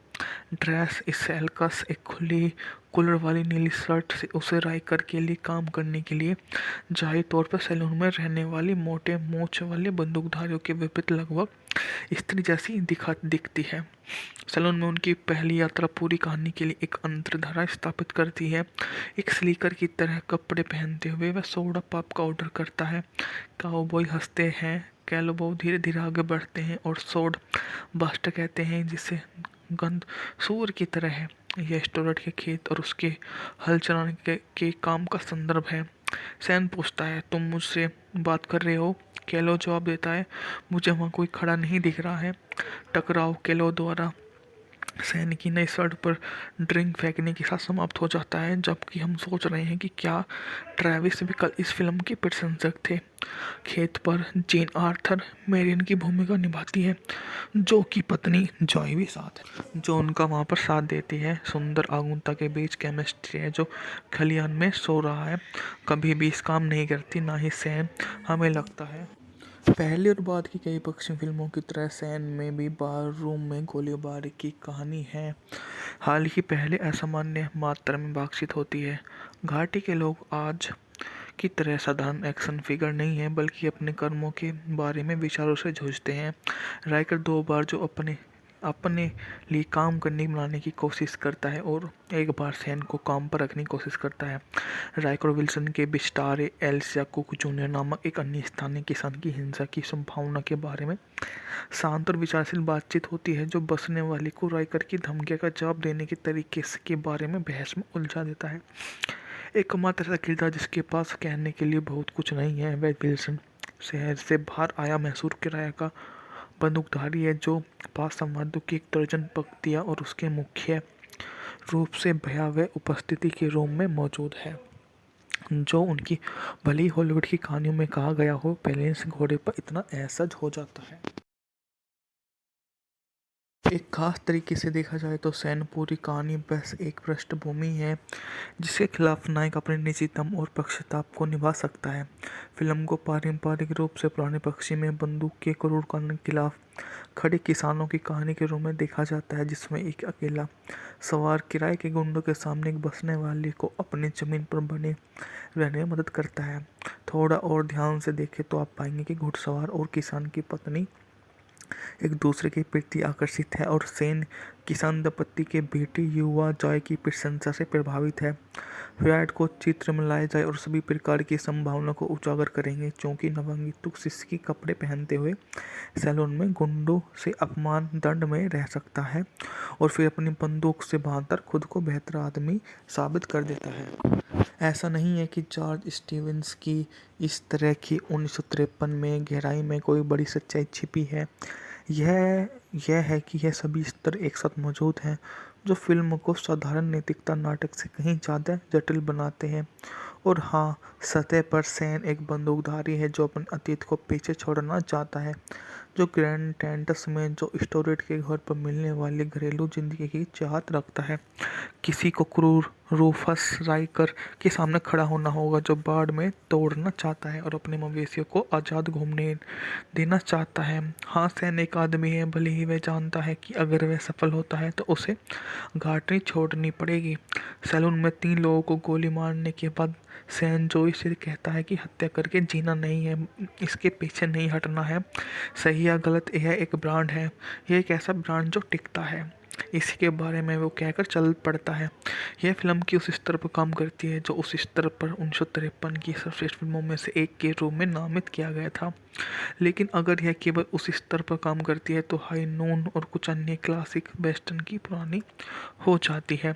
ड्रेस स्सेल्कस एक खुली कॉलर वाली नीली शर्ट से उसे राइकर के लिए काम करने के लिए जाहिर तौर पर सैलून में रहने वाली मोटे मूंछ वाले बंदूकधारियों के विपरीत लगभग स्त्री जैसी दिखती है। सैलून में उनकी पहली यात्रा पूरी कहानी के लिए एक अंतर्धारा स्थापित करती है। एक स्लीकर की तरह कपड़े पहनते हुए वह सोडा पॉप का ऑर्डर करता है। काउबॉय हंसते हैं, कैलोबो धीरे धीरे आगे बढ़ते हैं और सोड बास्टर कहते हैं, जिसे गंध सूअर की तरह है। यह स्टोरेट के खेत और उसके हल चलाने के काम का संदर्भ है। सैन पूछता है, तुम मुझसे बात कर रहे हो? कैलो जवाब देता है, मुझे वहाँ कोई खड़ा नहीं दिख रहा है। टकराव कैलो द्वारा सैन की नई शर्ट पर ड्रिंक फेंकने के साथ समाप्त हो जाता है, जबकि हम सोच रहे हैं कि क्या ट्रैविस भी कल इस फिल्म के प्रशंसक थे। खेत पर जेन आर्थर मैरियन की भूमिका निभाती है, जो कि पत्नी जॉय भी साथ है, जो उनका वहाँ पर साथ देती है। सुंदर आगुनता के बीच केमिस्ट्री है जो खलियान में सो रहा है, कभी भी इस काम नहीं करती, ना ही सैन। हमें लगता है पहली और बाद की कई पश्चिमी फिल्मों की तरह सैन में भी बार रूम में गोलीबारी की कहानी है। हाल ही पहले असामान्य मात्रा में बातचीत होती है। घाटी के लोग आज की तरह साधारण एक्शन फिगर नहीं है, बल्कि अपने कर्मों के बारे में विचारों से जूझते हैं। राइकर 2 बार जो अपने लिए काम करने बनाने की कोशिश करता है और एक बार सैन को काम पर रखने की कोशिश करता है। राइकर विल्सन के बिस्टारे एल्सिया कुक जूनियर नामक एक अन्य स्थानीय किसान की हिंसा की संभावना के बारे में शांत और विचारशील बातचीत होती है, जो बसने वाले को राइकर की धमकियों का जवाब देने के तरीके के बारे में बहस में उलझा देता है। एकमात्र ऐसा किरदार जिसके पास कहने के लिए बहुत कुछ नहीं है, वह विल्सन शहर से बाहर आया मैसूर किराया का बंदूकधारी है, जो पास संवादों की एक दर्जन पंक्तियाँ और उसके मुख्य रूप से भयावह उपस्थिति के रूम में मौजूद है, जो उनकी भली हॉलीवुड की कहानियों में कहा गया हो, बैलेंस घोड़े पर इतना असहज हो जाता है। एक खास तरीके से देखा जाए तो सैन पूरी कहानी बस एक पृष्ठभूमि है, जिसके खिलाफ नायक अपने निजीतम और पक्षताप को निभा सकता है। फिल्म को पारंपरिक रूप से पुराने पक्षी में बंदूक के क्रूर कानून के खिलाफ खड़े किसानों की कहानी के रूप में देखा जाता है, जिसमें एक अकेला सवार किराए के गुंडों के सामने एक बसने वाले को अपनी ज़मीन पर बने रहने में मदद करता है। थोड़ा और ध्यान से देखें तो आप पाएंगे कि घुड़सवार और किसान की पत्नी एक दूसरे के प्रति आकर्षित है, और सैन किसान दंपति के बेटी युवा जॉय की प्रशंसा से प्रभावित है। फ्रायड को चित्र में लाया जाए और सभी प्रकार की संभावना को उजागर करेंगे, क्योंकि नवांगितु शिष्य के कपड़े पहनते हुए सैलून में गुंडों से अपमान दंड में रह सकता है और फिर अपनी बंदूक से बांधकर खुद को बेहतर आदमी साबित कर देता है। ऐसा नहीं है कि जॉर्ज स्टीवेंस की इस तरह की 1953 में गहराई में कोई बड़ी सच्चाई छिपी है। यह है कि यह सभी स्तर एक साथ मौजूद हैं, जो फिल्म को साधारण नैतिकता नाटक से कहीं ज़्यादा जटिल बनाते हैं। और हाँ, सतह पर सैन एक बंदूकधारी है जो अपने अतीत को पीछे छोड़ना चाहता है, जो ग्रैंड टेंटस में जो स्टोरेट के घर पर मिलने वाली घरेलू जिंदगी की चाहत रखता है। किसी को क्रूर रूफस राइकर के सामने खड़ा होना होगा, जो बाढ़ में तोड़ना चाहता है और अपने मवेशियों को आज़ाद घूमने देना चाहता है। हाँ, सैन एक आदमी है, भले ही वह जानता है कि अगर वह सफल होता है तो उसे घाटी छोड़नी पड़ेगी। सैलून में 3 लोगों को गोली मारने के बाद सैन जोई से कहता है कि हत्या करके जीना नहीं है, इसके पीछे नहीं हटना है। सही या गलत, यह एक ब्रांड है, यह एक ऐसा ब्रांड जो टिकता है। इसी के बारे में वो कहकर चल पड़ता है। यह फिल्म की उस स्तर पर काम करती है जो उस स्तर पर 1953 की सर्वश्रेष्ठ फिल्मों में से एक के रूप में नामित किया गया था। लेकिन अगर यह केवल उस स्तर पर काम करती है तो हाई नून और कुछ अन्य क्लासिक वेस्टर्न की पुरानी हो जाती है।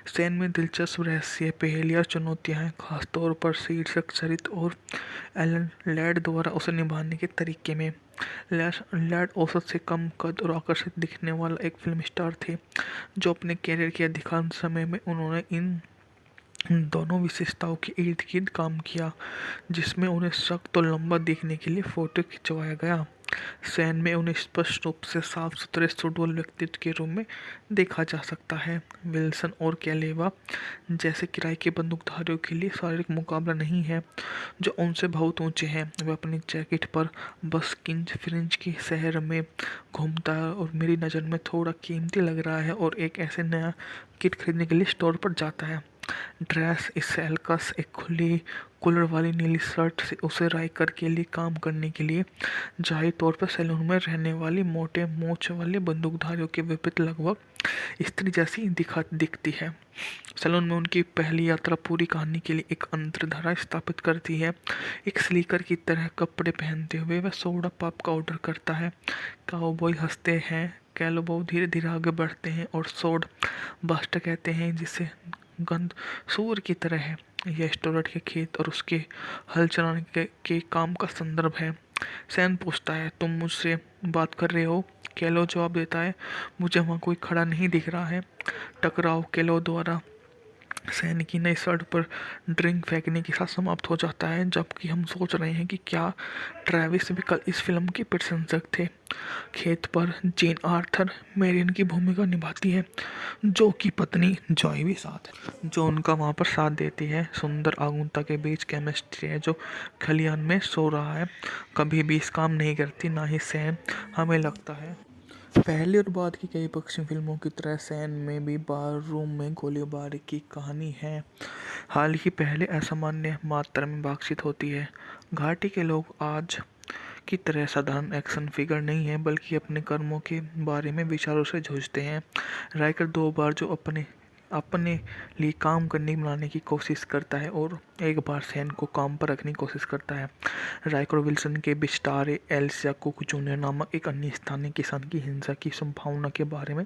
सैन में दिलचस्प रहस्य, पहेलियाँ, चुनौतियाँ हैं, खासतौर पर शीर्षक चरित्र और एलन लैड द्वारा उसे निभाने के तरीके में। लैड औसत से कम कद और आकर्षित दिखने वाला एक फिल्म स्टार थे, जो अपने कैरियर के अधिकांश समय में उन्होंने इन दोनों विशेषताओं के इर्द गिर्द काम किया, जिसमें उन्हें सख्त और लंबा दिखने के लिए फोटो खिंचवाया गया। सैन में उन्हें स्पष्ट रूप से साफ सुथरे सुडौल व्यक्तित्व के रूप में देखा जा सकता है। विल्सन और कैलेवा जैसे किराए के बंदूकधारियों के लिए शारीरिक मुकाबला नहीं है, जो उनसे बहुत ऊंचे हैं। वह अपनी जैकेट पर बस किंज फ्रिंज के शहर में घूमता है और मेरी नज़र में थोड़ा कीमती लग रहा है और एक ऐसे नया किट खरीदने के लिए स्टोर पर जाता है। ड्रेस स्लैक्स, एक खुली कॉलर वाली नीली शर्ट से उसे राइकर के लिए काम करने के लिए जाहिर तौर पर सैलून में रहने वाली मोटे मूंछ वाले बंदूकधारियों के विपरीत लगभग स्त्री जैसी दिखती है। सैलून में उनकी पहली यात्रा पूरी कहानी के लिए एक अंतर्धारा स्थापित करती है। एक स्लीकर की तरह कपड़े पहनते हुए वह सोडा पॉप का ऑर्डर करता है। काउबॉय हंसते हैं, कैलोबो धीरे धीरे आगे बढ़ते हैं और सोड बास्टर कहते हैं, जिसे गंध सूअर की तरह है। यह स्टोरेट के खेत और उसके हल चलाने के काम का संदर्भ है। सैन पूछता है, तुम मुझसे बात कर रहे हो? कैलो जवाब देता है, मुझे वहाँ कोई खड़ा नहीं दिख रहा है। टकराव कैलो द्वारा सैन की नई शर्ट पर ड्रिंक फेंकने के साथ समाप्त हो जाता है, जबकि हम सोच रहे हैं कि क्या ट्रेविस भी कल इस फिल्म के प्रशंसक थे। खेत पर जेन आर्थर मेरियन की भूमिका निभाती है, जो की पत्नी जॉय भी साथ है, जो उनका वहाँ पर साथ देती है। सुंदर आगुनता के बीच केमिस्ट्री है जो खलियान में सो रहा है, कभी भी इस काम नहीं करती, ना ही सैन। हमें लगता है पहली और बाद की कई पश्चिमी फिल्मों की तरह सैन में भी बार रूम में गोलीबारी की कहानी है। हाल ही पहले असामान्य मात्रा में बातचीत होती है। घाटी के लोग आज की तरह साधारण एक्शन फिगर नहीं है, बल्कि अपने कर्मों के बारे में विचारों से जूझते हैं। राइकर 2 बार जो अपने लिए काम करने बनाने की कोशिश करता है और एक बार सैन को काम पर रखने की कोशिश करता है। राइकर विल्सन के बिस्टारे एल्सिया कुक जूनियर नामक एक अन्य स्थानीय किसान की हिंसा की संभावना के बारे में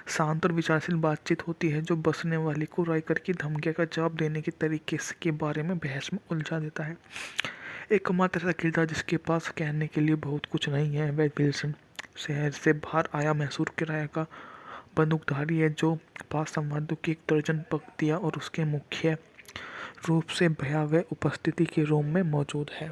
शांत और विचारशील बातचीत होती है, जो बसने वाले को राइकर की धमकियों का जवाब देने के तरीके के बारे में बहस में उलझा देता है। एकमात्र ऐसा किरदार जिसके पास कहने के लिए बहुत कुछ नहीं है, वह विल्सन शहर से बाहर आया मैसूर किराया का बंदूकधारी है, जो पास संवादों की एक दर्जन पंक्तियाँ और उसके मुख्य रूप से भयावह उपस्थिति के रूप में मौजूद है,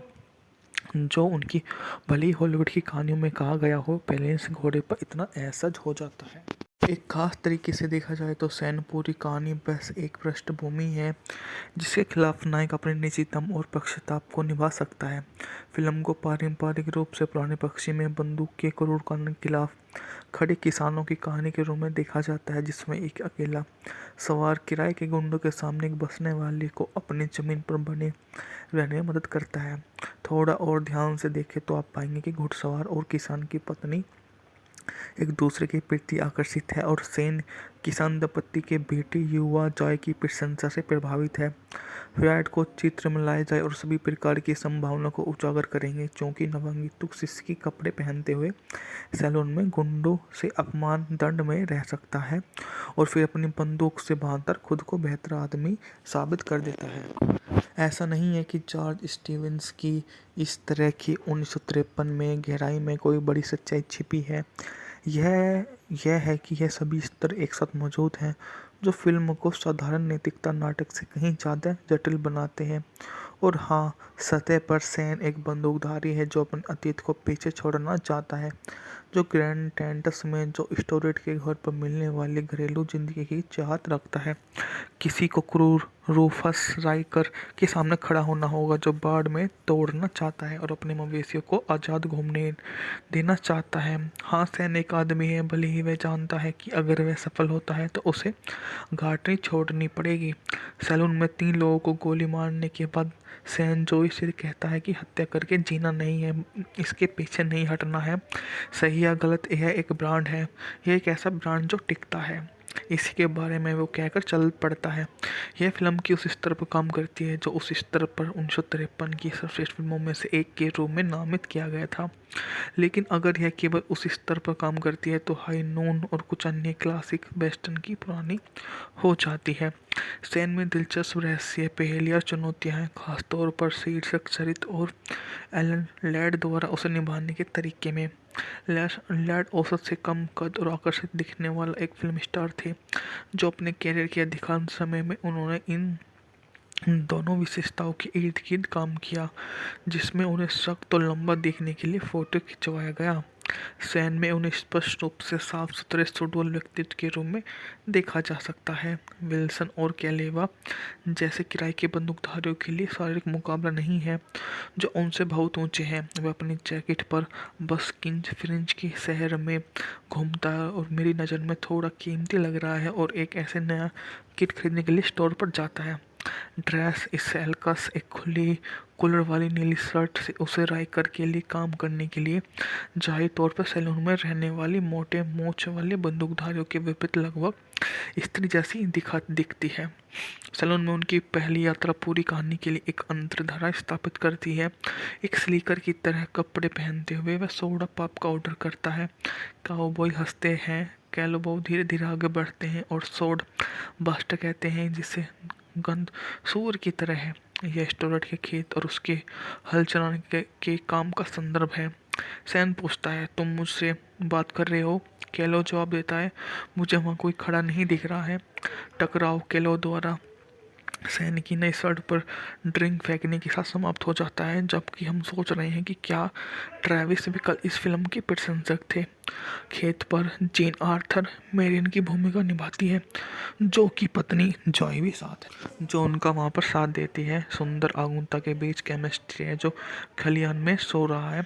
जो उनकी भली हॉलीवुड की कहानियों में कहा गया हो, बैलेंस घोड़े पर इतना असहज हो जाता है। एक खास तरीके से देखा जाए तो सैन पूरी कहानी बस एक पृष्ठभूमि है, जिसके खिलाफ नायक अपने निजी दम और पक्षताप को निभा सकता है। फिल्म को पारंपरिक रूप से पुराने पक्षी में बंदूक के क्रूर कानून के खिलाफ खड़े किसानों की कहानी के रूप में देखा जाता है, जिसमें एक अकेला सवार किराए के गुंडों के सामने एक बसने वाले को अपनी ज़मीन पर बने रहने में मदद करता है। थोड़ा और ध्यान से देखें तो आप पाएंगे कि घुड़सवार और किसान की पत्नी एक दूसरे के प्रति आकर्षित है और सैन किसान दंपत्ति के बेटे युवा जॉय की प्रशंसा से प्रभावित है। फ्रायड को चित्र में लाए जाए और सभी प्रकार की संभावना को उजागर करेंगे, क्योंकि नवांगितुक शिष्य के कपड़े पहनते हुए सैलून में गुंडों से अपमान दंड में रह सकता है और फिर अपनी बंदूक से बांधकर खुद को बेहतर आदमी साबित कर देता है। ऐसा नहीं है कि जॉर्ज स्टीवेंस की इस तरह की 1953 में गहराई में कोई बड़ी सच्चाई छिपी है। यह है कि यह सभी स्तर एक साथ मौजूद हैं, जो फिल्म को साधारण नैतिकता नाटक से कहीं ज़्यादा जटिल बनाते हैं। और हाँ, सतह पर सैन एक बंदूकधारी है जो अपने अतीत को पीछे छोड़ना चाहता है, जो ग्रैंड टेंटस में जो स्टोरेट के घर पर मिलने वाली घरेलू जिंदगी की चाहत रखता है। किसी को क्रूर रूफस राइकर के सामने खड़ा होना होगा, जो बाड़ में तोड़ना चाहता है और अपने मवेशियों को आज़ाद घूमने देना चाहता है। हाँ, सैन एक आदमी है, भले ही वह जानता है कि अगर वह सफल होता है तो उसे घाटी छोड़नी पड़ेगी। सैलून में 3 लोगों को गोली मारने के बाद सैन जोई से कहता है कि हत्या करके जीना नहीं है, इसके पीछे नहीं हटना है। सही या गलत, यह एक ब्रांड है, यह एक ऐसा ब्रांड जो टिकता है। इसी के बारे में वो कहकर चल पड़ता है। यह फिल्म की उस स्तर पर काम करती है जो उस स्तर पर 1953 की सर्वश्रेष्ठ फिल्मों में से एक के रूप में नामित किया गया था। लेकिन अगर यह केवल उस स्तर पर काम करती है तो हाई नून और कुछ अन्य क्लासिक वेस्टर्न की पुरानी हो जाती है। सैन में दिलचस्प रहस्य, पहेलियाँ, चुनौतियाँ हैं, खासतौर पर शीर्षक चरित्र और एलन लैड द्वारा उसे निभाने के तरीके में। लैड औसत से कम कद और आकर्षित दिखने वाला एक फिल्म स्टार थे, जो अपने कैरियर के अधिकांश समय में उन्होंने इन दोनों विशेषताओं के इर्द गिर्द काम किया, जिसमें उन्हें सख्त और लंबा दिखने के लिए फोटो खिंचवाया गया। सैन में उन्हें स्पष्ट रूप से साफ सुथरे सुडौल व्यक्तित्व के रूप में देखा जा सकता है। विल्सन और कैलेवा जैसे किराए के बंदूकधारियों के लिए शारीरिक मुकाबला नहीं है, जो उनसे बहुत ऊंचे हैं। वह अपनी जैकेट पर बस्किंज फ्रिंज के शहर में घूमता है और मेरी नज़र में थोड़ा कीमती लग रहा है, और एक ऐसे नया किट खरीदने के लिए स्टोर पर जाता है। ड्रेस स्टाइलकस एक खुली कॉलर वाली नीली शर्ट से उसे राइकर के लिए काम करने के लिए जाहिर तौर पर सैलून में रहने वाली मोटे मूंछ वाले बंदूकधारियों के विपरीत लगभग स्त्री जैसी दिखती है। सैलून में उनकी पहली यात्रा पूरी कहानी के लिए एक अंतर्धारा स्थापित करती है। एक स्लीकर की तरह कपड़े पहनते हुए वह सोडा पॉप का ऑर्डर करता है। काउबॉय हंसते हैं, कैलोबो धीरे धीरे आगे बढ़ते हैं और सोड बास्टर कहते हैं, जिसे गंध सूअर की तरह है। यह स्टोरट के खेत और उसके हल चलाने के काम का संदर्भ है। सैन पूछता है, तुम मुझसे बात कर रहे हो? कैलो जवाब देता है, मुझे वहाँ कोई खड़ा नहीं दिख रहा है। टकराव कैलो द्वारा सैन की नई शर्ट पर ड्रिंक फेंकने के साथ समाप्त हो जाता है, जबकि हम सोच रहे हैं कि क्या ट्रेविस भी कल इस फिल्म के प्रशंसक थे। खेत पर जेन आर्थर मेरियन की भूमिका निभाती है, जो कि पत्नी जॉय भी साथ है, जो उनका वहाँ पर साथ देती है। सुंदर आगुनता के बीच केमिस्ट्री है जो खलियान में सो रहा है,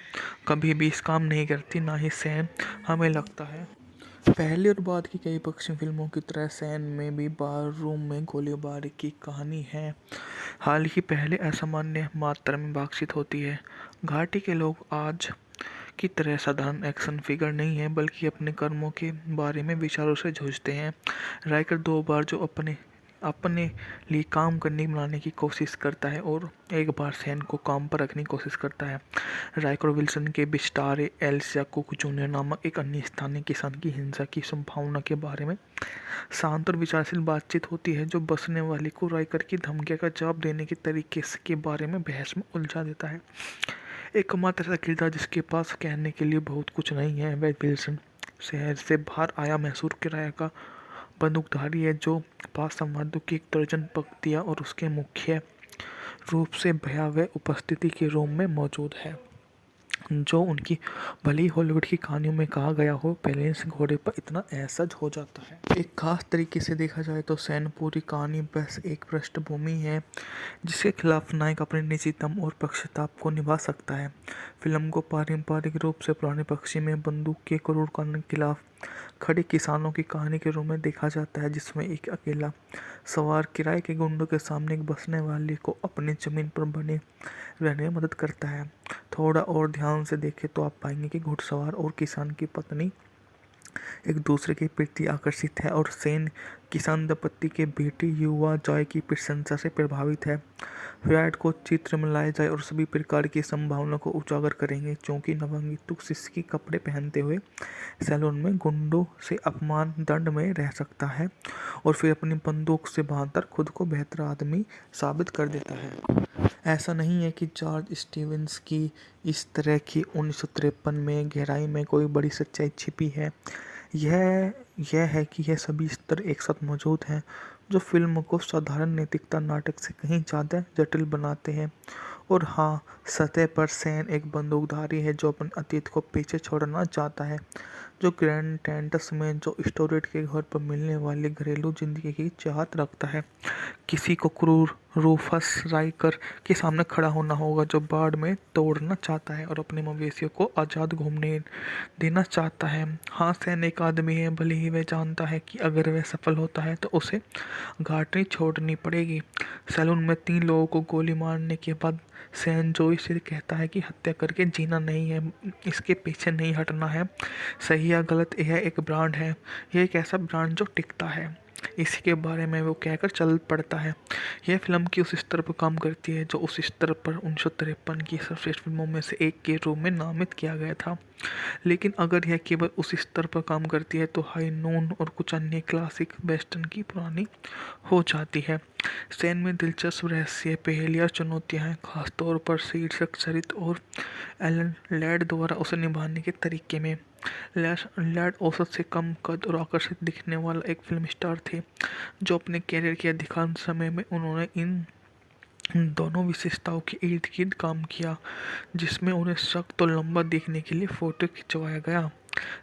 कभी भी इस काम नहीं करती, ना ही सैन। हमें लगता है पहली और बाद की कई पश्चिमी फिल्मों की तरह सैन में भी बार रूम में गोलीबारी की कहानी है, हाल ही पहले असामान्य मात्रा में बातचीत होती है। घाटी के लोग आज की तरह साधारण एक्शन फिगर नहीं है, बल्कि अपने कर्मों के बारे में विचारों से जूझते हैं। राइकर 2 बार जो अपने लिए काम करने बनाने की कोशिश करता है और एक बार सैन को काम पर रखने की कोशिश करता है। राइकर विल्सन के बिस्टारे एल्सिया कुक जूनियर नामक एक अन्य स्थानीय किसान की हिंसा की संभावना के बारे में शांत और विचारशील बातचीत होती है, जो बसने वाले को राइकर की धमकियों का जवाब देने के तरीके के बारे में बहस में उलझा देता है। एकमात्र ऐसा किरदार जिसके पास कहने के लिए बहुत कुछ नहीं है, वह विल्सन शहर से बाहर आया मैसूर किराया का बंदूकधारी है, जो पास संवादों की एक दर्जन पंक्तियाँ और उसके मुख्य रूप से भयावह उपस्थिति के रूम में मौजूद है, जो उनकी भली हॉलीवुड की कहानियों में कहा गया हो, पहले से घोड़े पर इतना असहज हो जाता है। एक खास तरीके से देखा जाए तो सैन पूरी कहानी बस एक पृष्ठभूमि है, जिसके खिलाफ नायक अपने निजी दम और पक्षताप को निभा सकता है। फिल्म को पारंपरिक रूप से पुराने पक्षी में बंदूक के क्रूर कानून के खिलाफ खड़े किसानों की कहानी के रूप में देखा जाता है, जिसमें एक अकेला सवार किराए के गुंडों के सामने एक बसने वाले को अपनी ज़मीन पर बने रहने में मदद करता है। थोड़ा और ध्यान से देखें तो आप पाएंगे कि घुड़सवार और किसान की पत्नी एक दूसरे के प्रति आकर्षित है और सैन किसान दंपत्ति के बेटी युवा जॉय की प्रशंसा से प्रभावित है। फ्रायड को चित्र में लाया जाए और सभी प्रकार की संभावना को उजागर करेंगे, क्योंकि नवंगितुक सिसकी कपड़े पहनते हुए सैलून में गुंडों से अपमान दंड में रह सकता है और फिर अपनी बंदूक से बांधकर खुद को बेहतर आदमी साबित कर देता है। ऐसा नहीं है कि जॉर्ज स्टीवेंस की इस तरह की 1953 में गहराई में कोई बड़ी सच्चाई छिपी है। यह है कि यह सभी स्तर एक साथ मौजूद हैं, जो फिल्म को साधारण नैतिकता नाटक से कहीं ज़्यादा जटिल बनाते हैं। और हाँ, सतह पर सैन एक बंदूकधारी है जो अपने अतीत को पीछे छोड़ना चाहता है, जो ग्रैंड टेंटस में जो स्टोरेट के घर पर मिलने वाली घरेलू जिंदगी की चाहत रखता है। किसी को क्रूर रूफस राइकर के सामने खड़ा होना होगा जो बाढ़ में तोड़ना चाहता है और अपने मवेशियों को आज़ाद घूमने देना चाहता है। हाँ, सैन एक आदमी है, भले ही वह जानता है कि अगर वह सफल होता है तो उसे घाटी छोड़नी पड़ेगी। सैलून में 3 लोगों को गोली मारने के बाद सैन जोई से कहता है कि हत्या करके जीना नहीं है, इसके पीछे नहीं हटना है। सही या गलत, यह एक ब्रांड है, यह एक ऐसा ब्रांड जो टिकता है। इसी के बारे में वो कहकर चल पड़ता है। यह फिल्म की उस स्तर पर काम करती है जो उस स्तर पर 1953 की सर्वश्रेष्ठ फिल्मों में से एक के रूप में नामित किया गया था। लेकिन अगर यह केवल उस स्तर पर काम करती है तो हाई नून और कुछ अन्य क्लासिक वेस्टर्न की पुरानी हो जाती है। सैन में दिलचस्प रहस्य, पहेलियाँ, चुनौतियाँ हैं, खासतौर पर शीर्षक चरित्र और एलन लैड द्वारा उसे निभाने के तरीके में। लैड औसत से कम कद और आकर्षित दिखने वाला एक फिल्म स्टार थे जो अपने कैरियर के अधिकांश समय में उन्होंने इन दोनों विशेषताओं के इर्द गिर्द काम किया, जिसमें उन्हें सख्त और लंबा दिखने के लिए फोटो खिंचवाया गया।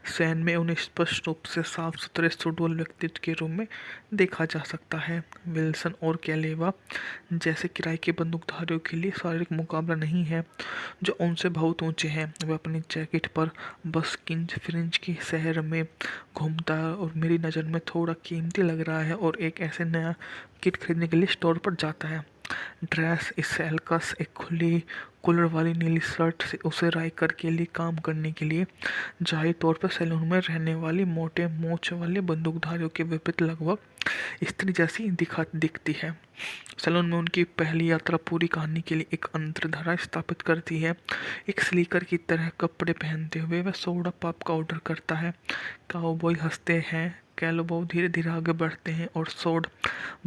सैन में उन्हें स्पष्ट रूप से साफ सुथरे सुडौल व्यक्तित्व के रूप में देखा जा सकता है। विल्सन और कैलेवा जैसे किराए के बंदूकधारियों के लिए शारीरिक मुकाबला नहीं है जो उनसे बहुत ऊंचे हैं। वह अपनी जैकेट पर बस किंज फ्रिंज के शहर में घूमता है और मेरी नज़र में थोड़ा कीमती लग रहा है और एक ऐसे नया किट खरीदने के लिए स्टोर पर जाता है। ड्रेस स्टाइलकस एक खुली कॉलर वाली नीली शर्ट से उसे राइकर के लिए काम करने के लिए जाहिर तौर पर सैलून में रहने वाली मोटे मूंछ वाले बंदूकधारियों के विपरीत लगभग स्त्री जैसी दिखती है। सैलून में उनकी पहली यात्रा पूरी कहानी के लिए एक अंतर्धारा स्थापित करती है। एक स्लीकर की तरह कपड़े पहनते हुए वह सोडा पॉप का ऑर्डर करता है। काउबॉय हंसते हैं, कैलोबो धीरे धीरे आगे बढ़ते हैं और सोड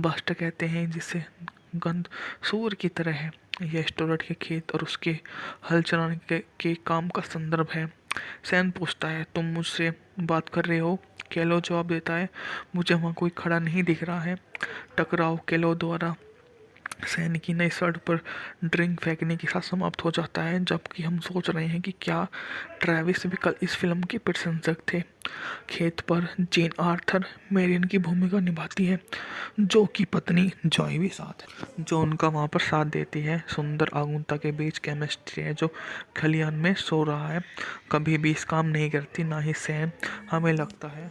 बास्टर कहते हैं जिसे गंध सूअर की तरह है। यह स्टोरेट के खेत और उसके हल चलाने के काम का संदर्भ है। सैन पूछता है, तुम मुझसे बात कर रहे हो? कैलो जवाब देता है, मुझे वहाँ कोई खड़ा नहीं दिख रहा है। टकराव कैलो द्वारा सैन की नई शर्ट पर ड्रिंक फेंकने के साथ समाप्त हो जाता है, जबकि हम सोच रहे हैं कि क्या ट्रेविस भी कल इस फिल्म के प्रशंसक थे। खेत पर जेन आर्थर मेरियन की भूमिका निभाती है, जो कि पत्नी जॉय भी साथ है, जो उनका वहाँ पर साथ देती है। सुंदर आगुनता के बीच केमिस्ट्री है जो खलियान में सो रहा है, कभी भी इस काम नहीं करती, ना ही सैन। हमें लगता है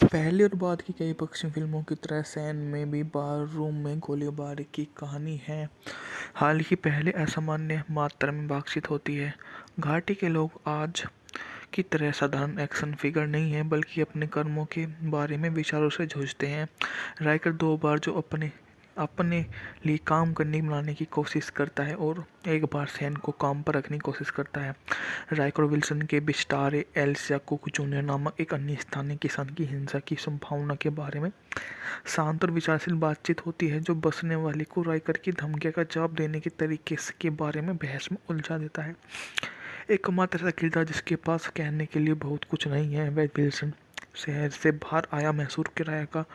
पहली और बाद की कई पश्चिमी फिल्मों की तरह सैन में भी बार रूम में गोलीबारी की कहानी है। हालांकि पहले असामान्य मात्रा में बातचीत होती है। घाटी के लोग आज की तरह साधारण एक्शन फिगर नहीं है, बल्कि अपने कर्मों के बारे में विचारों से जूझते हैं। राइकर 2 बार जो अपने लिए काम करने बनाने की कोशिश करता है और एक बार सैन को काम पर रखने की कोशिश करता है। राइकर और विल्सन के बिस्टारे एल्सिया कुक जूनियर नामक एक अन्य स्थानीय किसान की हिंसा की संभावना के बारे में शांत और विचारशील बातचीत होती है, जो बसने वाले को राइकर की धमकियों का जवाब देने के तरीके के बारे में बहस में उलझा देता है। एकमात्र ऐसा किरदार जिसके पास कहने के लिए बहुत कुछ नहीं है वह विल्सन, शहर से बाहर आया मैसूर किराया का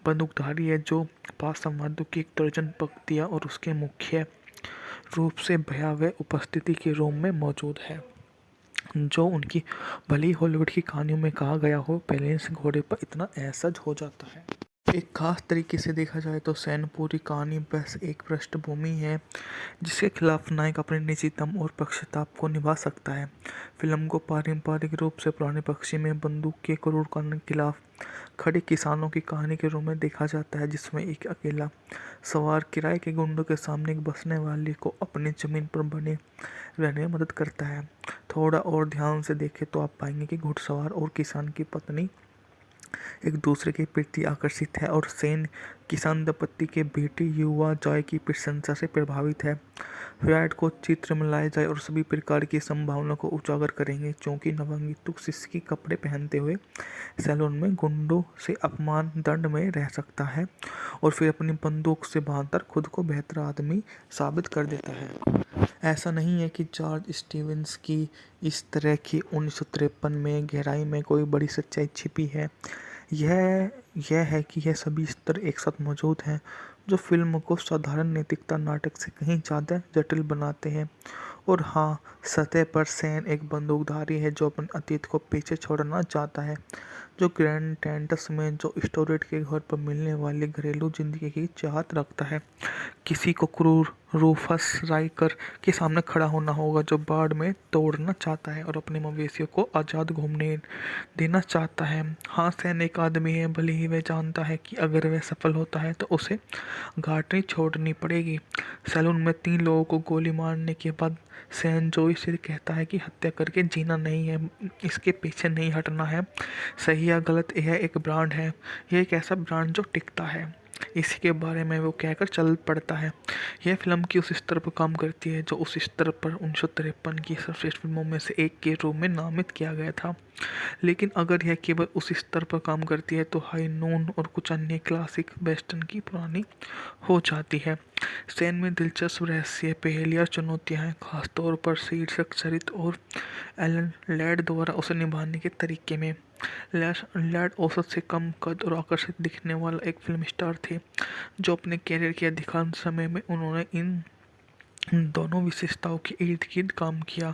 बंदूकधारी है जो पास संवादों की एक दर्जन पंक्तियाँ और उसके मुख्य रूप से भयावह उपस्थिति के रूम में मौजूद है, जो उनकी भली हॉलीवुड की कहानियों में कहा गया हो, बैलेंस घोड़े पर इतना असहज हो जाता है। एक खास तरीके से देखा जाए तो सैन पूरी कहानी बस एक पृष्ठभूमि है जिसके खिलाफ नायक अपने निजी दम और पक्षताप को निभा सकता है। फिल्म को पारंपरिक रूप से पुराने पक्षी में बंदूक के क्रूर कानून के खिलाफ खड़े किसानों की कहानी के रूप में देखा जाता है, जिसमें एक अकेला सवार किराए के गुंडों के सामने एक बसने वाले को अपनी ज़मीन पर बने रहने में मदद करता है। थोड़ा और ध्यान से देखें तो आप पाएंगे कि घुड़सवार और किसान की पत्नी एक दूसरे के प्रति आकर्षित है और सैन किसान दंपत्ति के बेटे युवा जॉय की प्रशंसा से प्रभावित है। फ्रायड को चित्र में लाए जाए और सभी प्रकार की संभावना को उजागर करेंगे, क्योंकि नवंगितुक शिष्य के कपड़े पहनते हुए सैलून में गुंडों से अपमान दंड में रह सकता है और फिर अपनी बंदूक से बांधकर खुद को बेहतर आदमी साबित कर देता है। ऐसा नहीं है कि जॉर्ज स्टीवेंस की इस तरह की 1953 में गहराई में कोई बड़ी सच्चाई छिपी है। यह है कि यह सभी स्तर एक साथ मौजूद हैं जो फिल्म को साधारण नैतिकता नाटक से कहीं ज़्यादा जटिल बनाते हैं और हाँ, सतह पर सैन एक बंदूकधारी है जो अपने अतीत को पीछे छोड़ना चाहता है, जो ग्रैंड टेंटस में जो स्टोरेट के घर पर मिलने वाली घरेलू जिंदगी की चाहत रखता है। किसी को क्रूर रूफस राइकर के सामने खड़ा होना होगा जो बाढ़ में तोड़ना चाहता है और अपने मवेशियों को आज़ाद घूमने देना चाहता है। हाँ, सैन एक आदमी है, भले ही वह जानता है कि अगर वह सफल होता है तो उसे घाटी छोड़नी पड़ेगी। सैलून में 3 लोगों को गोली मारने के बाद सैन जोई से कहता है कि हत्या करके जीना नहीं है, इसके पीछे नहीं हटना है। सही या गलत, यह एक ब्रांड है, यह एक ऐसा ब्रांड जो टिकता है। इसी के बारे में वो कहकर चल पड़ता है। यह फिल्म की उस स्तर पर काम करती है जो उस स्तर पर 1953 की सर्वश्रेष्ठ फिल्मों में से एक के रूप में नामित किया गया था। लेकिन अगर यह केवल उस स्तर पर काम करती है तो हाई नून और कुछ अन्य क्लासिक वेस्टर्न की पुरानी हो जाती है। सैन में दिलचस्प रहस्य, पहेलियाँ, चुनौतियाँ हैं, खासतौर पर शीर्षक चरित्र और एलन लैड द्वारा उसे निभाने के तरीके में। लैड औसत से कम कद और आकर्षित दिखने वाला एक फिल्म स्टार थे, जो अपने कैरियर के अधिकांश समय में उन्होंने इन दोनों विशेषताओं के इर्द गिर्द काम किया,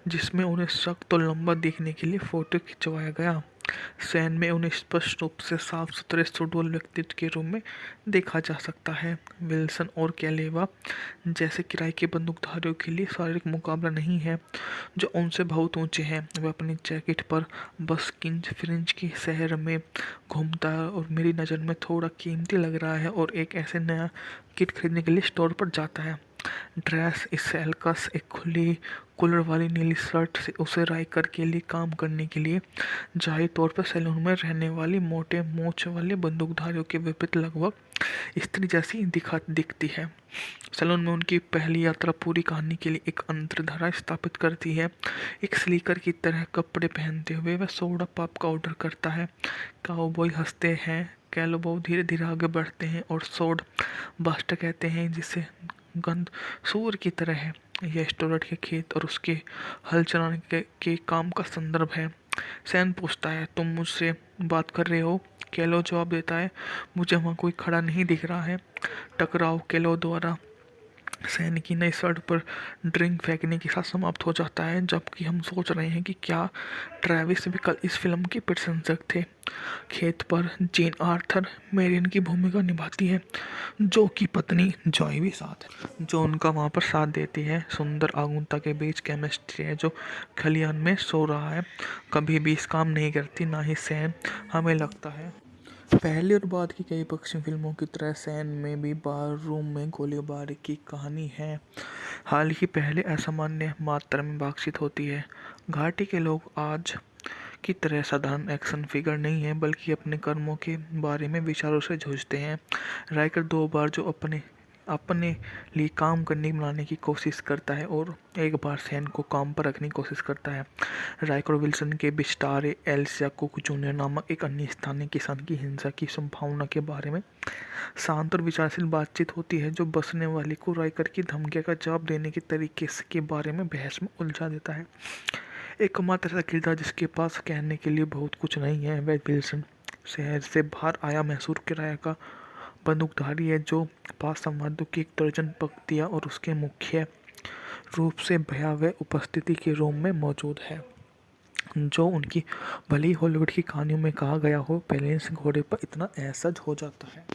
जिसमें उन्हें सख्त और लंबा दिखने के लिए फोटो खिंचवाया गया। सैन में उन्हें स्पष्ट रूप से साफ सुथरे सुडौल व्यक्तित्व के रूप में देखा जा सकता है। विल्सन और कैलेवा जैसे किराए के बंदूकधारियों के लिए शारीरिक मुकाबला नहीं है, जो उनसे बहुत ऊंचे हैं। वह अपनी जैकेट पर बस्किंस फ्रिंज के शहर में घूमता है और मेरी नज़र में थोड़ा कीमती लग रहा है और एक ऐसे नया किट खरीदने के लिए स्टोर पर जाता है। ड्रेस स्टाइलकस एक खुली कॉलर वाली नीली शर्ट से उसे राइकर के लिए काम करने के लिए जाहिर तौर पर सैलून में रहने वाली मोटे मूंछ वाले बंदूकधारियों के विपरीत लगभग स्त्री जैसी दिखती है। सैलून में उनकी पहली यात्रा पूरी कहानी के लिए एक अंतर्धारा स्थापित करती है। एक स्लीकर की तरह कपड़े पहनते हुए वह सोडा पॉप का ऑर्डर करता है। काउबॉय हंसते हैं, कैलोबो धीरे धीरे आगे बढ़ते हैं और सोड बास्टर कहते हैं, जिसे गंध सूअर की तरह है। यह स्टोरेट के खेत और उसके हल चलाने के काम का संदर्भ है। सैन पूछता है, तुम मुझसे बात कर रहे हो? कैलो जवाब देता है, मुझे वहाँ कोई खड़ा नहीं दिख रहा है। टकराव कैलो द्वारा सैन की नई शर्ट पर ड्रिंक फेंकने के साथ समाप्त हो जाता है, जबकि हम सोच रहे हैं कि क्या ट्रेविस भी कल इस फिल्म के प्रशंसक थे। खेत पर जेन आर्थर मेरियन की भूमिका निभाती है, जो कि पत्नी जॉय भी साथ है, जो उनका वहाँ पर साथ देती है। सुंदर आगुनता के बीच केमिस्ट्री है जो खलियान में सो रहा है, कभी भी इस काम नहीं करती, ना ही सैन। हमें लगता है पहली और बाद की कई पश्चिमी फिल्मों की तरह सैन में भी बार रूम में गोलीबारी की कहानी है, हाल ही पहले असामान्य मात्रा में बातचीत होती है। घाटी के लोग आज की तरह साधारण एक्शन फिगर नहीं है, बल्कि अपने कर्मों के बारे में विचारों से जूझते हैं। राइकर 2 बार जो अपने लिए काम करने बनाने की कोशिश करता है और एक बार सैन को काम पर रखने की कोशिश करता है। राइकर विल्सन के बिस्टारे एल्सिया कुक जूनियर नामक एक अन्य स्थानीय किसान की हिंसा की संभावना के बारे में शांत और विचारशील बातचीत होती है, जो बसने वाले को राइकर की धमकियों का जवाब देने के तरीके के बारे में बहस में उलझा देता है। एकमात्र ऐसा किरदार जिसके पास कहने के लिए बहुत कुछ नहीं है, वह विल्सन शहर से बाहर आया मैसूर किराया का बंदूकधारी है, जो 5 संवादों की एक दर्जन पंक्तियाँ और उसके मुख्य रूप से भयावह उपस्थिति के रूम में मौजूद है, जो उनकी भली हॉलीवुड की कहानियों में कहा गया हो, बैलेंस घोड़े पर इतना असहज हो जाता है।